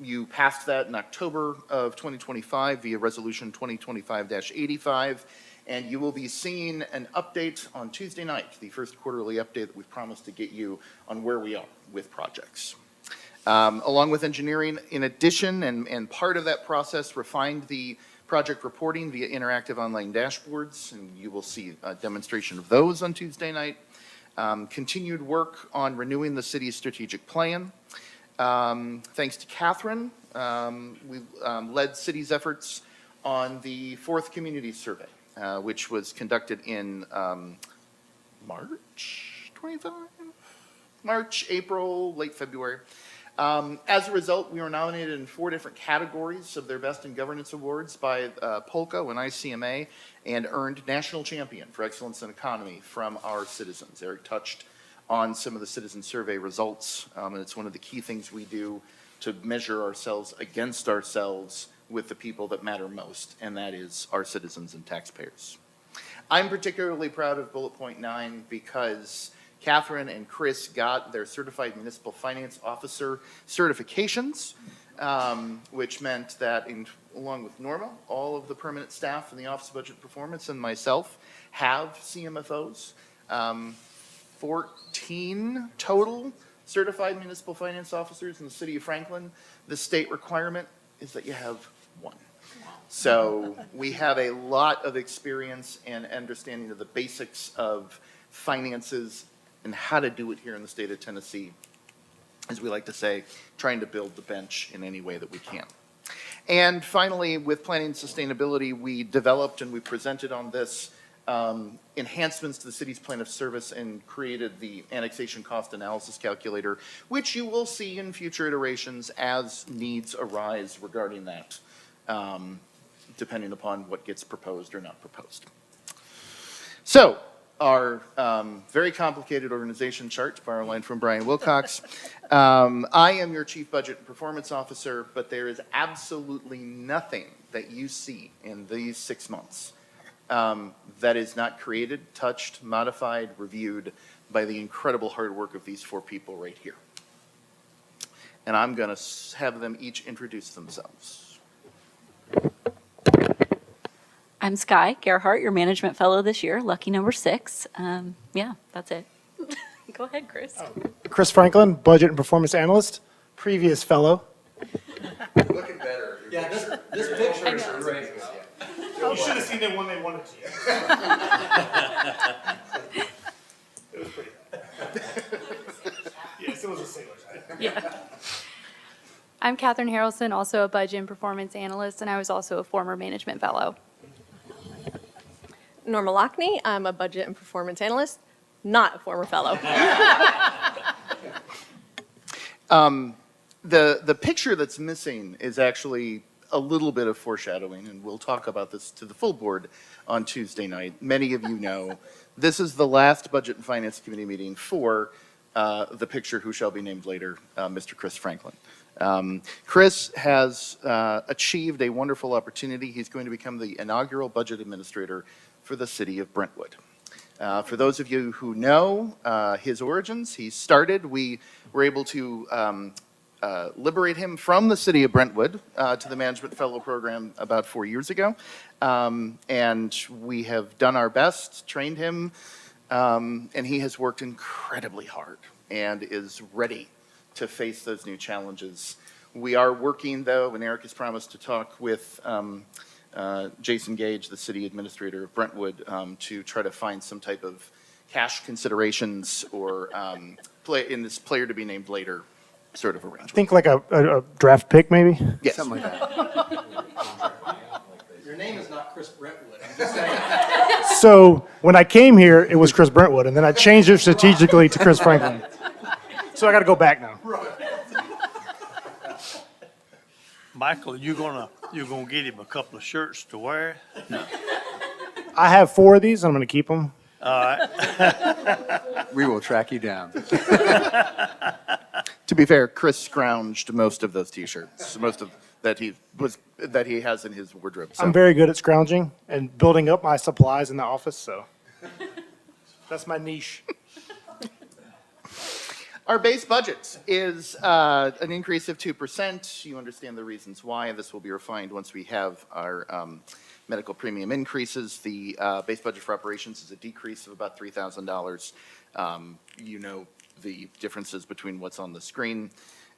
You passed that in October of 2025 via Resolution 2025-85, and you will be seeing an update on Tuesday night, the first quarterly update that we've promised to get you on where we are with projects. Along with engineering, in addition, and part of that process, refined the project reporting via interactive online dashboards, and you will see a demonstration of those on Tuesday night. Continued work on renewing the city's strategic plan. Thanks to Catherine, we led city's efforts on the 4th community survey, which was conducted in March 25? March, April, late February. As a result, we were nominated in 4 different categories of their Best in Governance Awards by Polka and ICMA, and earned National Champion for Excellence in Economy from our citizens. Eric touched on some of the citizen survey results, and it's one of the key things we do to measure ourselves against ourselves with the people that matter most, and that is our citizens and taxpayers. I'm particularly proud of bullet point 9 because Catherine and Chris got their Certified Municipal Finance Officer certifications, which meant that along with Norma, all of the permanent staff in the Office of Budget Performance and myself have CMFOs. 14 total Certified Municipal Finance Officers in the city of Franklin. The state requirement is that you have 1. So we have a lot of experience and understanding of the basics of finances and how to do it here in the state of Tennessee, as we like to say, trying to build the bench in any way that we can. And finally, with planning and sustainability, we developed and we presented on this enhancements to the city's plan of service and created the annexation cost analysis calculator, which you will see in future iterations as needs arise regarding that, depending upon what gets proposed or not proposed. So, our very complicated organization chart, to borrow a line from Brian Wilcox. I am your Chief Budget and Performance Officer, but there is absolutely nothing that you see in these 6 months that is not created, touched, modified, reviewed by the incredible hard work of these 4 people right here. And I'm going to have them each introduce themselves. I'm Sky Gerhardt, your management fellow this year, lucky number 6. Yeah, that's it. Go ahead, Chris. Chris Franklin, Budget and Performance Analyst, previous fellow. Looking better. Yeah, this picture is great. You should have seen it when they wanted to. It was pretty bad. Yes, it was a sailor. Yeah. I'm Catherine Harrelson, also a budget and performance analyst, and I was also a former management fellow. Norma Lockney, I'm a budget and performance analyst, not a former fellow. The picture that's missing is actually a little bit of foreshadowing, and we'll talk about this to the full board on Tuesday night. Many of you know this is the last Budget and Finance Committee meeting for the picture who shall be named later, Mr. Chris Franklin. Chris has achieved a wonderful opportunity. He's going to become the inaugural budget administrator for the city of Brentwood. For those of you who know his origins, we were able to liberate him from the city of Brentwood to the Management Fellow Program about 4 years ago. And we have done our best, trained him, and he has worked incredibly hard and is ready to face those new challenges We are working, though, and Eric has promised to talk with Jason Gage, the city administrator of Brentwood, to try to find some type of cash considerations or play in this player to be named later sort of arrangement. Think like a draft pick, maybe? Yes. Something like that. Your name is not Chris Brentwood, I'm just saying. So when I came here, it was Chris Brentwood, and then I changed it strategically to Chris Franklin. So I got to go back now. Michael, you gonna get him a couple of shirts to wear? I have 4 of these. I'm going to keep them. All right. We will track you down. To be fair, Chris scrounged most of those T-shirts, most of that he has in his wardrobe. So. I'm very good at scrounging and building up my supplies in the office, so that's my niche. Our base budget is an increase of 2%. You understand the reasons why. This will be refined once we have our medical premium increases. The base budget for operations is a decrease of about $3,000. You know the differences between what's on the screen.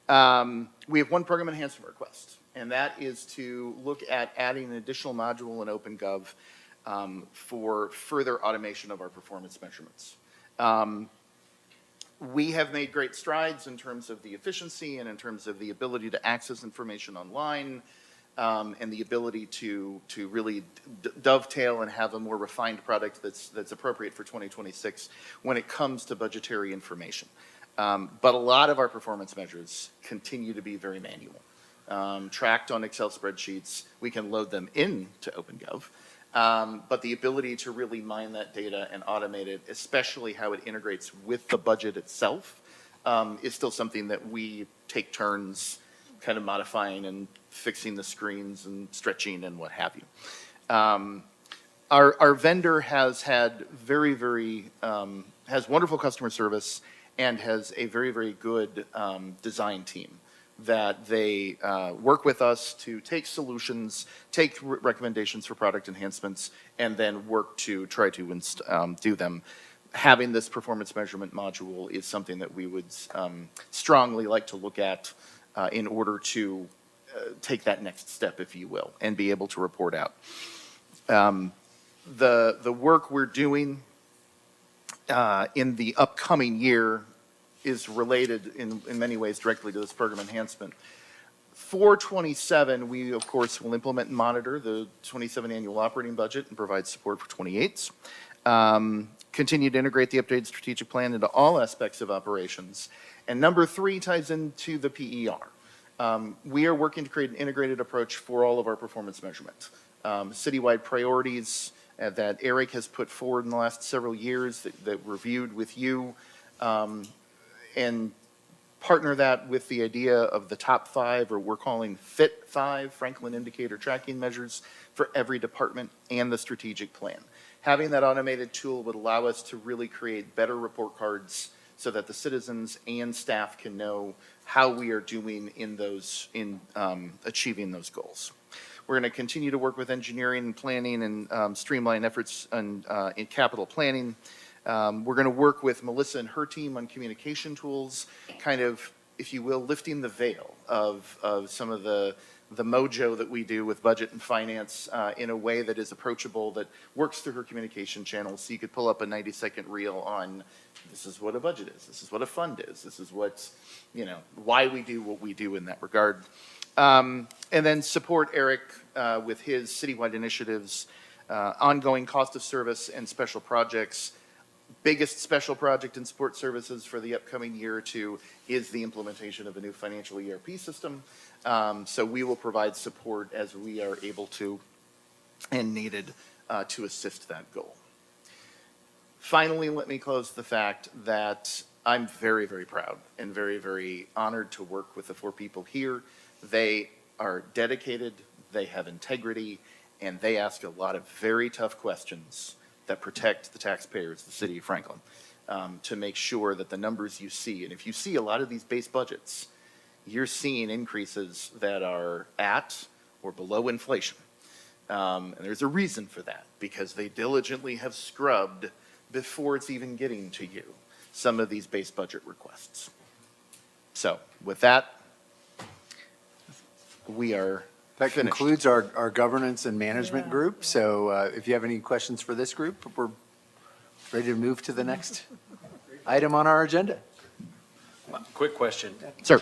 We have one program enhancement request, and that is to look at adding an additional module in OpenGov for further automation of our performance measurements. We have made great strides in terms of the efficiency and in terms of the ability to access information online and the ability to really dovetail and have a more refined product that's appropriate for 2026 when it comes to budgetary information. But a lot of our performance measures continue to be very manual. Tracked on Excel spreadsheets, we can load them into OpenGov. But the ability to really mine that data and automate it, especially how it integrates with the budget itself, is still something that we take turns kind of modifying and fixing the screens and stretching and what have you. Our vendor has had has wonderful customer service and has a very, very good design team that they work with us to take solutions, take recommendations for product enhancements, and then work to try to do them. Having this performance measurement module is something that we would strongly like to look at in order to take that next step, if you will, and be able to report out. The work we're doing in the upcoming year is related in many ways directly to this program enhancement. For 27, we of course will implement and monitor the 27 annual operating budget and provide support for 28s. Continue to integrate the updated strategic plan into all aspects of operations. And number 3 ties into the PER. We are working to create an integrated approach for all of our performance measurement. Citywide priorities that Eric has put forward in the last several years that reviewed with you, and partner that with the idea of the top 5, or we're calling FIT 5, Franklin Indicator Tracking Measures, for every department and the strategic plan. Having that automated tool would allow us to really create better report cards so that the citizens and staff can know how we are doing in achieving those goals. We're going to continue to work with engineering and planning and streamline efforts in capital planning. We're going to work with Melissa and her team on communication tools, kind of, if you will, lifting the veil of some of the mojo that we do with budget and finance in a way that is approachable, that works through her communication channels. So you could pull up a 90-second reel on, this is what a budget is, this is what a fund is, this is what's, why we do what we do in that regard. And then support Eric with his citywide initiatives, ongoing cost of service and special projects. Biggest special project in support services for the upcoming year or two is the implementation of a new financial ERP system. So we will provide support as we are able to and needed to assist that goal. Finally, let me close the fact that I'm very, very proud and very, very honored to work with the 4 people here. They are dedicated, they have integrity, and they ask a lot of very tough questions that protect the taxpayers, the city of Franklin, to make sure that the numbers you see, and if you see a lot of these base budgets, you're seeing increases that are at or below inflation. And there's a reason for that, because they diligently have scrubbed before it's even getting to you some of these base budget requests. So with that, we are That finished. concludes our governance and management group. So if you have any questions for this group, we're ready to move to the next item on our agenda. Quick question. Sir.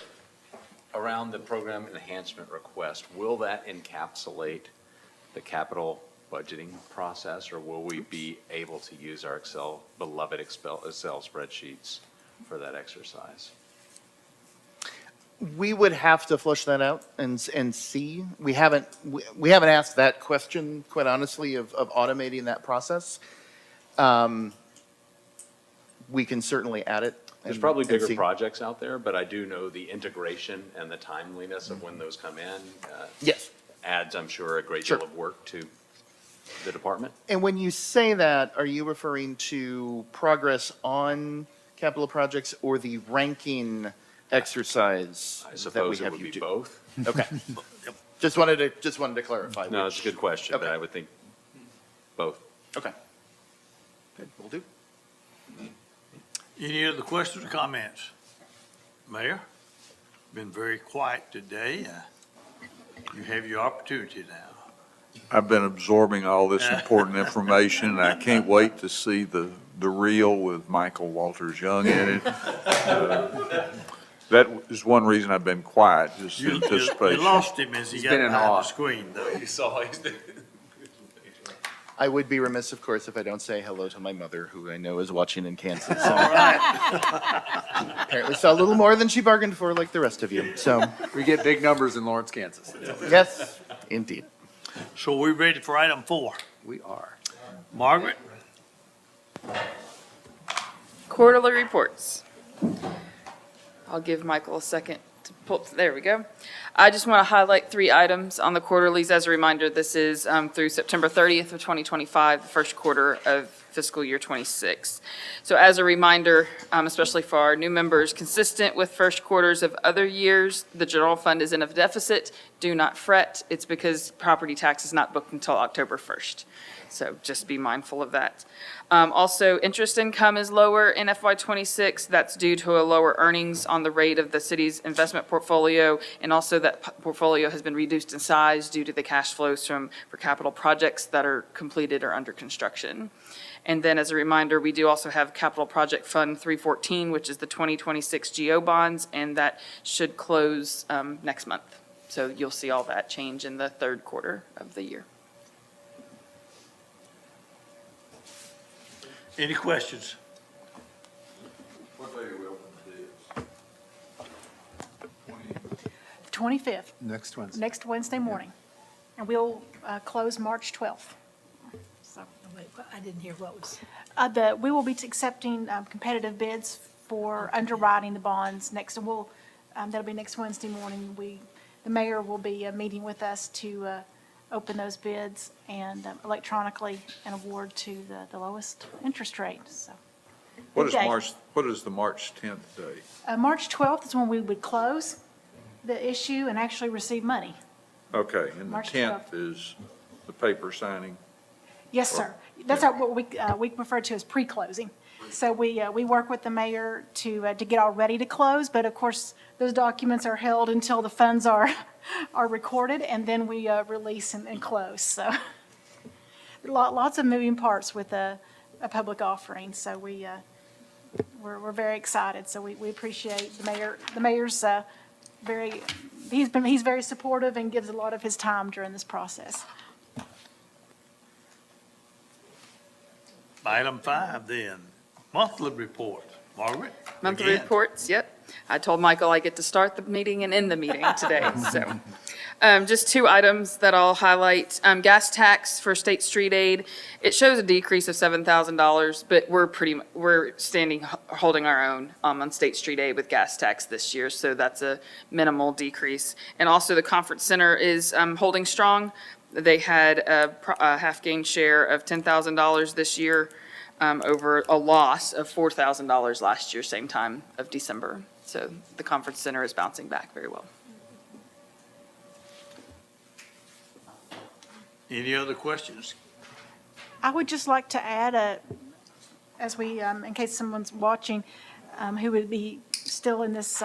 Around the program enhancement request, will that encapsulate the capital budgeting process, or will we be able to use our beloved Excel spreadsheets for that exercise? We would have to flush that out and see. We haven't asked that question, quite honestly, of automating that process. We can certainly add it. There's and- probably and bigger see. projects out there, but I do know the integration and the timeliness of when those come in. Yes. Adds, I'm sure, a great Sure. deal of work to the department. And when you say that, are you referring to progress on capital projects or the ranking exercise I that we suppose it have would you be do? both. Okay. Just wanted to clarify. No, it's a good question, but Okay. I would think both. Okay. Good, will do. Any other questions or comments? Mayor, been very quiet today. You have your opportunity now. I've been absorbing all this important information, and I can't wait to see the reel with Michael Walters Young in it. That is one reason I've been quiet, just You anticipation. lost him as he He's got been in behind awe. the screen, though. You saw, I would be remiss, of course, if I don't say hello to my mother, who I know is watching in Kansas. All right. Apparently saw a little more than she bargained for, like the rest of you. So, We get big numbers in Lawrence, Kansas. yes, indeed. So we're ready for item 4. We are. Margaret? Quarterly reports. I'll give Michael a second to pull, there we go. I just want to highlight 3 items on the quarterlies. As a reminder, this is through September 30th of 2025, the first quarter of fiscal year 26. So as a reminder, especially for our new members, consistent with first quarters of other years, the general fund is in a deficit. Do not fret. It's because property tax is not booked until October 1st. So just be mindful of that. Also, interest income is lower in FY '26. That's due to a lower earnings on the rate of the city's investment portfolio, and also that portfolio has been reduced in size due to the cash flows for capital projects that are completed or under construction. And then as a reminder, we do also have Capital Project Fund 314, which is the 2026 GO bonds, and that should close next month. So you'll see all that change in the third quarter of the year. Any questions? What day are we open to 25th, Next Wednesday. next Wednesday morning. And we'll close March 12th. So, Wait, I didn't hear what was. we will be accepting competitive bids for underwriting the bonds next, and that'll be next Wednesday morning. The mayor will be meeting with us to open those bids and electronically and award to the lowest interest rate, so. What is Okay. what is the March 10th date? March 12th is when we would close the issue and actually receive money. Okay, and the March 10th is the paper signing. Yes, sir. That's what we refer to as pre-closing. So we work with the mayor to get all ready to close, but of course, those documents are held until the funds are recorded, and then we release and close. So lots of moving parts with a public offering, so we're very excited. So we appreciate the mayor. The mayor's he's very supportive and gives a lot of his time during this process. Item 5 then, monthly report. Margaret? Monthly again. reports, yep. I told Michael I get to start the meeting and end the meeting today, so. Just 2 items that I'll highlight. Gas tax for State Street Aid, it shows a decrease of $7,000, but we're holding our own on State Street Aid with gas tax this year, so that's a minimal decrease. And also the conference center is holding strong. They had a half gain share of $10,000 this year, over a loss of $4,000 last year, same time of December. So the conference center is bouncing back very well. Any other questions? I would just like to add as we, in case someone's watching, who would be still in this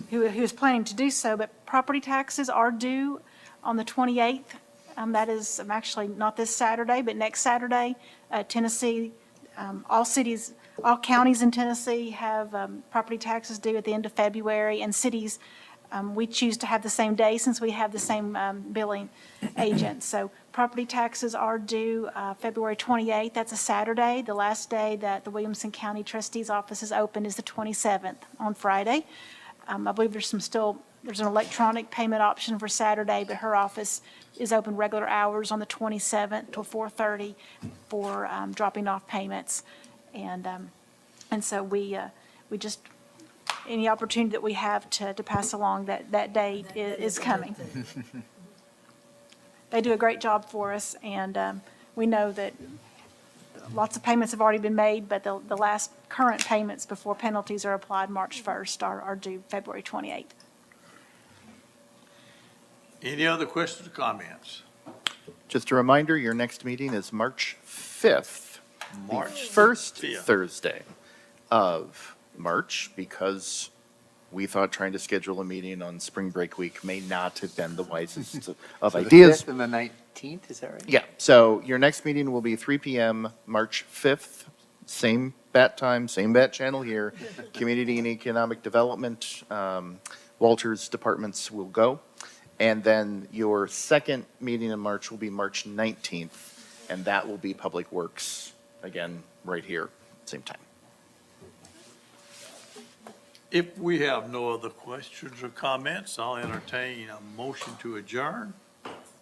who is planning to do so, but property taxes are due on the 28th. That is actually not this Saturday, but next Saturday. Tennessee, all cities, all counties in Tennessee have property taxes due at the end of February, and cities, we choose to have the same day since we have the same billing agent. So property taxes are due February 28th. That's a Saturday. The last day that the Williamson County Trustee's Office is open is the 27th on Friday. I believe there's an electronic payment option for Saturday, but her office is open regular hours on the 27th till 4:30 for dropping off payments. And so we just, any opportunity that we have to pass along that day is coming. They do a great job for us, and we know that lots of payments have already been made, but the last current payments before penalties are applied March 1st are due February 28th. Any other questions or comments? Just a reminder, your next meeting is March 5th. March First 5th. Thursday of March, because we thought trying to schedule a meeting on spring break week may not have been the wisest of So the ideas. 5th and the 19th, is that right? Yeah, so your next meeting will be 3 PM, March 5th, same bat time, same bat channel here. Community and Economic Development, Walters departments will go. And then your second meeting in March will be March 19th, and that will be Public Works, again, right here, same time. If we have no other questions or comments, I'll entertain a motion to adjourn.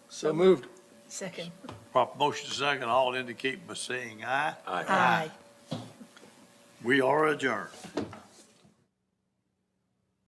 So moved. Second. Proper motion second, all indicate by saying aye. Aye. We are adjourned.